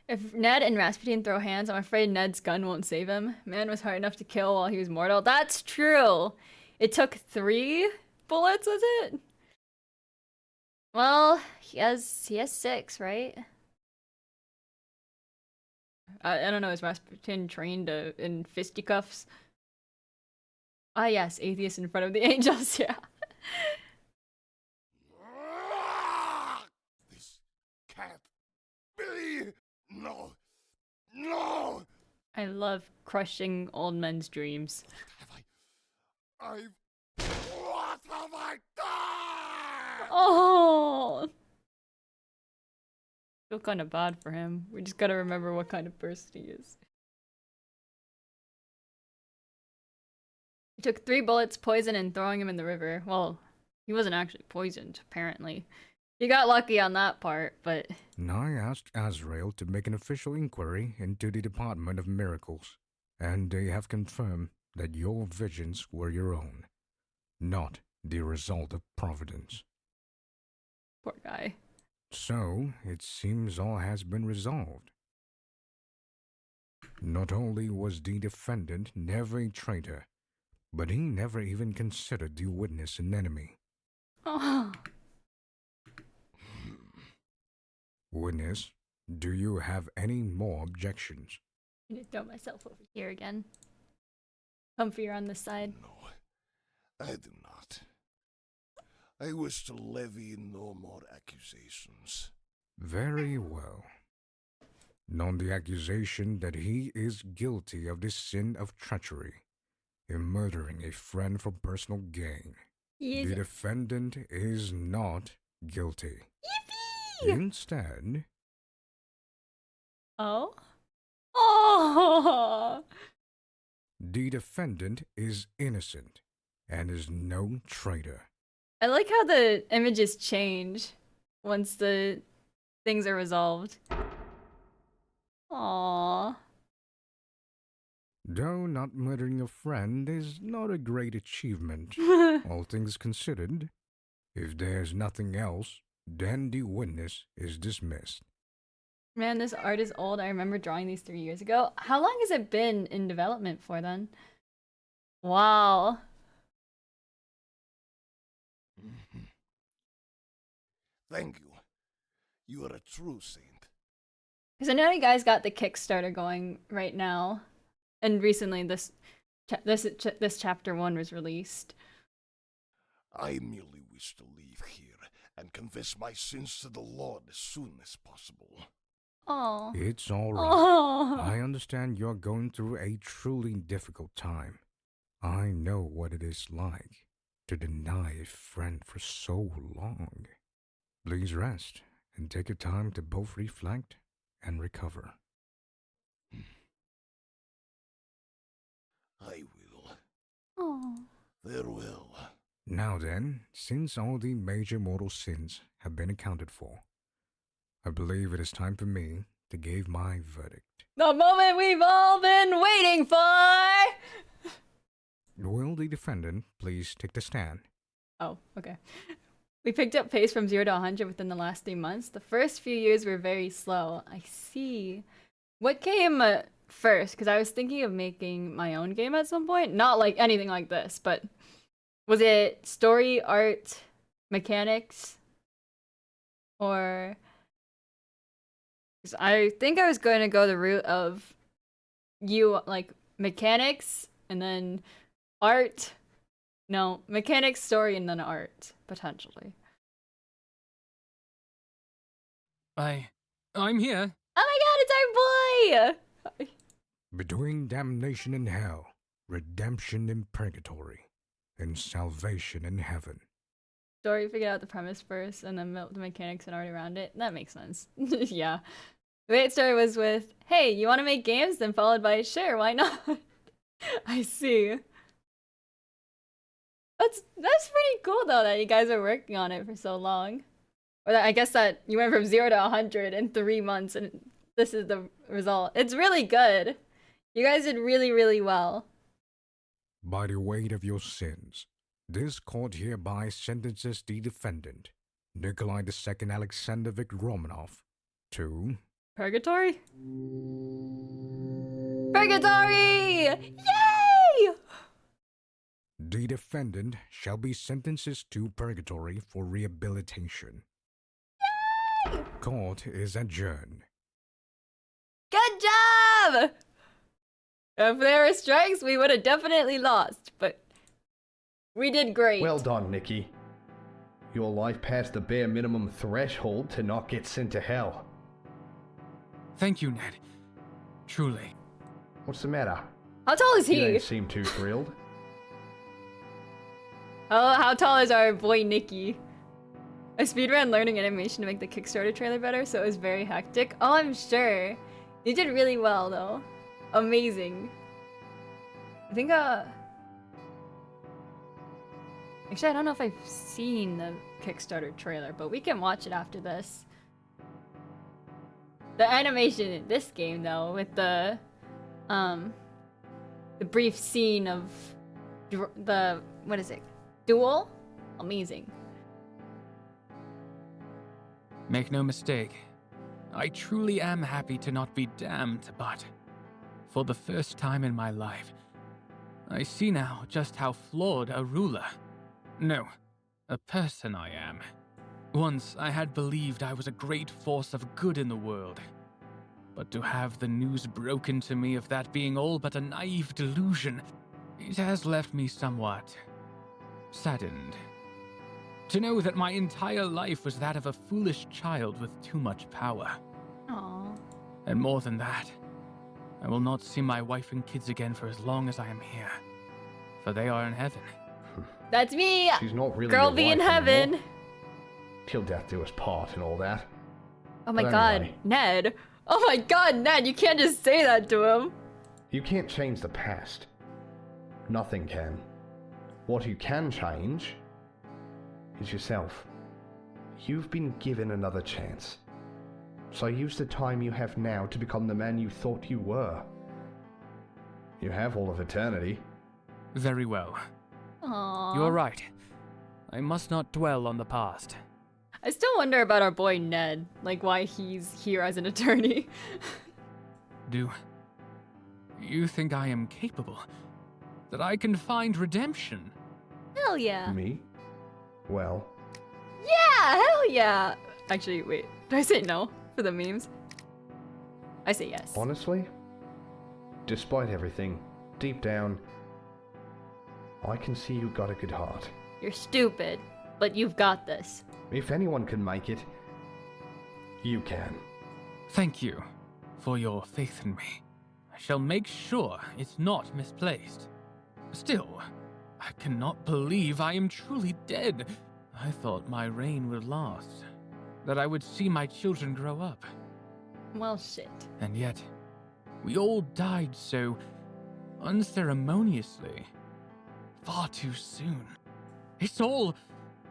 If Ned and Rasputin throw hands, I'm afraid Ned's gun won't save him. Man was hard enough to kill while he was mortal. That's true. It took 3 bullets, was it? Well, he has 6, right? I don't know, is Rasputin trained in fisticuffs? Ah yes, atheist in front of the angels, yeah. This can't be! No! No! I love crushing old men's dreams. What have I done? Oh! Feel kind of bad for him. We just gotta remember what kind of person he is. He took 3 bullets, poison, and throwing him in the river. Well, he wasn't actually poisoned, apparently. He got lucky on that part, but... I asked Azrael to make an official inquiry into the Department of Miracles, and they have confirmed that your visions were your own, not the result of providence. Poor guy. So, it seems all has been resolved. Not only was the defendant never a traitor, but he never even considered the witness an enemy. Oh. Witness, do you have any more objections? I'm gonna throw myself over here again. comfier on this side. No, I do not. I wish to levy no more accusations. Very well. On the accusation that he is guilty of the sin of treachery in murdering a friend for personal gain, the defendant is not guilty. Yippee! Instead, Oh? Oh! the defendant is innocent and is no traitor. I like how the images change once the things are resolved. Aww. Though not murdering a friend is not a great achievement, all things considered, if there's nothing else, then the witness is dismissed. Man, this art is old. I remember drawing these 3 years ago. How long has it been in development for then? Wow. Thank you. You are a true saint. Because I know you guys got the Kickstarter going right now, and recently this chapter 1 was released. I merely wish to leave here and confess my sins to the Lord as soon as possible. Oh. It's all right. Oh. I understand you're going through a truly difficult time. I know what it is like to deny a friend for so long. Please rest and take your time to both reflect and recover. I will. Oh. Farewell. Now then, since all the major mortal sins have been accounted for, I believe it is time for me to give my verdict. The moment we've all been waiting for! Will the defendant please take the stand? Oh, okay. We picked up pace from 0 to 100 within the last 3 months. The first few years were very slow. I see. What came first? Because I was thinking of making my own game at some point. Not like anything like this, but was it story, art, mechanics? Or... 'cause I think I was going to go the route of like mechanics and then art. No, mechanics, story, and then art, potentially. I'm here. Oh my god, it's our boy! Between damnation in hell, redemption in purgatory, and salvation in heaven. Story, figured out the premise first, and then built the mechanics and art around it. That makes sense. Yeah. The way it started was with, hey, you want to make games? Then followed by, sure, why not? I see. That's pretty cool though that you guys are working on it for so long. Or that, I guess that you went from 0 to 100 in 3 months and this is the result. It's really good. You guys did really, really well. By the weight of your sins, this court hereby sentences the defendant, Nikolai II Alexandrovich Romanov, to... Purgatory? Purgatory! Yay! The defendant shall be sentenced to purgatory for rehabilitation. Yay! Court is adjourned. Good job! If there were strikes, we would have definitely lost, but we did great. Well done, Nikki. Your life passed the bare minimum threshold to not get sent to hell. Thank you, Ned. Truly. What's the matter? How tall is You he? don't seem too thrilled. How tall is our boy Nikki? I speedran learning animation to make the Kickstarter trailer better, so it was very hectic. Oh, I'm sure. You did really well, though. Amazing. I think, actually, I don't know if I've seen the Kickstarter trailer, but we can watch it after this. The animation in this game, though, with the brief scene of the, what is it? Duel? Amazing. Make no mistake. I truly am happy to not be damned, but for the first time in my life, I see now just how flawed a ruler, no, a person I am. Once I had believed I was a great force of good in the world, but to have the news broken to me of that being all but a naive delusion, It has left me somewhat saddened to know that my entire life was that of a foolish child with too much power. Aw. And more than that, I will not see my wife and kids again for as long as I am here, for they are in heaven. That's me! She's not really Girl your be in wife heaven! anymore. Till death do us part and all that. Oh my But god, anyway. Ned! Oh my god, Ned, you can't just say that to him! You can't change the past. Nothing can. What you can change is yourself. You've been given another chance. So use the time you have now to become the man you thought you were. You have all of eternity. Very well. Aww. You are right. I must not dwell on the past. I still wonder about our boy Ned, like why he's here as an attorney. Do you think I am capable? That I can find redemption? Hell yeah. Me? Well, Yeah, hell yeah! Actually, wait, did I say no for the memes? I say yes. honestly, despite everything, deep down, I can see you got a good heart. You're stupid, but you've got this. If anyone can make it, you can. Thank you for your faith in me. I shall make sure it's not misplaced. Still, I cannot believe I am truly dead. I thought my reign would last, that I would see my children grow up. Well, shit. And yet, we all died so unceremoniously, far too soon. It's all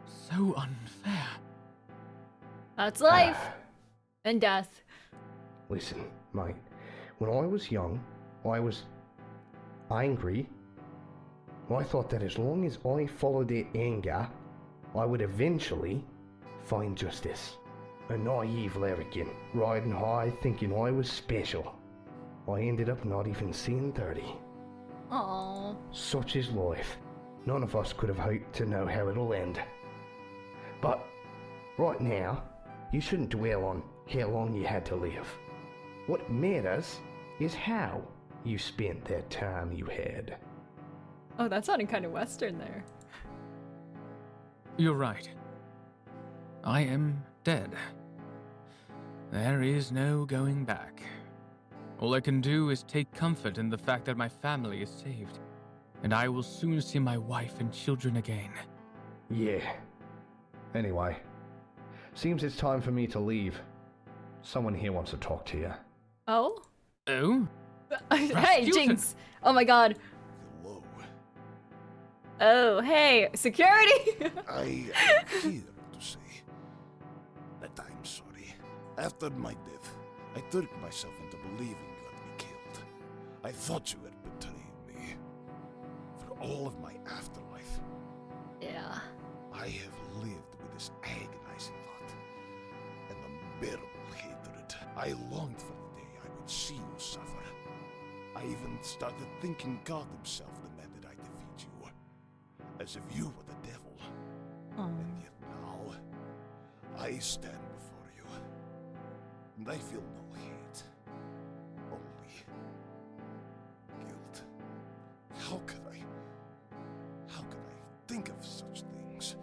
so unfair. That's life. And death. Listen, mate, when I was young, I was angry. I thought that as long as I followed that anger, I would eventually find justice. A naive larrikin, riding high thinking I was special. I ended up not even seeing 30. Aww. Such is life. None of us could have hoped to know how it'll end. But right now, you shouldn't dwell on how long you had to live. What matters is how you spent that time you had. Oh, that sounded kind of Western there. You're right. I am dead. There is no going back. All I can do is take comfort in the fact that my family is saved, and I will soon see my wife and children again. Yeah. Anyway, seems it's time for me to leave. Someone here wants to talk to you. Oh? Oh? Hey, Rasputin. Jinx! Oh my god. Hello. Oh, hey, security! I am here to say that I'm sorry. After my death, I tricked myself into believing you had me killed. I thought you had betrayed me. For all of my afterlife, Yeah. I have lived with this agonizing thought and unbearable hatred. I longed for the day I would see you suffer. I even started thinking God himself demanded I defeat you, as if you were the devil. And yet now, I stand before you, and I feel no hate, only guilt. How could I think of such things?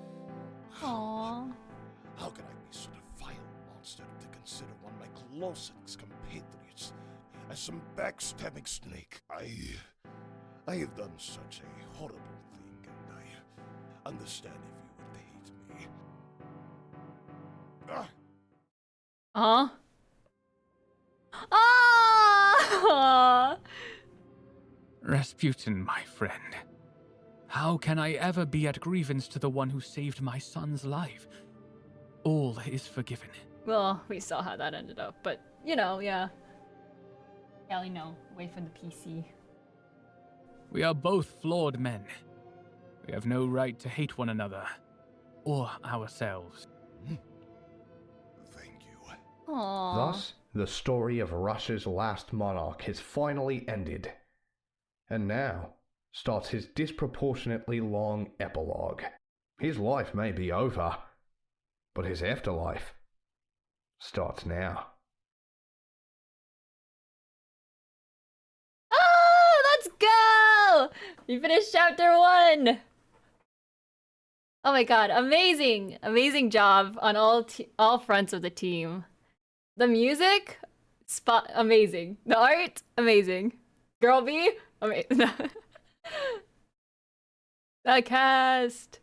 Aww. How can I be such a vile monster to consider one of my closest compatriots as some backstabbing snake? I have done such a horrible thing, and I understand if you would hate me. Huh? Ah! Rasputin, my friend. How can I ever be at grievance to the one who saved my son's life? All is forgiven. Well, we saw how that ended up, but you know, yeah. Ellie, no, away from the PC. We are both flawed men. We have no right to hate one another, or ourselves. Thank you. Aww. Thus, the story of Russia's last monarch has finally ended. And now starts his disproportionately long epilogue. His life may be over, but his afterlife starts now. Oh, let's go! go! We finished chapter 1! Oh my god, amazing! Amazing job on all fronts of the team. The music, amazing. The art, amazing. Girl B, amazing. The cast.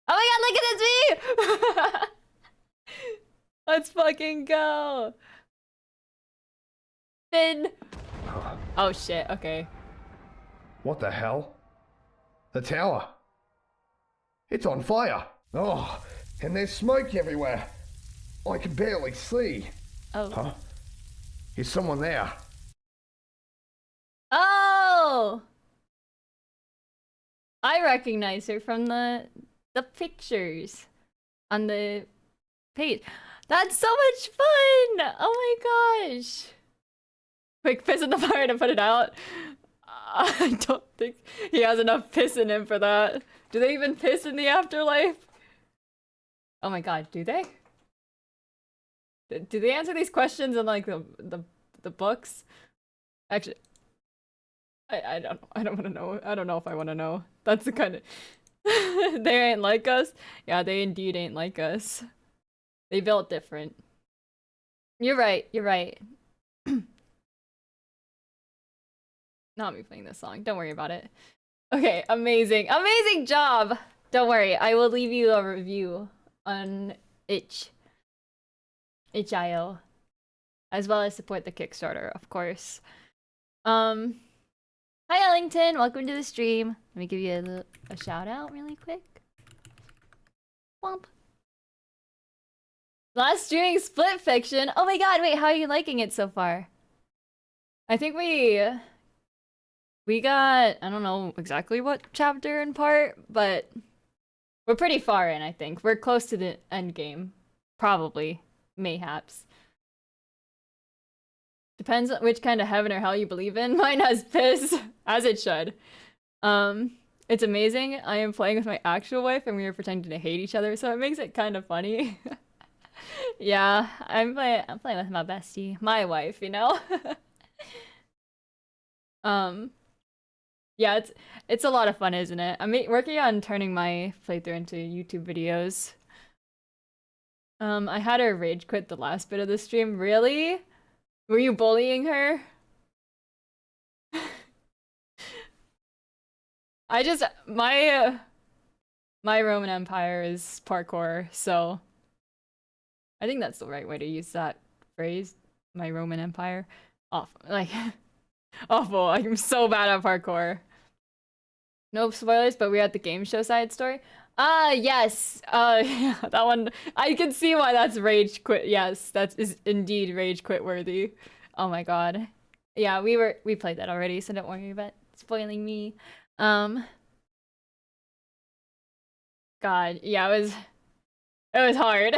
Oh my god, look at this me! Let's fucking go! Finn! Oh shit, okay. What the hell? The tower. It's on fire. Oh, and there's smoke everywhere. I can barely see. Oh. Huh? Is someone there? Oh! I recognize her from the pictures on the page. That's so much fun! Oh my gosh! Quick, piss in the fire to put it out. I don't think he has enough piss in him for that. Do they even piss in the afterlife? Oh my god, do they? Do they answer these questions in like the books? Actually, I don't want to know. I don't know if I want to know. That's the kind of they ain't like us. Yeah, they indeed ain't like us. They built different. You're right. You're right. Not me playing this song. Don't worry about it. Okay, amazing. Amazing job! Don't worry, I will leave you a review on itch.io. As well as support the Kickstarter, of course. Hi Ellington, welcome to the stream. Let me give you a shout out really quick. Womp. Last streaming Split Fiction. Oh my god, wait, how are you liking it so far? I think we got, I don't know exactly what chapter and part, but we're pretty far in, I think. We're close to the end game. Probably. Mayhaps. Depends on which kind of heaven or hell you believe in. Mine has piss, as it should. It's amazing. I am playing with my actual wife and we are pretending to hate each other, so it makes it kind of funny. Yeah, I'm playing with my bestie. My wife, you know? Yeah, it's a lot of fun, isn't it? I'm working on turning my playthrough into YouTube videos. I had her rage quit the last bit of the stream. Really? Were you bullying her? My Roman Empire is parkour, so I think that's the right way to use that phrase. My Roman Empire. Awful. Like awful. I'm so bad at parkour. No spoilers, but we're at the game show side story. Yes. Yeah, that one. I can see why that's rage quit. Yes, that is indeed rage quit worthy. Oh my god. Yeah, we played that already, so don't worry about spoiling me. God, yeah, it was hard.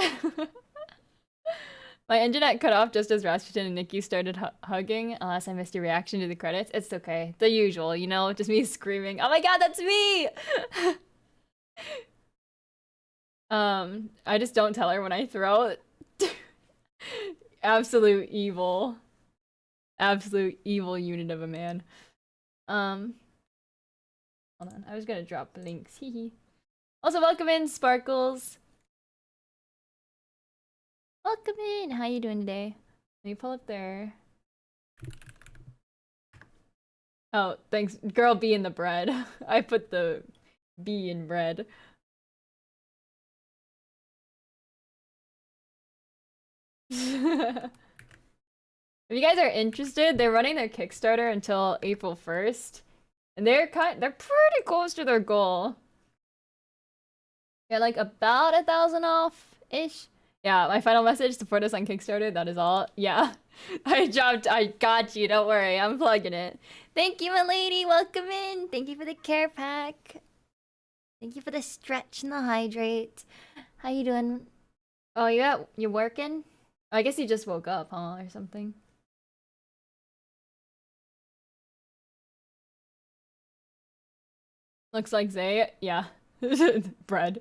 My internet cut off just as Rasputin and Nikki started hugging. Unless I missed your reaction to the credits. It's okay. The usual, you know? Just me screaming, oh my god, that's me! I just don't tell her when I throw it. Absolute evil. Absolute evil unit of a man. Hold on. I was gonna drop links. Hehe. Also, welcome in, Sparkles. Welcome in. How you doing today? Let me pull up there. Oh, thanks. Girl B in the bread. I put the B in bread. If you guys are interested, they're running their Kickstarter until April 1st. And they're pretty close to their goal. They're like about 1,000 off-ish. Yeah, my final message, support us on Kickstarter, that is all. Yeah. I got you, don't worry, I'm plugging it. Thank you, my lady, welcome in. Thank you for the care pack. Thank you for the stretch and the hydrate. How you doing? Oh, you working? I guess you just woke up, huh, or something. Looks like Zay, yeah. Bread.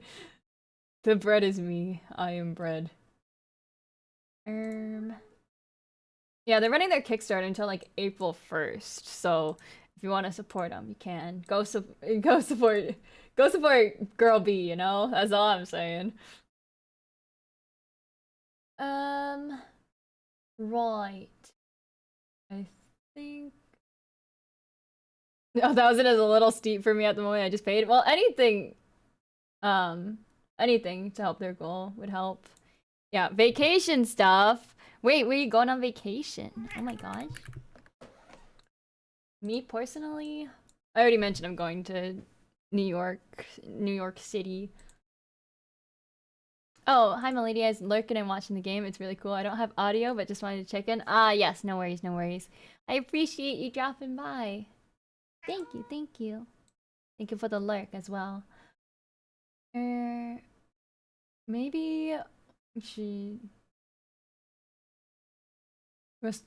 The bread is me. I am bread. Yeah, they're running their Kickstarter until like April 1st. So if you want to support them, you can go support Girl B. You know, that's all I'm saying. Right. I think. Oh, 1,000 is a little steep for me at the moment. I just paid. Well, anything to help their goal would help. Yeah, vacation stuff. Wait, where you going on vacation? Oh my gosh. Me personally, I already mentioned I'm going to New York City. Oh, hi Milady, I was lurking and watching the game. It's really cool. I don't have audio, but just wanted to check in. Ah, yes, no worries, no worries. I appreciate you dropping by. Thank you, thank you. Thank you for the lurk as well. Maybe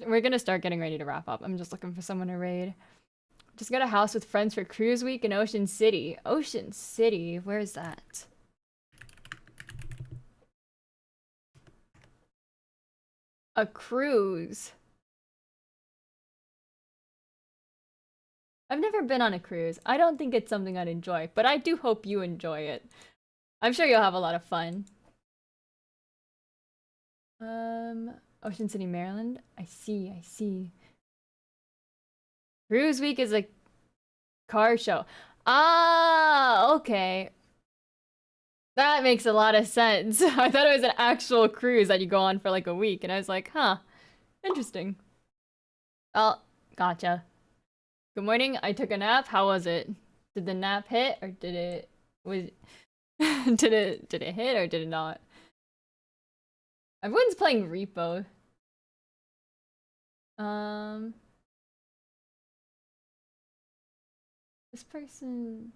we're gonna start getting ready to wrap up. I'm just looking for someone to raid. Just got a house with friends for cruise week in Ocean City. Ocean City, where's that? A cruise. I've never been on a cruise. I don't think it's something I'd enjoy, but I do hope you enjoy it. I'm sure you'll have a lot of fun. Ocean City, Maryland. I see. Cruise Week is a car show. Ah, okay. That makes a lot of sense. I thought it was an actual cruise that you go on for like a week, and I was like, huh, interesting. Oh, gotcha. Good morning. I took a nap. How was it? Did the nap hit, or did it did it hit, or did it not? Everyone's playing Repo. This person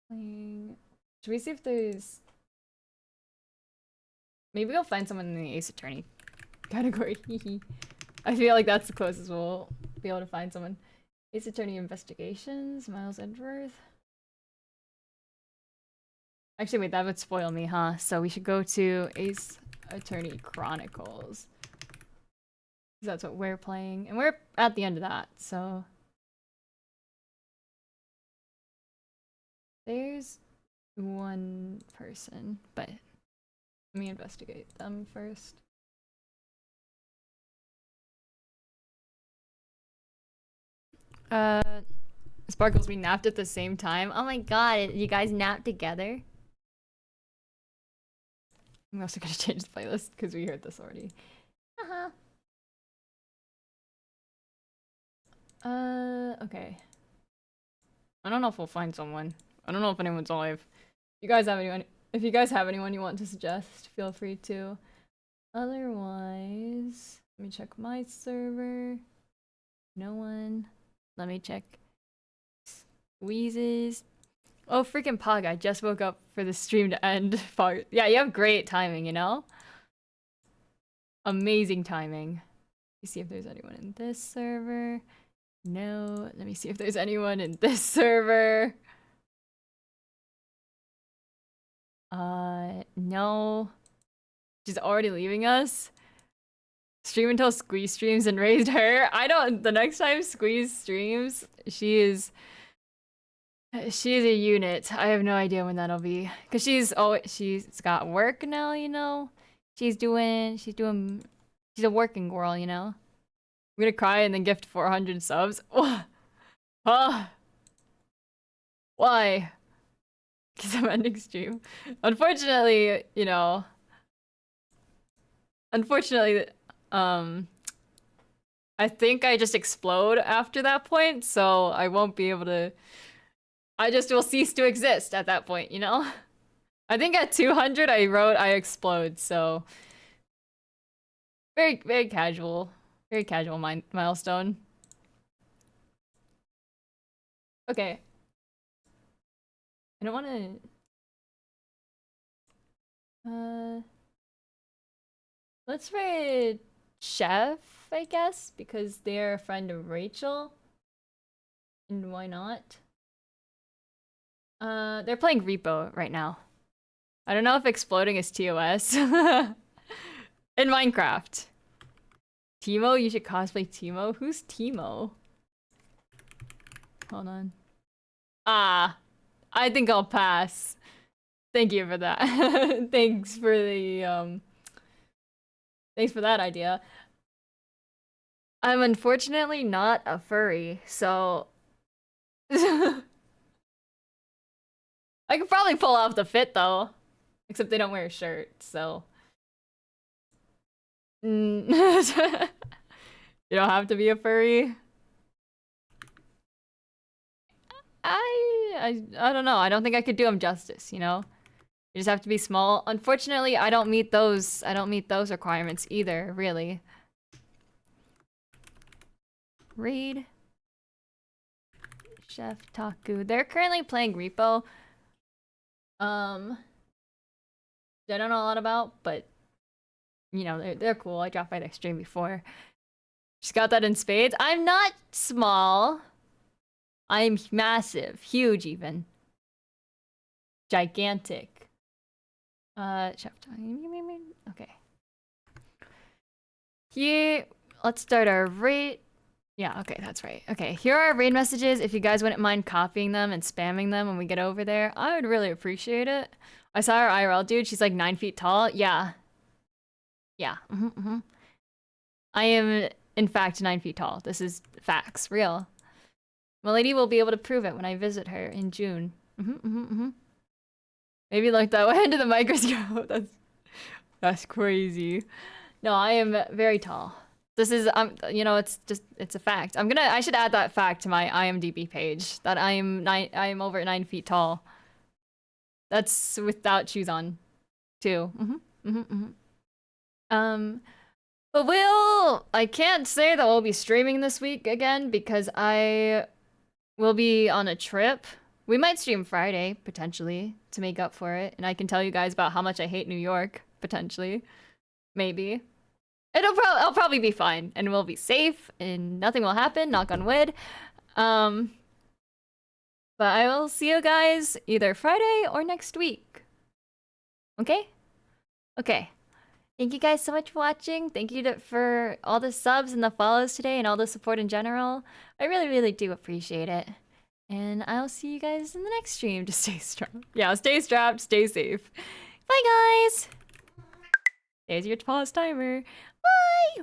playing. Should we see if there's? Maybe we'll find someone in the Ace Attorney category. I feel like that's the closest we'll be able to find someone. Ace Attorney Investigations, Miles Edgeworth. Actually, wait, that would spoil me, huh? So we should go to Ace Attorney Chronicles. That's what we're playing. And we're at the end of that, so... There's one person, but let me investigate them first. Sparkles, we napped at the same time. Oh my god, you guys napped together? I'm also gonna change the playlist because we heard this already. Okay. I don't know if we'll find someone. I don't know if anyone's alive. You guys have anyone? If you guys have anyone you want to suggest, feel free to. Otherwise, let me check my server. No one. Let me check. Wheezes. Oh, freaking Pog, I just woke up for the stream to end part. Yeah, you have great timing, you know? Amazing timing. Let me see if there's anyone in this server. No. Let me see if there's anyone in this server. No. She's already leaving us. Stream until Squeeze streams and raised her. I don't. The next time Squeeze streams, she is a unit. I have no idea when that'll be. Cause she's got work now, you know. She's a working girl, you know. I'm gonna cry and then gift 400 subs. Huh? Why? Cause I'm ending stream. Unfortunately, you know. Unfortunately, I think I just explode after that point, so I won't be able to. I just will cease to exist at that point, you know? I think at 200 I wrote I explode, so very, very casual. Very casual milestone. Okay. I don't want to... Let's raid Chef, I guess, because they're a friend of Rachel. And why not? They're playing Repo right now. I don't know if exploding is TOS. In Minecraft. Timo? You should cosplay Timo? Who's Timo? Hold on. Ah, I think I'll pass. Thank you for that. Thanks for the, thanks for that idea. I'm unfortunately not a furry, so... I could probably pull off the fit, though. Except they don't wear a shirt, so... You don't have to be a furry. I don't know. I don't think I could do them justice, you know? You just have to be small. Unfortunately, I don't meet those requirements either, really. Read. Chef Taku. They're currently playing Repo. I don't know a lot about, but you know, they're cool. I dropped by their stream before. She's got that in spades. I'm not small. I'm massive. Huge even. Gigantic. Chef Taku. Okay. Here, let's start our raid. Yeah, okay, that's right. Okay, here are our raid messages. If you guys wouldn't mind copying them and spamming them when we get over there, I would really appreciate it. I saw our IRL dude. She's like 9 feet tall. Yeah. Yeah. I am, in fact, 9 feet tall. This is facts. Real. Milady will be able to prove it when I visit her in June. Maybe look that way into the microscope. That's crazy. No, I am very tall. This is, you know, it's a fact. I should add that fact to my IMDb page, that I am over 9 feet tall. That's without shoes on, too. But I can't say that we'll be streaming this week again, because I will be on a trip. We might stream Friday, potentially, to make up for it, and I can tell you guys about how much I hate New York, potentially. Maybe. I'll probably be fine, and we'll be safe, and nothing will happen, knock on wood. But I will see you guys either Friday or next week. Okay? Okay. Thank you guys so much for watching. Thank you for all the subs and the follows today and all the support in general. I really, really do appreciate it. And I'll see you guys in the next stream. Just stay strong. Yeah, stay strapped, stay safe. Bye, guys! There's your pause timer. Bye!